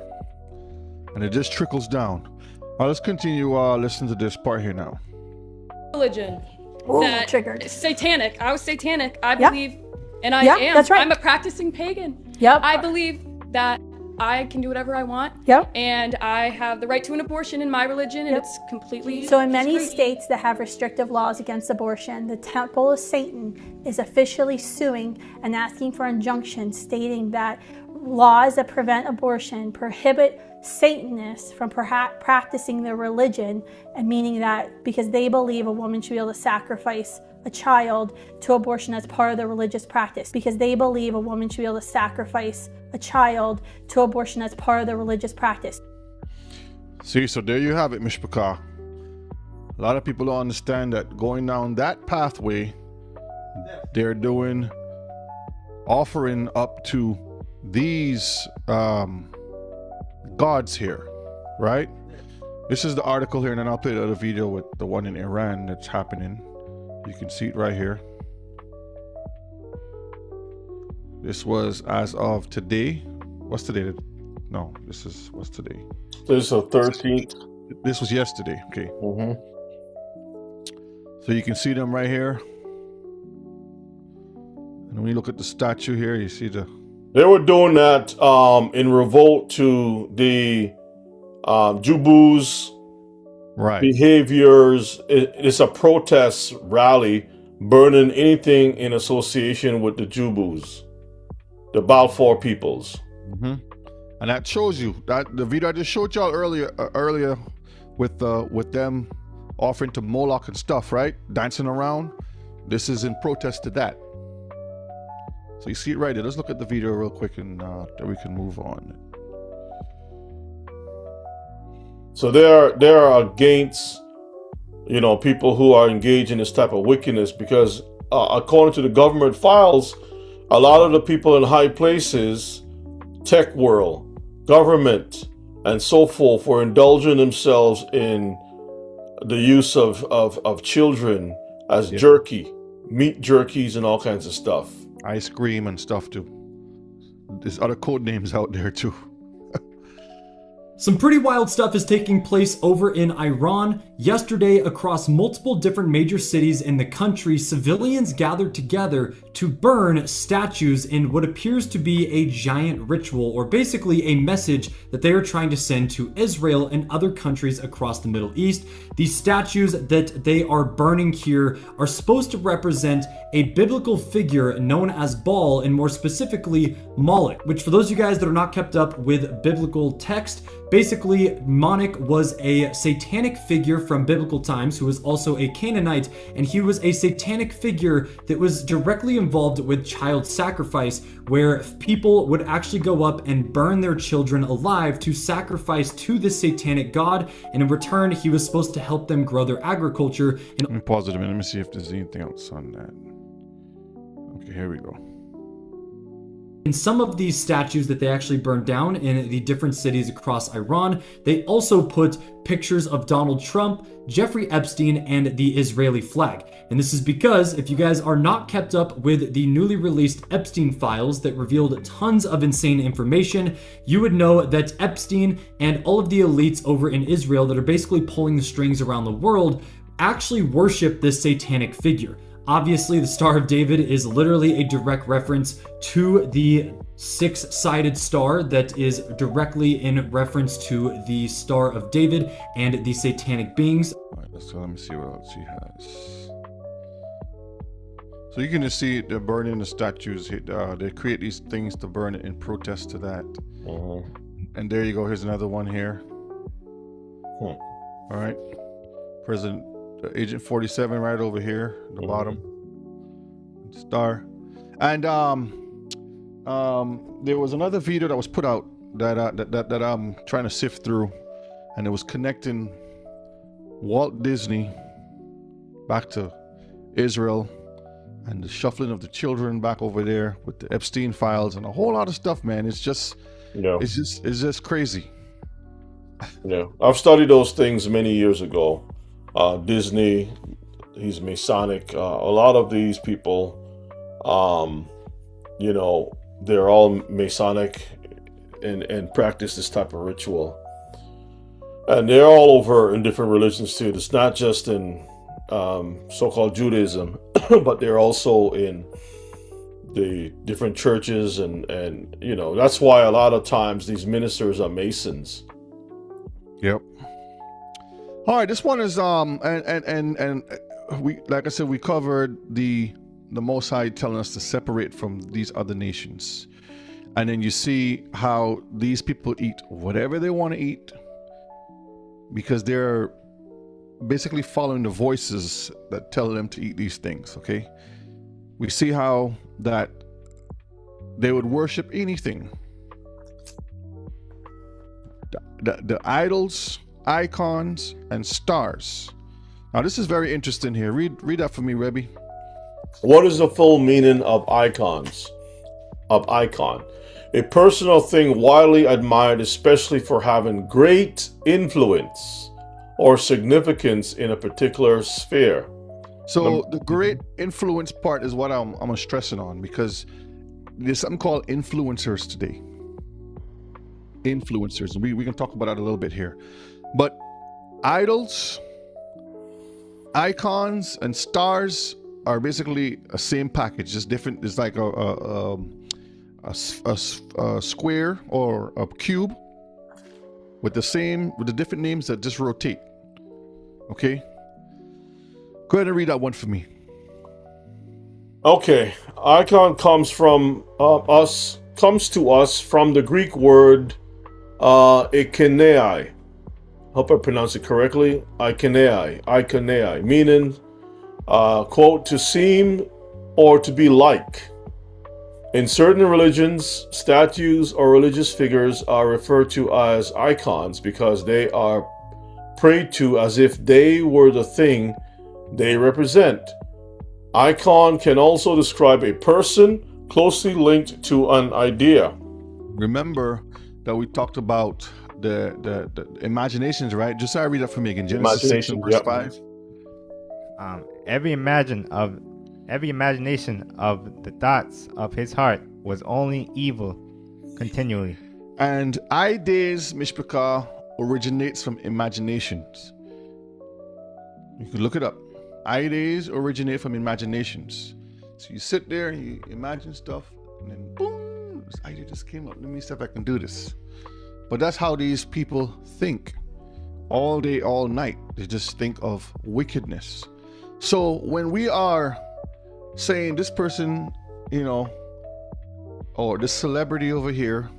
and it just trickles down. All right, let's continue listening to this part here now. Religion. Ooh, that triggered. Satanic. I was satanic. I Yep. believe, and I Yep, am. that's right. I'm a practicing pagan. Yep. I believe that I can do whatever I want. Yep. And I have the right to an abortion in my religion, and it's completely. So in many disagreed. states that have restrictive laws against abortion, the Temple of Satan is officially suing and asking for injunctions stating that laws that prevent abortion prohibit Satanists from practicing their religion, and meaning that because they believe a woman should be able to sacrifice a child to abortion as part of their religious practice. Because they believe a woman should be able to sacrifice a child to abortion as part of their religious practice. See, so there you have it, Mishpachah. A lot of people don't understand that going down that pathway, they're offering up to these gods here, right? This is the article here, and then I'll play the other video with the one in Iran that's happening. You can see it right here. This was as of today. What's today? No, what's today? This is the 13th. This was yesterday. Okay. Mm-hmm. So you can see them right here. And when you look at the statue here, you see They were doing that in revolt to the Jubus' behaviors. It's a protest rally burning anything in association with the Jubus, the Balfour peoples. Mm-hmm. And that shows you that the video I just showed y'all earlier with them offering to Moloch and stuff, right? Dancing around. This is in protest to that. So you see it right there. Let's look at the video real quick, and then we can move on. So they are against, people who are engaged in this type of wickedness, because according to the government files, a lot of the people in high places, tech world, government, and so forth, were indulging themselves in the use of children as jerky, meat jerkies, and all kinds of stuff. Ice cream and stuff too. There's other code names out there too. Some pretty wild stuff is taking place over in Iran. Yesterday, across multiple different major cities in the country, civilians gathered together to burn statues in what appears to be a giant ritual, or basically a message that they are trying to send to Israel and other countries across the Middle East. These statues that they are burning here are supposed to represent a biblical figure known as Baal, and more specifically Moloch, which, for those of you guys that are not kept up with biblical text, basically Moloch was a satanic figure from biblical times who was also a Canaanite, and he was a satanic figure that was directly involved with child sacrifice, where people would actually go up and burn their children alive to sacrifice to this satanic god, and in return he was supposed to help them grow their agriculture. And I'm positive. Let me see if there's anything else on that. Okay, here we go. In some of these statues that they actually burned down in the different cities across Iran, they also put pictures of Donald Trump, Jeffrey Epstein, and the Israeli flag. And this is because if you guys are not kept up with the newly released Epstein files that revealed tons of insane information, you would know that Epstein and all of the elites over in Israel that are basically pulling the strings around the world actually worship this satanic figure. Obviously, the Star of David is literally a direct reference to the six-sided star that is directly in reference to the Star of David and the satanic beings. All right, let me see what else he has. So you can just see they're burning the statues. They create these things to burn it in protest to that. And there you go. Here's another one here. All right. President Agent 47 right over here, the bottom. Star. And there was another video that was put out that I'm trying to sift through, and it was connecting Walt Disney back to Israel and the shuffling of the children back over there with the Epstein files and a whole lot of stuff, man. It's just it's just crazy. Yeah, I've studied those things many years ago. Disney, he's Masonic. A lot of these people, you know, they're all Masonic and practice this type of ritual. And they're all over in different religions too. It's not just in so-called Judaism, but they're also in the different churches, and you know, that's why a lot of times these ministers are Masons. Yep. All right, this one is and we, like I said, we covered the Most High telling us to separate from these other nations, and then you see how these people eat whatever they want to eat because they're basically following the voices that tell them to eat these things. Okay, we see how that they would worship anything. The idols, icons, and stars. Now this is very interesting here. Read that for me, Rebbe. What is the full meaning of icons? Of icon. A personal thing widely admired, especially for having great influence or significance in a particular sphere. So the great influence part is what I'm stressing on, because there's something called influencers today. Influencers. We can talk about that a little bit here. But idols, icons, and stars are basically a same package, just different. It's like a square or a cube with the different names that just rotate. Okay, go ahead and read that one for me. Okay, icon comes from to us from the Greek word ikonei. Hope I pronounce it correctly. Ikonei, meaning quote, to seem or to be like. In certain religions, statues or religious figures are referred to as icons because they are prayed to as if they were the thing they represent. Icon can also describe a person closely linked to an idea. Remember that we talked about the imaginations, right? Just read that for me again. Genesis 6 and verse 5. Every imagination of the thoughts of his heart was only evil continually. And ideas, Mishpachah, originates from imaginations. You can look it up. Ideas originate from imaginations. So you sit there and you imagine stuff, and then boom, this idea just came up. Let me see if I can do this. But that's how these people think. All day, all night. They just think of wickedness. So when we are saying this person, you know, or this celebrity over here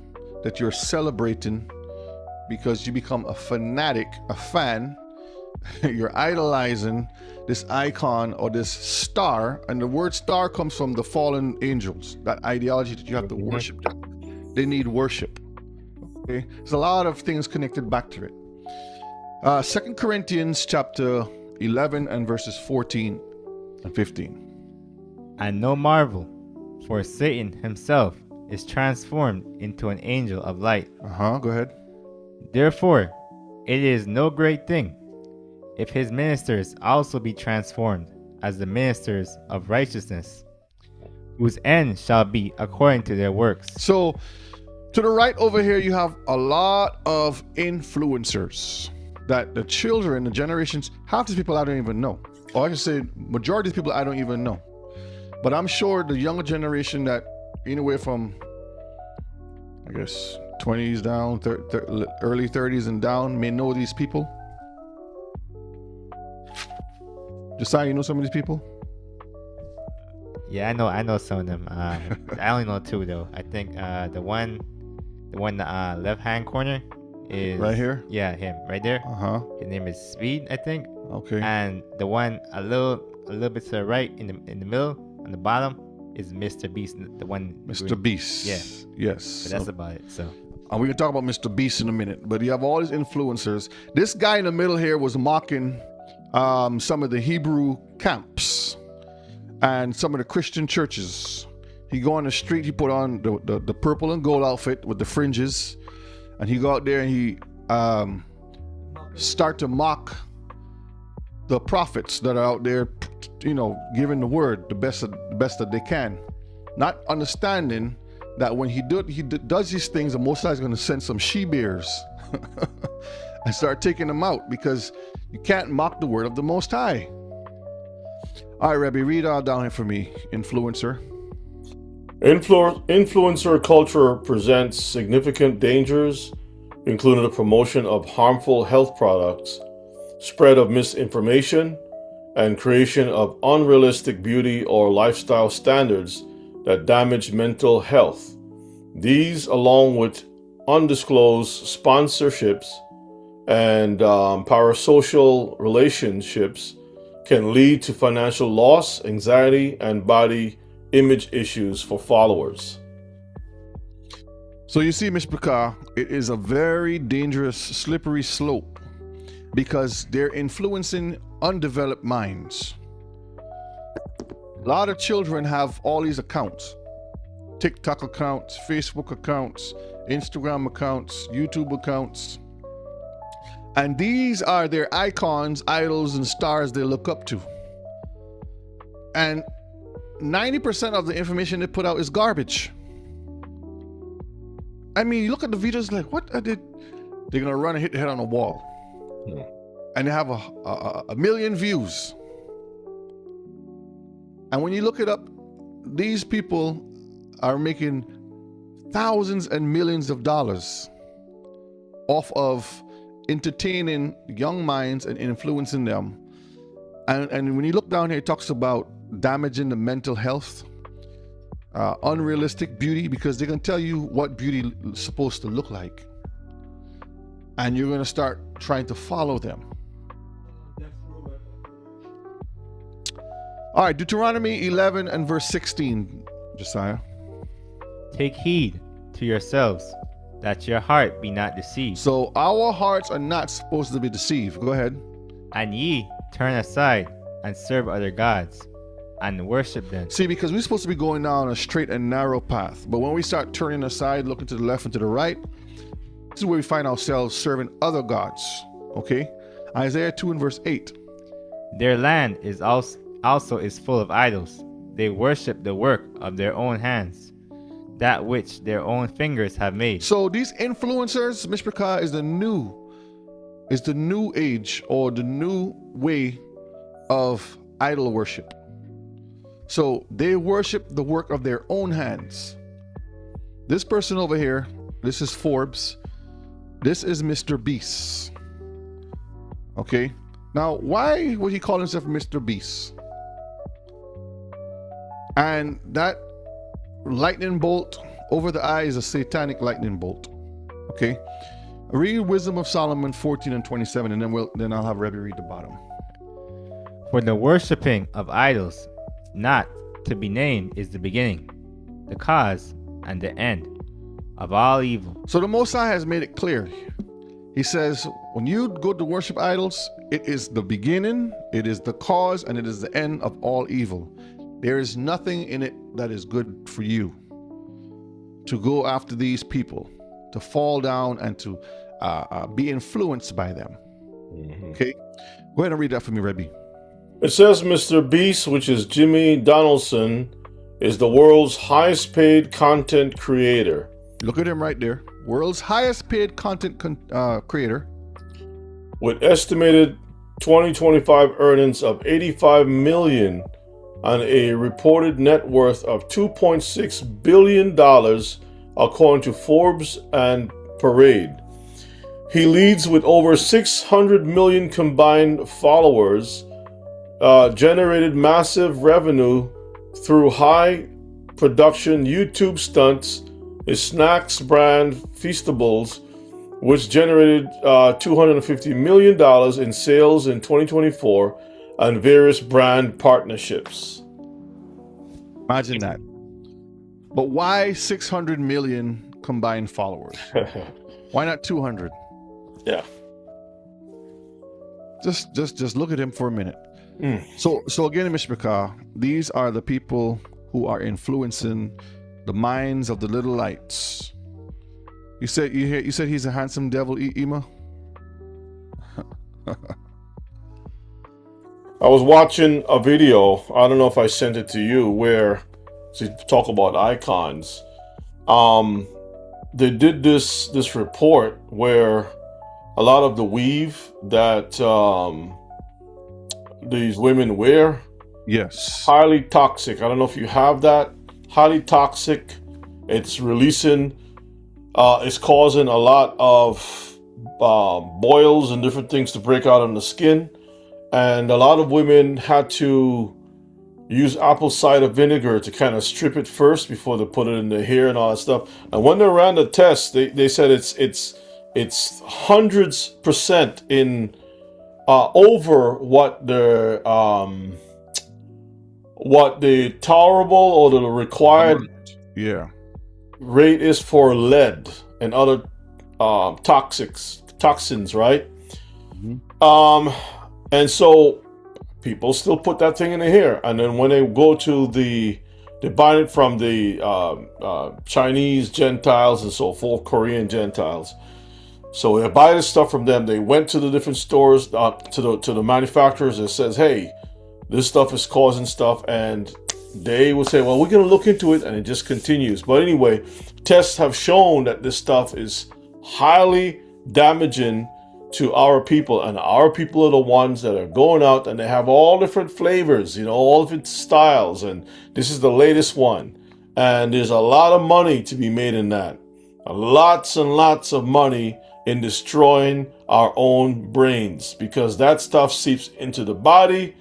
that you're celebrating because you become a fanatic, a fan, you're idolizing this icon or this star, and the word star comes from the fallen angels, that ideology that you have to worship them. They need worship. Okay, there's a lot of things connected back to it. 2 Corinthians chapter 11 and verses 14 and 15. And no marvel, for Satan himself is transformed into an angel of light. Go ahead. Therefore, it is no great thing if his ministers also be transformed as the ministers of righteousness, whose end shall be according to their works. So, to the right over here, you have a lot of influencers that the children, the generations, half these people I don't even know. Or I can say majority of these people I don't even know. But I'm sure the younger generation that anywhere from, I guess, 20s down, early 30s and down may know these people. Josiah, you know some of these people? Yeah, I know some of them. I only know two though. I think the one left hand corner is Right here? Yeah, him right there. His name is Speed, I think. Okay. And the one a little bit to the right in the middle on the bottom is Mr. Beast. The one Mr. Beast. Yeah. Yes. But that's about it. So. And we can talk about Mr. Beast in a minute, but you have all these influencers. This guy in the middle here was mocking some of the Hebrew camps and some of the Christian churches. He go on the street, he put on the purple and gold outfit with the fringes, and he go out there and he start to mock the prophets that are out there, giving the word the best that they can, not understanding that when he does these things, the Most High is going to send some she-bears and start taking them out, because you can't mock the word of the Most High. All right, Rebbe, read down here for me. Influencer. Influencer culture presents significant dangers, including the promotion of harmful health products, spread of misinformation, and creation of unrealistic beauty or lifestyle standards that damage mental health. These, along with undisclosed sponsorships and parasocial relationships, can lead to financial loss, anxiety, and body image issues for followers. So you see, Mishpachah, it is a very dangerous, slippery slope, because they're influencing undeveloped minds. A lot of children have all these accounts. TikTok accounts, Facebook accounts, Instagram accounts, YouTube accounts. And these are their icons, idols, and stars they look up to. And 90% of the information they put out is garbage. I mean, you look at the videos like, what are they? They're gonna run and hit their head on a wall. And they have a million views. And when you look it up, these people are making thousands and millions of dollars off of entertaining young minds and influencing them. And when you look down here, it talks about damaging the mental health, unrealistic beauty, because they can tell you what beauty is supposed to look like. And you're going to start trying to follow them. All right, Deuteronomy 11 and verse 16, Josiah. Take heed to yourselves that your heart be not deceived. So our hearts are not supposed to be deceived. Go ahead. And ye turn aside and serve other gods and worship them. See, because we're supposed to be going down a straight and narrow path. But when we start turning aside, looking to the left and to the right, this is where we find ourselves serving other gods. Okay? Isaiah 2 and verse 8. Their land is also is full of idols. They worship the work of their own hands, that which their own fingers have made. So these influencers, Mishpachah, is the new age, or the new way of idol worship. So they worship the work of their own hands. This person over here, this is Forbes. This is Mr. Beast. Okay. Now, why would he call himself Mr. Beast? And that lightning bolt over the eye is a satanic lightning bolt. Okay. Read Wisdom of Solomon 14 and 27, and then I'll have Rebbe read the bottom. For the worshipping of idols, not to be named, is the beginning, the cause, and the end of all evil. So the Most High has made it clear. He says, when you go to worship idols, it is the beginning, it is the cause, and it is the end of all evil. There is nothing in it that is good for you to go after these people, to fall down and to be influenced by them. Okay? Go ahead and read that for me, Rebbe. It says Mr. Beast, which is Jimmy Donaldson, is the world's highest paid content creator. Look at him right there. World's highest paid content creator. With estimated 2025 earnings of 85 million on a reported net worth of $2.6 billion, according to Forbes and Parade. He leads with over 600 million combined followers, generated massive revenue through high production YouTube stunts is Snacks brand Feastables, which generated $250 million in sales in 2024 and various brand partnerships. Imagine that. But why 600 million combined followers? Why not 200? Yeah. Just look at him for a minute. So again, Mishpachah, these are the people who are influencing the minds of the little lights. You said he's a handsome devil, Ima? I was watching a video, I don't know if I sent it to you, where to talk about icons. They did this report where a lot of the weave that these women wear, yes, highly toxic. I don't know if you have that. Highly toxic. It's releasing, it's causing a lot of boils and different things to break out on the skin. And a lot of women had to use apple cider vinegar to kind of strip it first before they put it in their hair and all that stuff. And when they ran the test, they said it's 100% in over what the tolerable or the required rate is for lead and other toxins, right? And so people still put that thing in their hair, and then when they go to they buy it from the Chinese Gentiles and so forth, Korean Gentiles. So they buy this stuff from them. They went to the different stores, to the manufacturers, and says, "Hey, this stuff is causing stuff," and they will say, "Well, we're going to look into it," and it just continues. But anyway, tests have shown that this stuff is highly damaging to our people, and our people are the ones that are going out and they have all different flavors, all different styles, and this is the latest one, and there's a lot of money to be made in that. Lots and lots of money in destroying our own brains, because that stuff seeps into the body.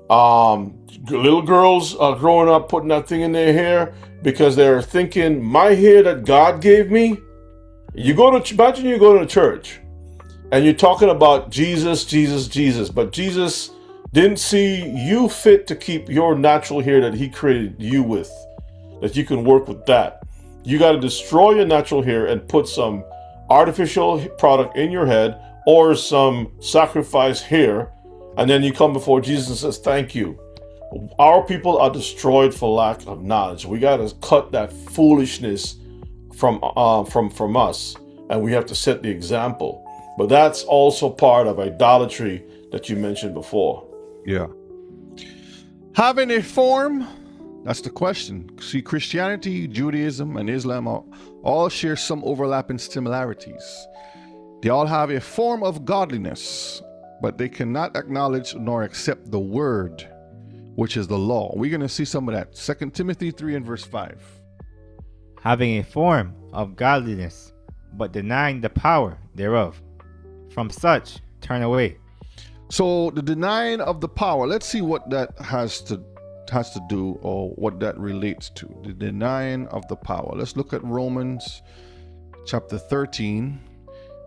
Little girls are growing up putting that thing in their hair because they're thinking, my hair that God gave me. Imagine you go to church and you're talking about Jesus, Jesus, Jesus, but Jesus didn't see you fit to keep your natural hair that he created you with, that you can work with that. You got to destroy your natural hair and put some artificial product in your head or some sacrifice hair, and then you come before Jesus and says, thank you. Our people are destroyed for lack of knowledge. We got to cut that foolishness from us, and we have to set the example. But that's also part of idolatry that you mentioned before. Yeah. Having a form, that's the question. See, Christianity, Judaism, and Islam all share some overlapping similarities. They all have a form of godliness, but they cannot acknowledge nor accept the word, which is the law. We're going to see some of that. 2 Timothy 3 and verse 5. Having a form of godliness, but denying the power thereof. From such, turn away. So the denying of the power, let's see what that has to do, or what that relates to. The denying of the power. Let's look at Romans chapter 13,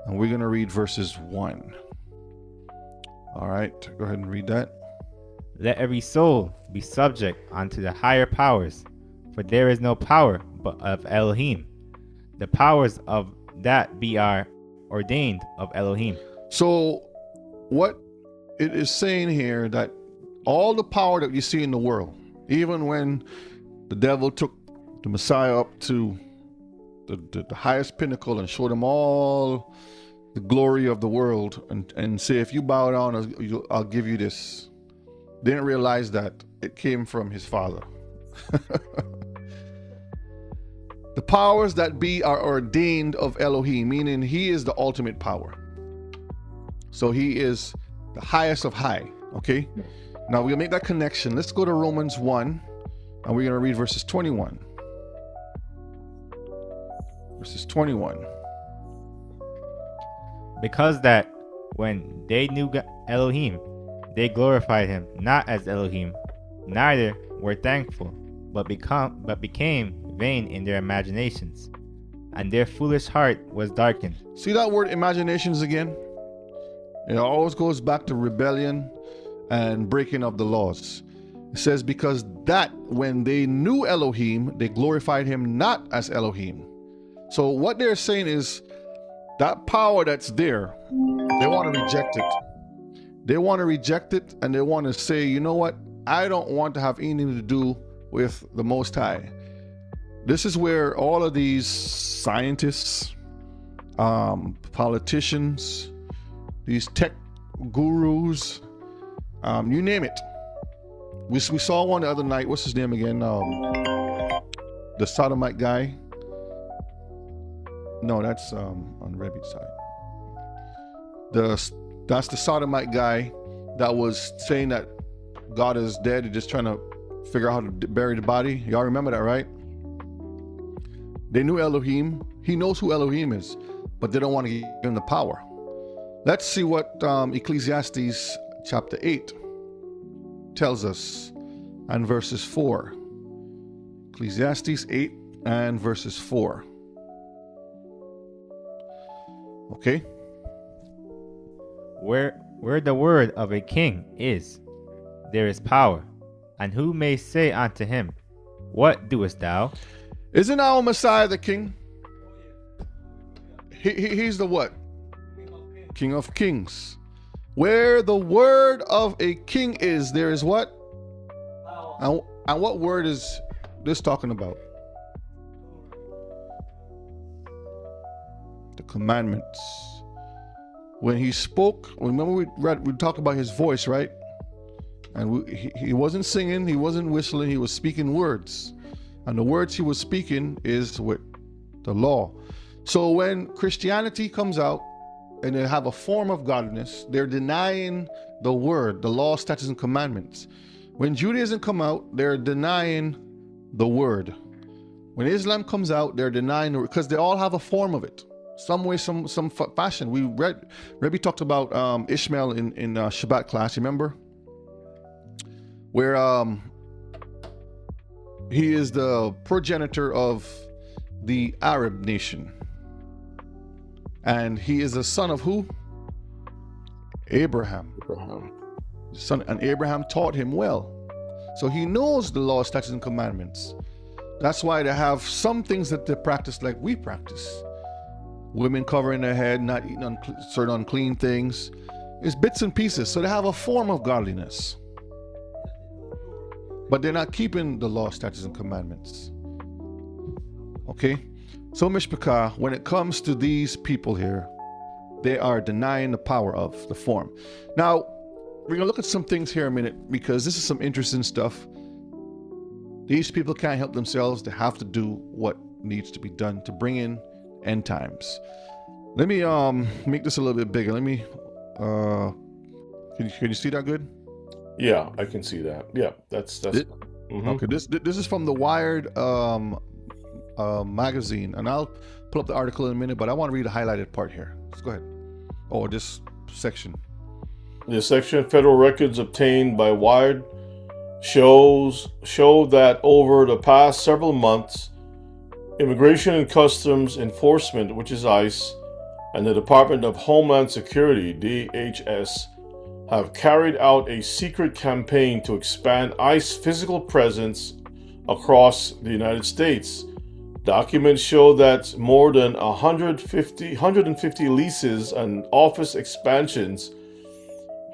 and we're going to read verses 1. All right, go ahead and read that. Let every soul be subject unto the higher powers, for there is no power but of Elohim. The powers of that be are ordained of Elohim. So what it is saying here, that all the power that you see in the world, even when the devil took the Messiah up to the highest pinnacle and showed him all the glory of the world and say, if you bow down, I'll give you this. Didn't realize that it came from his father. The powers that be are ordained of Elohim, meaning he is the ultimate power. So he is the highest of high. Okay. Now we're gonna make that connection. Let's go to Romans 1, and we're gonna read verses 21. Verses 21. Because that when they knew Elohim, they glorified him not as Elohim, neither were thankful, but became vain in their imaginations, and their foolish heart was darkened. See that word imaginations again? It always goes back to rebellion and breaking of the laws. It says, because that when they knew Elohim, they glorified him not as Elohim. So what they're saying is that power that's there, they want to reject it. They want to reject it, and they want to say, you know what? I don't want to have anything to do with the Most High. This is where all of these scientists, politicians, these tech gurus, you name it. We saw one the other night. What's his name again? The sodomite guy. No, that's on Rebbe's side. That's the sodomite guy that was saying that God is dead and just trying to figure out how to bury the body. Y'all remember that, right? They knew Elohim. He knows who Elohim is, but they don't want to give him the power. Let's see what Ecclesiastes chapter 8 tells us and verses 4. Ecclesiastes 8 and verses 4. Okay. Where the word of a king is, there is power. And who may say unto him, what doest thou? Isn't our Messiah the king? He's the what? King of kings. Where the word of a king is, there is what? And what word is this talking about? The commandments. When he spoke, remember we talked about his voice, right? And he wasn't singing, he wasn't whistling, he was speaking words. And the words he was speaking is with the law. So when Christianity comes out and they have a form of godliness, they're denying the word, the law, statutes, and commandments. When Judaism come out, they're denying the word. When Islam comes out, they're denying the word, because they all have a form of it. Some way, some fashion. Rebbe talked about Ishmael in Shabbat class, remember? Where he is the progenitor of the Arab nation. And he is the son of who? Abraham. Son, and Abraham taught him well. So he knows the law, statutes, and commandments. That's why they have some things that they practice like we practice. Women covering their head, not eating certain unclean things. It's bits and pieces. So they have a form of godliness. But they're not keeping the law, statutes, and commandments. Okay? So Mishpachah, when it comes to these people here, they are denying the power of the form. Now, we're going to look at some things here a minute, because this is some interesting stuff. These people can't help themselves. They have to do what needs to be done to bring in end times. Let me make this a little bit bigger. Let me can you see that good? Yeah, I can see that. Yeah, that's Okay. This is from the Wired magazine, and I'll pull up the article in a minute, but I want to read the highlighted part here. Let's go ahead. Oh, this section. The section, federal records obtained by Wired show that over the past several months, Immigration and Customs Enforcement, which is ICE, and the Department of Homeland Security, DHS, have carried out a secret campaign to expand ICE physical presence across the United States. Documents show that more than 150 leases and office expansions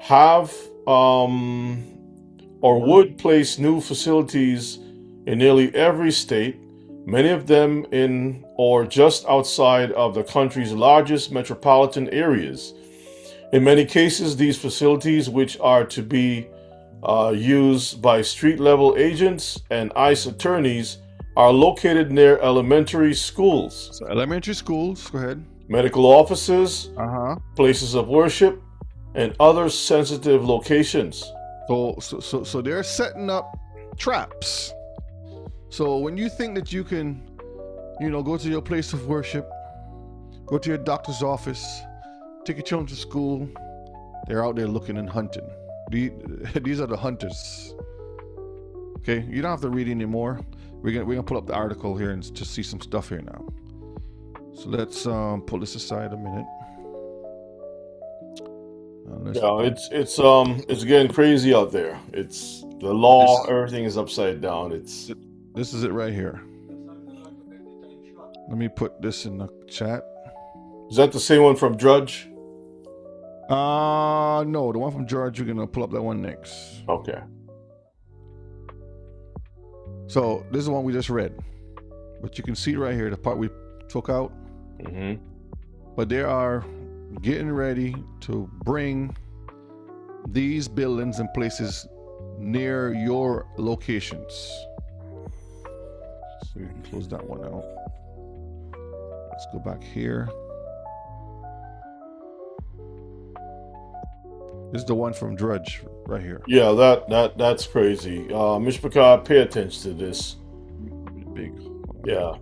have or would place new facilities in nearly every state, many of them in or just outside of the country's largest metropolitan areas. In many cases, these facilities, which are to be used by street-level agents and ICE attorneys, are located near elementary schools. So elementary schools, go ahead. Medical offices, places of worship, and other sensitive locations. So they're setting up traps. So when you think that you can, go to your place of worship, go to your doctor's office, take your children to school, they're out there looking and hunting. These are the hunters. Okay, you don't have to read anymore. We're gonna pull up the article here and just see some stuff here now. So let's pull this aside a minute. Yeah, it's getting crazy out there. It's the law, everything is upside down. This is it right here. Let me put this in the chat. Is that the same one from Drudge? No, the one from George, we're gonna pull up that one next. Okay. So this is the one we just read, but you can see right here the part we took out. Mm-hmm. But they are getting ready to bring these buildings and places near your locations. So you can close that one out. Let's go back here. This is the one from Drudge right here. Yeah, that's crazy. Mishpachah, pay attention to this. Big. Yeah.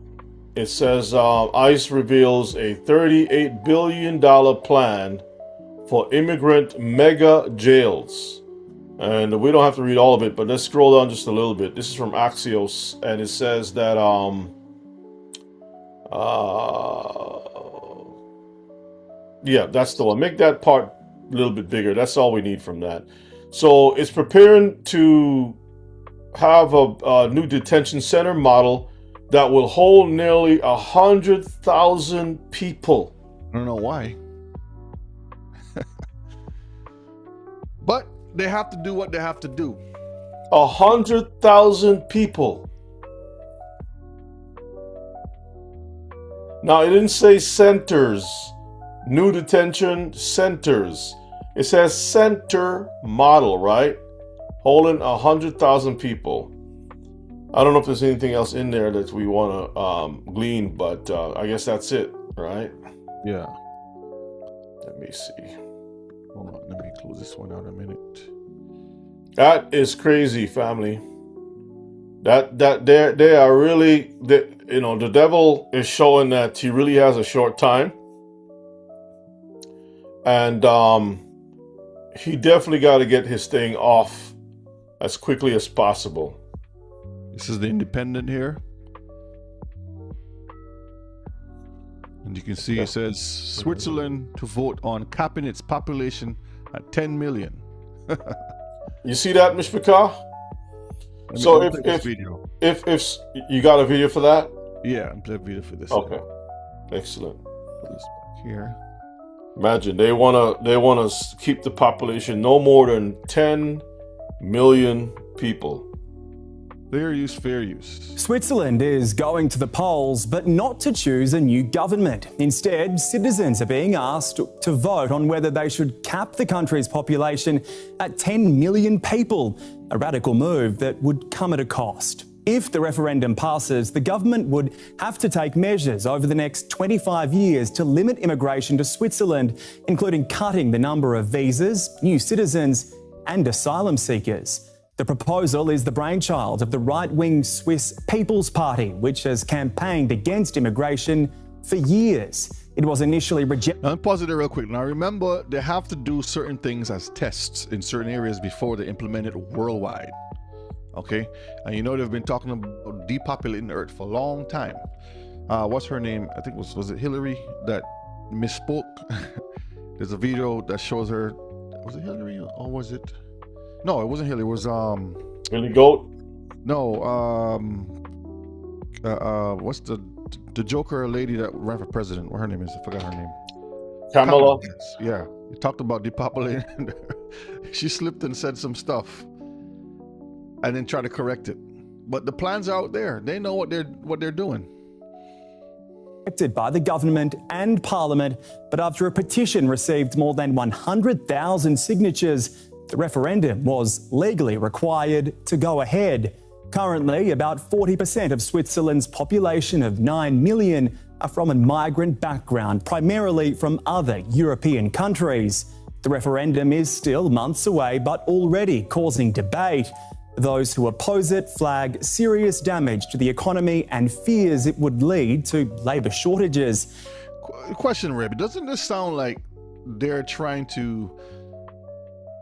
It says ICE reveals a $38 billion plan for immigrant mega jails. And we don't have to read all of it, but let's scroll down just a little bit. This is from Axios, and it says that yeah, that's the one. Make that part a little bit bigger. That's all we need from that. So it's preparing to have a new detention center model that will hold nearly 100,000 people. I don't know why. But they have to do what they have to do. 100,000 people. Now, it didn't say centers, new detention centers. It says center model, right? Holding 100,000 people. I don't know if there's anything else in there that we want to glean, but I guess that's it, right? Yeah. Let me see. Hold on, let me close this one out a minute. That is crazy, family. That they are really, the devil is showing that he really has a short time, and he definitely got to get his thing off as quickly as possible. This is the Independent here. And you can see it says Switzerland to vote on capping its population at 10 million. You see that, Mishpachah? So if you got a video for that? Yeah, I'm playing a video for this. Okay. Excellent. Put this back here. Imagine they wanna keep the population no more than 10 million people. Fair use, fair use. Switzerland is going to the polls, but not to choose a new government. Instead, citizens are being asked to vote on whether they should cap the country's population at 10 million people, a radical move that would come at a cost. If the referendum passes, the government would have to take measures over the next 25 years to limit immigration to Switzerland, including cutting the number of visas, new citizens, and asylum seekers. The proposal is the brainchild of the right-wing Swiss People's Party, which has campaigned against immigration for years. It was initially rejected. Now, pause it real quick. Now, remember, they have to do certain things as tests in certain areas before they implement it worldwide. Okay? And you know they've been talking about depopulating the earth for a long time. What's her name? I think was it Hillary that misspoke? There's a video that shows her. Was it Hillary or was it? No, it wasn't Hillary. It was Hilly Goat? No, what's the Joker lady that ran for president? What her name is? I forgot her name. Kamala. Yeah, you talked about depopulating. She slipped and said some stuff, and then tried to correct it. But the plans are out there. They know what they're doing. By the government and parliament, but after a petition received more than 100,000 signatures, the referendum was legally required to go ahead. Currently, about 40% of Switzerland's population of 9 million are from a migrant background, primarily from other European countries. The referendum is still months away, but already causing debate. Those who oppose it flag serious damage to the economy and fears it would lead to labour shortages. Question, Rib, doesn't this sound like they're trying to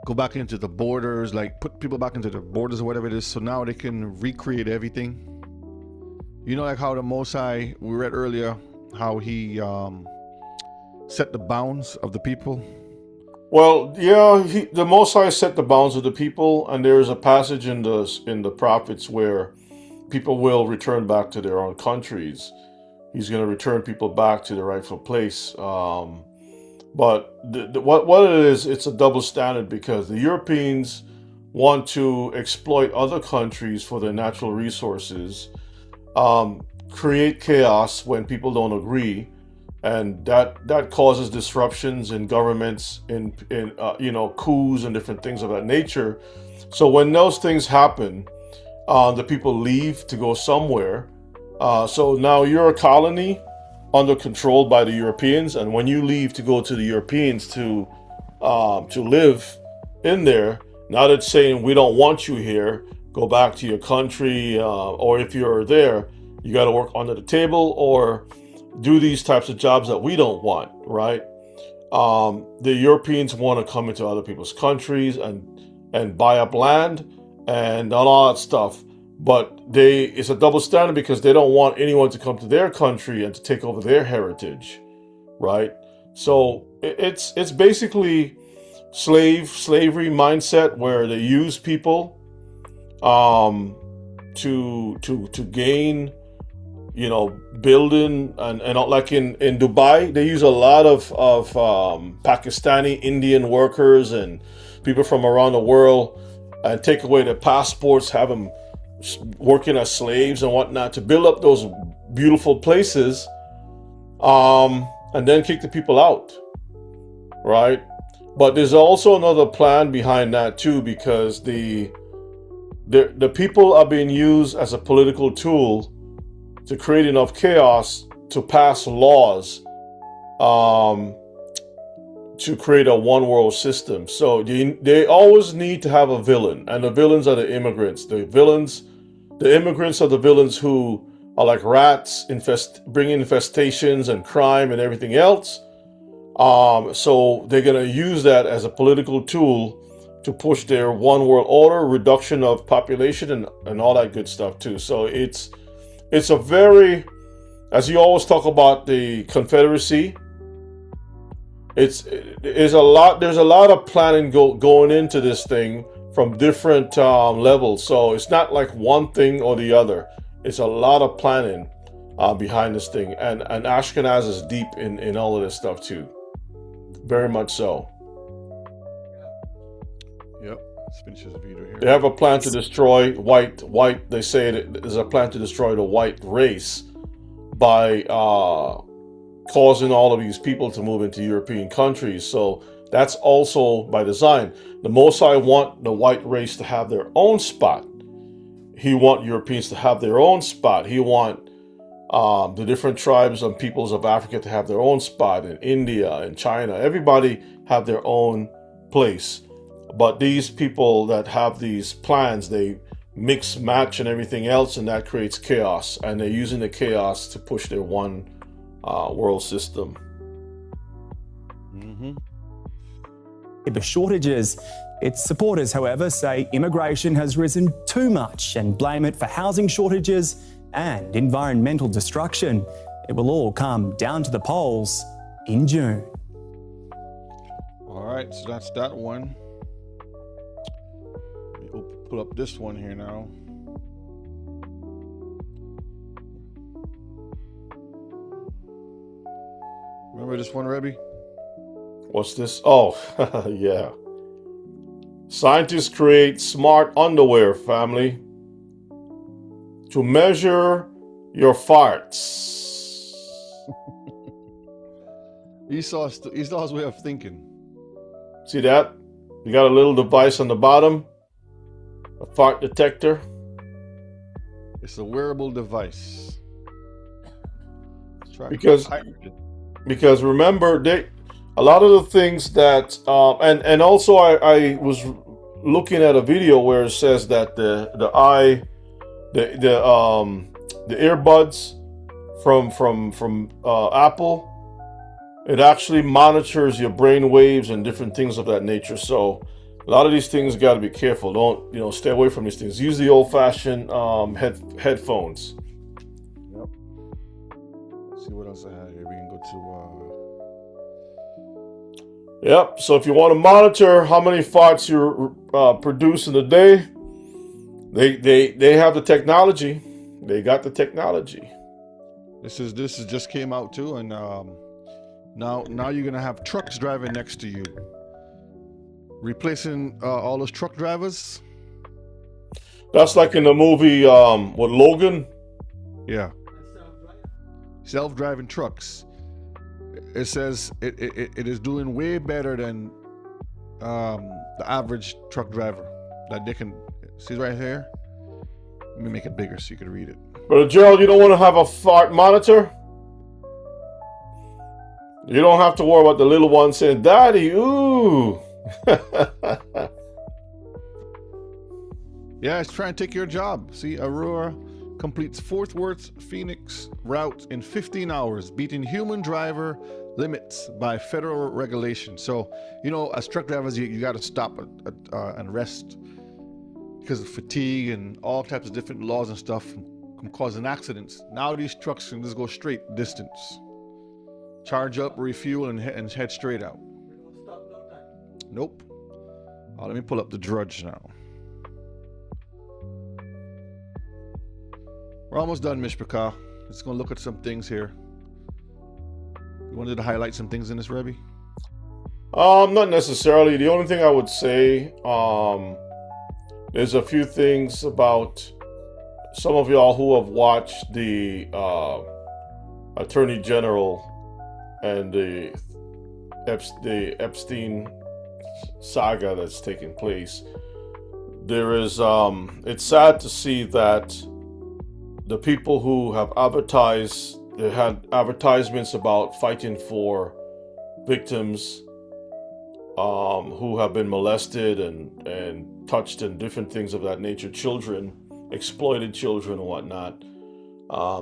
go back into the borders, like put people back into the borders or whatever it is, so now they can recreate everything. You know, like how the Most High, we read earlier, how he set the bounds of the people. Well, yeah, the Most High set the bounds of the people, and there is a passage in the prophets where people will return back to their own countries. He's going to return people back to the rightful place. But what it is, it's a double standard, because the Europeans want to exploit other countries for their natural resources, create chaos when people don't agree, and that causes disruptions in governments, in coups and different things of that nature. So when those things happen, the people leave to go somewhere. So now you're a colony under control by the Europeans, and when you leave to go to the Europeans to live in there, now that's saying we don't want you here. Go back to your country, or if you're there, you got to work under the table or do these types of jobs that we don't want, right? The Europeans want to come into other people's countries and buy up land and all that stuff. But it's a double standard, because they don't want anyone to come to their country and to take over their heritage, right? So it's basically slavery mindset, where they use people to gain, building and like in Dubai, they use a lot of Pakistani Indian workers and people from around the world, and take away their passports, have them working as slaves and whatnot to build up those beautiful places, and then kick the people out, right? But there's also another plan behind that too, because the people are being used as a political tool to create enough chaos to pass laws to create a one world system. So they always need to have a villain, and the villains are the immigrants. The immigrants are the villains who are like rats, bringing infestations and crime and everything else. So they're going to use that as a political tool to push their one world order, reduction of population, and all that good stuff too. So it's a very, as you always talk about the Confederacy, there's a lot of planning going into this thing from different levels. So it's not like one thing or the other. It's a lot of planning behind this thing, and Ashkenaz is deep in all of this stuff too. Very much so. Yep. Let's finish this video here. They have a plan to destroy white. They say there's a plan to destroy the white race by causing all of these people to move into European countries. So that's also by design. The Most High want the white race to have their own spot. He want Europeans to have their own spot. He want the different tribes and peoples of Africa to have their own spot, in India and China. Everybody have their own place. But these people that have these plans, they mix, match, and everything else, and that creates chaos. And they're using the chaos to push their one world system. The shortages. Its supporters, however, say immigration has risen too much and blame it for housing shortages and environmental destruction. It will all come down to the polls in June. All right, so that's that one. Let me pull up this one here now. Remember this one, Rebbe? What's this? Oh, yeah. Scientists create smart underwear, family, to measure your farts. Esau's way of thinking. See that? You got a little device on the bottom, a fart detector. It's a wearable device. Because remember, a lot of the things that and also I was looking at a video where it says that the earbuds from Apple, it actually monitors your brain waves and different things of that nature. So A lot of these things got to be careful. Don't, stay away from these things. Use the old-fashioned headphones. Yep. See what else I have here. We can go to. Yep. So if you want to monitor how many farts you produce in a day, they have the technology. They got the technology. This is just came out too, and now you're gonna have trucks driving next to you, replacing all those truck drivers. That's like in the movie with Logan. Yeah. Self-driving trucks. It says it is doing way better than the average truck driver. That they can see right here. Let me make it bigger so you can read it. But Gerald, you don't want to have a fart monitor? You don't have to worry about the little one saying, "Daddy, ooh." Yeah, it's trying to take your job. See, Aurora completes Fort Worth Phoenix route in 15 hours, beating human driver limits by federal regulation. So, as truck drivers, you got to stop and rest because of fatigue and all types of different laws and stuff can causing accidents. Now these trucks can just go straight distance, charge up, refuel, and head straight out. Nope. Let me pull up the Drudge now. We're almost done, Mishpachah. Just gonna look at some things here. You wanted to highlight some things in this, Rebbe? Not necessarily. The only thing I would say, there's a few things about some of y'all who have watched the Attorney General and the Epstein saga that's taking place. There is, it's sad to see that the people who have advertised, they had advertisements about fighting for victims who have been molested and touched and different things of that nature, children, exploited children and whatnot.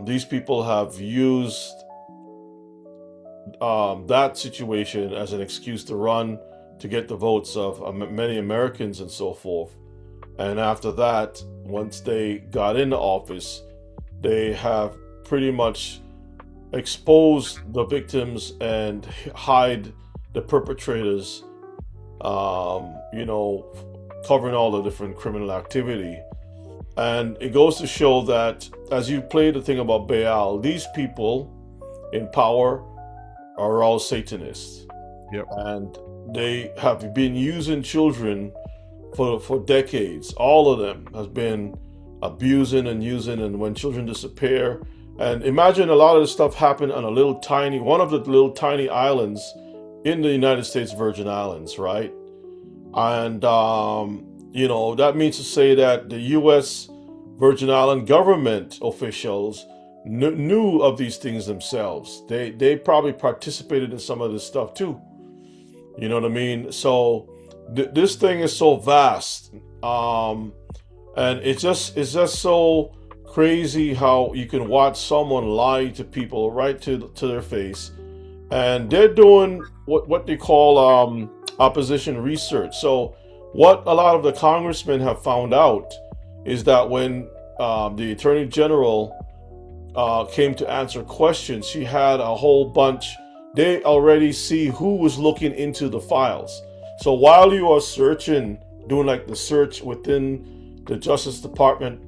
These people have used that situation as an excuse to run to get the votes of many Americans and so forth. And after that, once they got into office, they have pretty much exposed the victims and hide the perpetrators, covering all the different criminal activity. And it goes to show that, as you play the thing about Baal, these people in power are all Satanists. Yep. And they have been using children for decades. All of them has been abusing and using, and when children disappear. And imagine a lot of this stuff happened on one of the little tiny islands in the United States Virgin Islands, right? And, that means to say that the U.S. Virgin Island government officials knew of these things themselves. They probably participated in some of this stuff too. You know what I mean? So this thing is so vast. And it's just so crazy how you can watch someone lie to people right to their face. And they're doing what they call opposition research. So what a lot of the congressmen have found out is that when the Attorney General came to answer questions, she had a whole bunch. They already see who was looking into the files. So while you are searching, doing like the search within the Justice Department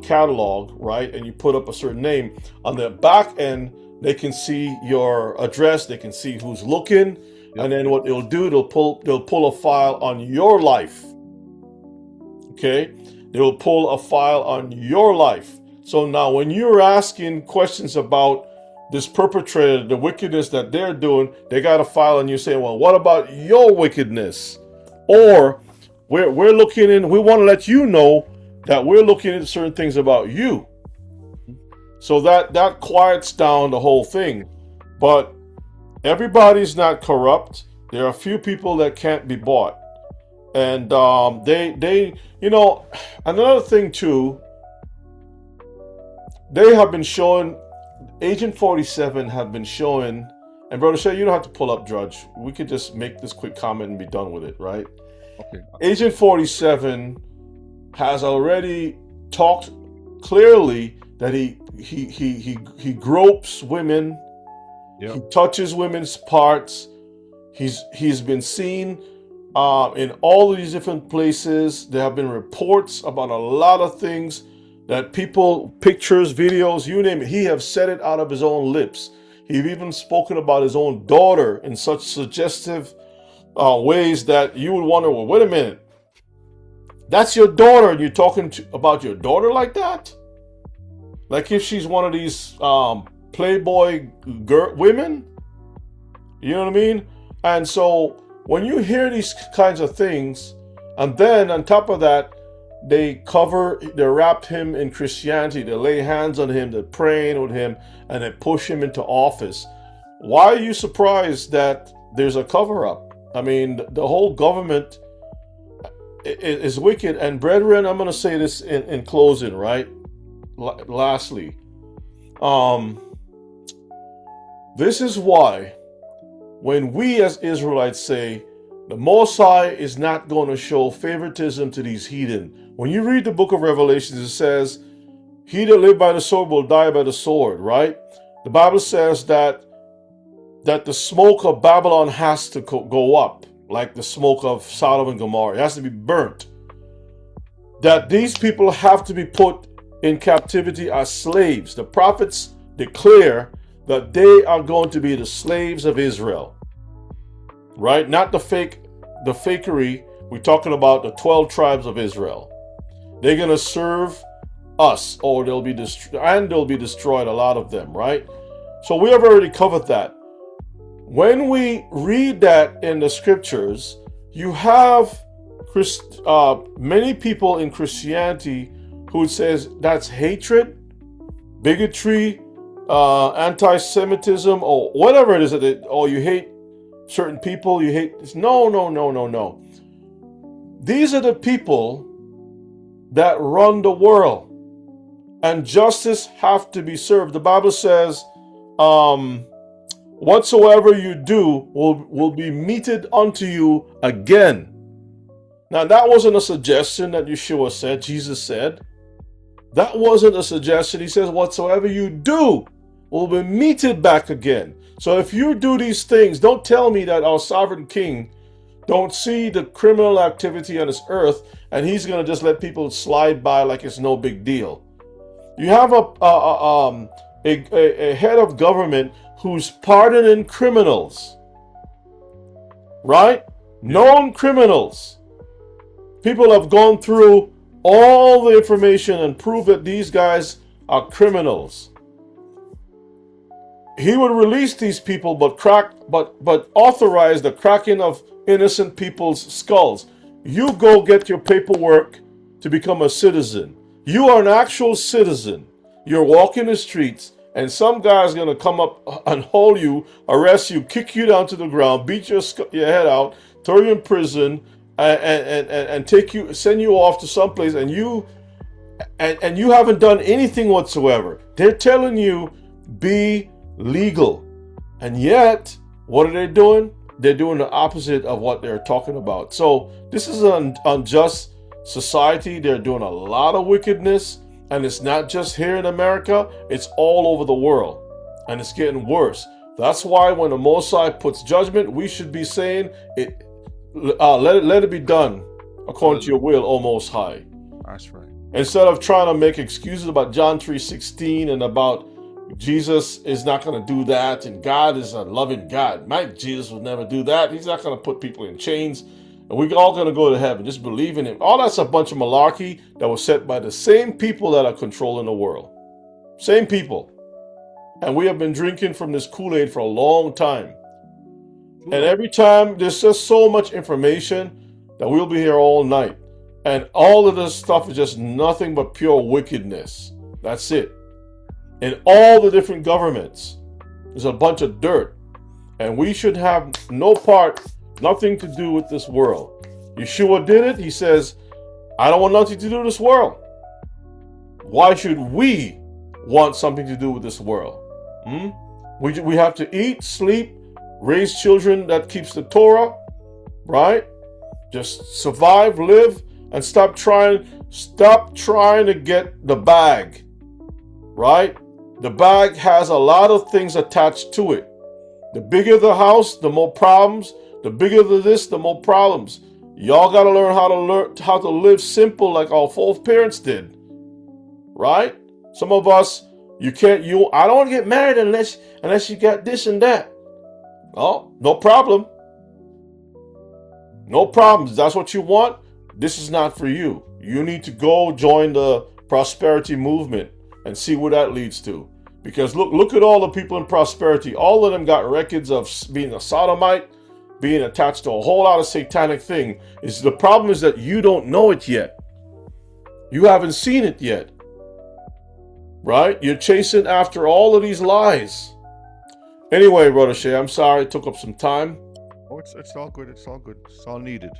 catalog, right, and you put up a certain name, on the back end, they can see your address, they can see who's looking, and then what they'll do, they'll pull a file on your life. Okay? They will pull a file on your life. So now when you're asking questions about this perpetrator, the wickedness that they're doing, they got a file on you saying, well, what about your wickedness? Or we're looking in, we want to let you know that we're looking into certain things about you. So that quiets down the whole thing. But everybody's not corrupt. There are a few people that can't be bought. And they another thing too, they have been showing, Agent 47 have been showing, and Brother Shay, you don't have to pull up Drudge. We could just make this quick comment and be done with it, right? Okay. Agent 47 has already talked clearly that he gropes women, he touches women's parts. He's been seen in all of these different places. There have been reports about a lot of things that people, pictures, videos, you name it. He have said it out of his own lips. He's even spoken about his own daughter in such suggestive ways that you would wonder, well, wait a minute. That's your daughter, and you're talking about your daughter like that? Like if she's one of these playboy women? You know what I mean? And so when you hear these kinds of things, and then on top of that, they wrap him in Christianity, they lay hands on him, they're praying with him, and they push him into office. Why are you surprised that there's a cover-up? I mean, the whole government is wicked. And brethren, I'm going to say this in closing, right? Lastly, this is why when we as Israelites say the Most High is not going to show favoritism to these heathen. When you read the book of Revelations, it says, he that live by the sword will die by the sword, right? The Bible says that the smoke of Babylon has to go up, like the smoke of Sodom and Gomorrah. It has to be burnt. That these people have to be put in captivity as slaves. The prophets declare that they are going to be the slaves of Israel. Right? Not the fakery. We're talking about the 12 tribes of Israel. They're going to serve us, or they'll be destroyed, a lot of them, right? So we have already covered that. When we read that in the scriptures, you have many people in Christianity who says that's hatred, bigotry, anti-Semitism, or whatever it is, or you hate certain people, you hate this. No. These are the people that run the world, and justice have to be served. The Bible says, whatsoever you do will be meted unto you again. Now, that wasn't a suggestion that Yeshua said, Jesus said. That wasn't a suggestion. He says, whatsoever you do will be meted back again. So if you do these things, don't tell me that our sovereign king don't see the criminal activity on this earth and he's going to just let people slide by like it's no big deal. You have a head of government who's pardoning criminals, right? Known criminals. People have gone through all the information and prove that these guys are criminals. He would release these people, but authorize the cracking of innocent people's skulls. You go get your paperwork to become a citizen. You are an actual citizen. You're walking the streets, and some guy's gonna come up and hold you, arrest you, kick you down to the ground, beat your head out, throw you in prison, and send you off to someplace, and you haven't done anything whatsoever. They're telling you be legal, and yet what are they doing? They're doing the opposite of what they're talking about. So this is an unjust society. They're doing a lot of wickedness, and it's not just here in America, it's all over the world, and it's getting worse. That's why when the Most High puts judgment, we should be saying it. Let it be done according to your will, O Most High. That's right. Instead of trying to make excuses about John 3:16 and about Jesus is not going to do that, and God is a loving God. My Jesus would never do that. He's not going to put people in chains, and we're all going to go to heaven. Just believe in him. All that's a bunch of malarkey that was set by the same people that are controlling the world. Same people. And we have been drinking from this Kool-Aid for a long time. And every time there's just so much information that we'll be here all night. And all of this stuff is just nothing but pure wickedness. That's it. In all the different governments, there's a bunch of dirt. And we should have no part, nothing to do with this world. Yeshua did it. He says, I don't want nothing to do with this world. Why should we want something to do with this world? We have to eat, sleep, raise children that keeps the Torah, right? Just survive, live, and stop trying to get the bag. Right? The bag has a lot of things attached to it. The bigger the house, the more problems. The bigger the this, the more problems. Y'all gotta learn how to live simple like our foreparents did. Right? Some of us, I don't want to get married unless you got this and that. Oh, no problem. No problems. That's what you want. This is not for you. You need to go join the prosperity movement and see where that leads to. Because look at all the people in prosperity. All of them got records of being a sodomite, being attached to a whole lot of satanic thing. The problem is that you don't know it yet. You haven't seen it yet. Right? You're chasing after all of these lies. Anyway, Brother Shay, I'm sorry it took up some time. Oh, it's all good. It's all good. It's all needed.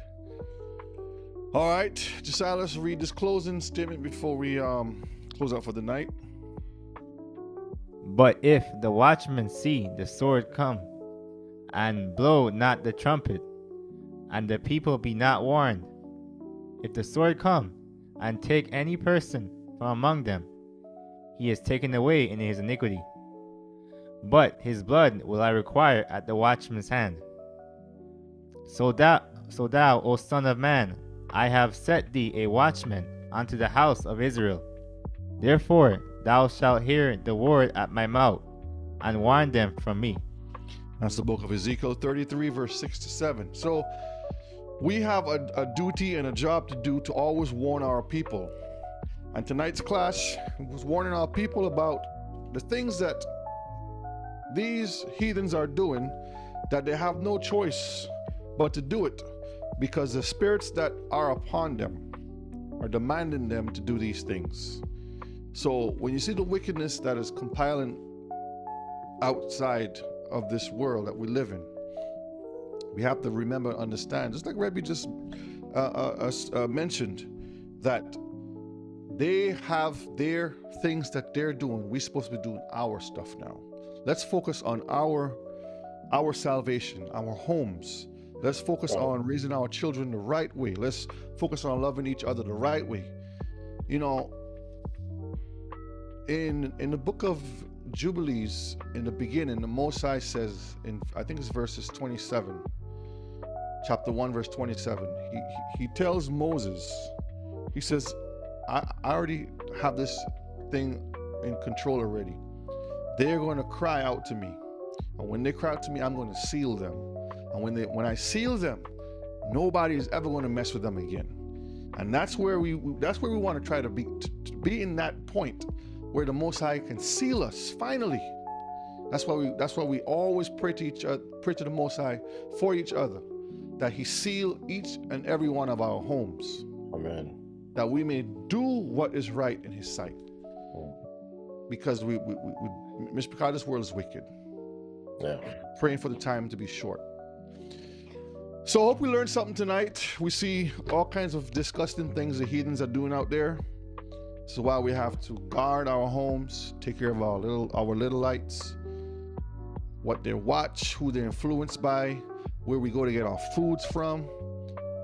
All right, Josiah, let's read this closing statement before we close out for the night. But if the watchmen see the sword come, and blow not the trumpet, and the people be not warned, if the sword come, and take any person from among them, he is taken away in his iniquity. But his blood will I require at the watchman's hand. So thou, O son of man, I have set thee a watchman unto the house of Israel. Therefore thou shalt hear the word at my mouth, and warn them from me. That's the book of Ezekiel 33, verse 6 to 7. So we have a duty and a job to do to always warn our people. And tonight's class was warning our people about the things that these heathens are doing, that they have no choice but to do it, because the spirits that are upon them are demanding them to do these things. So when you see the wickedness that is compiling outside of this world that we live in, we have to remember and understand, just like Rebbe just mentioned, that they have their things that they're doing. We're supposed to be doing our stuff now. Let's focus on our salvation, our homes. Let's focus on raising our children the right way. Let's focus on loving each other the right way. You know, in the book of Jubilees, in the beginning, the Most High says, I think it's verses 27, chapter 1, verse 27, he tells Moses, he says, I already have this thing in control already. They're going to cry out to me. And when they cry out to me, I'm going to seal them. And when I seal them, nobody is ever going to mess with them again. And that's where we want to try to be in that point where the Most High can seal us finally. That's why we always pray to the Most High for each other, that He seal each and every one of our homes. Amen. That we may do what is right in His sight. Because Mr. this world is wicked. Yeah. Praying for the time to be short. So I hope we learned something tonight. We see all kinds of disgusting things the heathens are doing out there. So why we have to guard our homes, take care of our little lights, what they watch, who they're influenced by, where we go to get our foods from,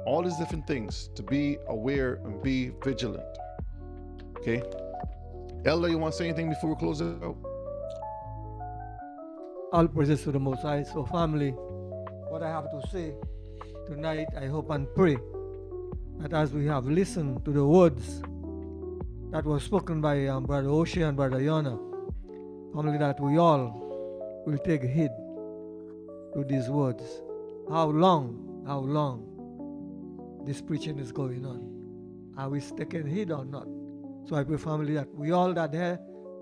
all these different things, to be aware and be vigilant. Okay? Elder, you want to say anything before we close it out? All praises to the Most High. So family, what I have to say tonight, I hope and pray that as we have listened to the words that was spoken by Brother Oshay and Brother Yona, only that we all will take heed to these words. How long this preaching is going on? Are we taking heed or not? So I pray, family, that we all that hear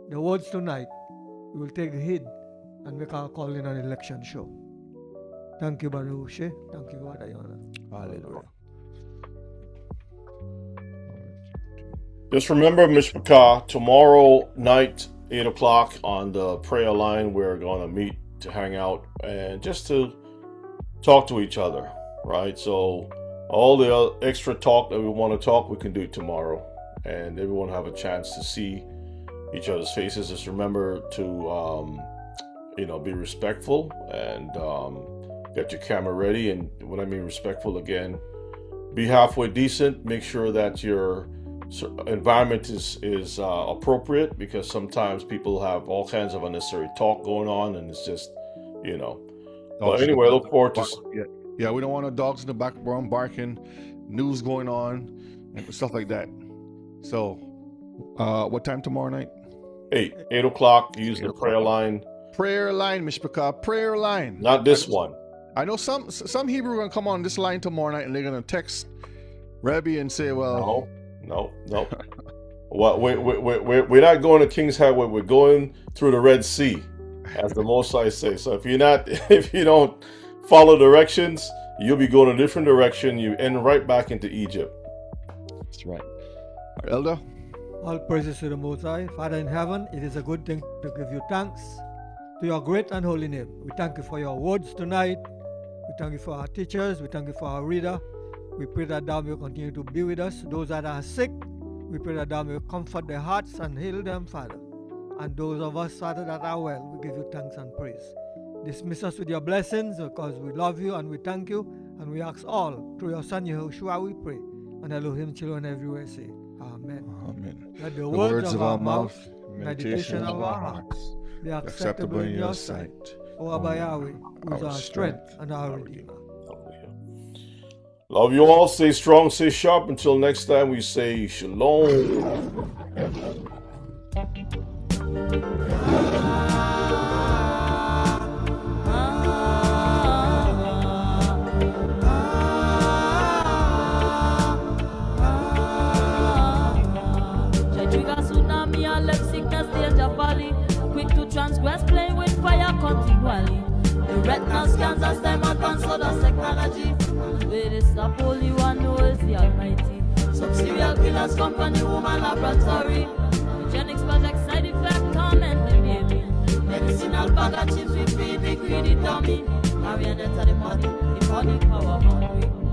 the words tonight, we will take heed and make our calling an election show. Thank you, Brother Oshay. Thank you, Brother Yona. Hallelujah. Just remember, Mishpachah, tomorrow night, 8 o'clock on the prayer line, we're going to meet to hang out and just to talk to each other, right? So all the extra talk that we want to talk, we can do it tomorrow. And everyone have a chance to see each other's faces. Just remember to, be respectful and get your camera ready. And when I mean respectful, again, be halfway decent. Make sure that your environment is appropriate, because sometimes people have all kinds of unnecessary talk going on, and it's just, you know. But anyway, I look forward to. Yeah, we don't want no dogs in the background barking, news going on, and stuff like that. So, what time tomorrow night? 8 o'clock. Use the prayer line. Prayer line, Mishpachah. Prayer line. Not this one. I know some Hebrew are gonna come on this line tomorrow night, and they're gonna text Rebbe and say, "Well, no." Well, we're not going to King's Highway. We're going through the Red Sea, as the Most High say. So if you don't follow directions, you'll be going a different direction. You end right back into Egypt. That's right. Our elder. All praises to the Most High. Father in heaven, it is a good thing to give you thanks to your great and holy name. We thank you for your words tonight. We thank you for our teachers. We thank you for our reader. We pray that thou will continue to be with us. Those that are sick, we pray that thou will comfort their hearts and heal them, Father. And those of us, Father, that are well, we give you thanks and praise. Dismiss us with your blessings, because we love you and we thank you. And we ask all through your Son, Yehoshua, we pray. And Elohim, children everywhere say, Amen. Amen. Let the words of our mouth, meditation of our hearts, be acceptable in your sight. O Abba Yahweh, who is our strength and our Redeemer. Love you all. Stay strong, stay sharp. Until next time, we say shalom. Quick to transgress, play with fire continually. The retinal scans as them advance other technology. Where they stop, only one knows the Almighty. Some serial killers company, woman laboratory. Eugenics project side effect, comment the baby. Medicinal bag of chips with feed the greedy dummy. Marionette of the money power hungry.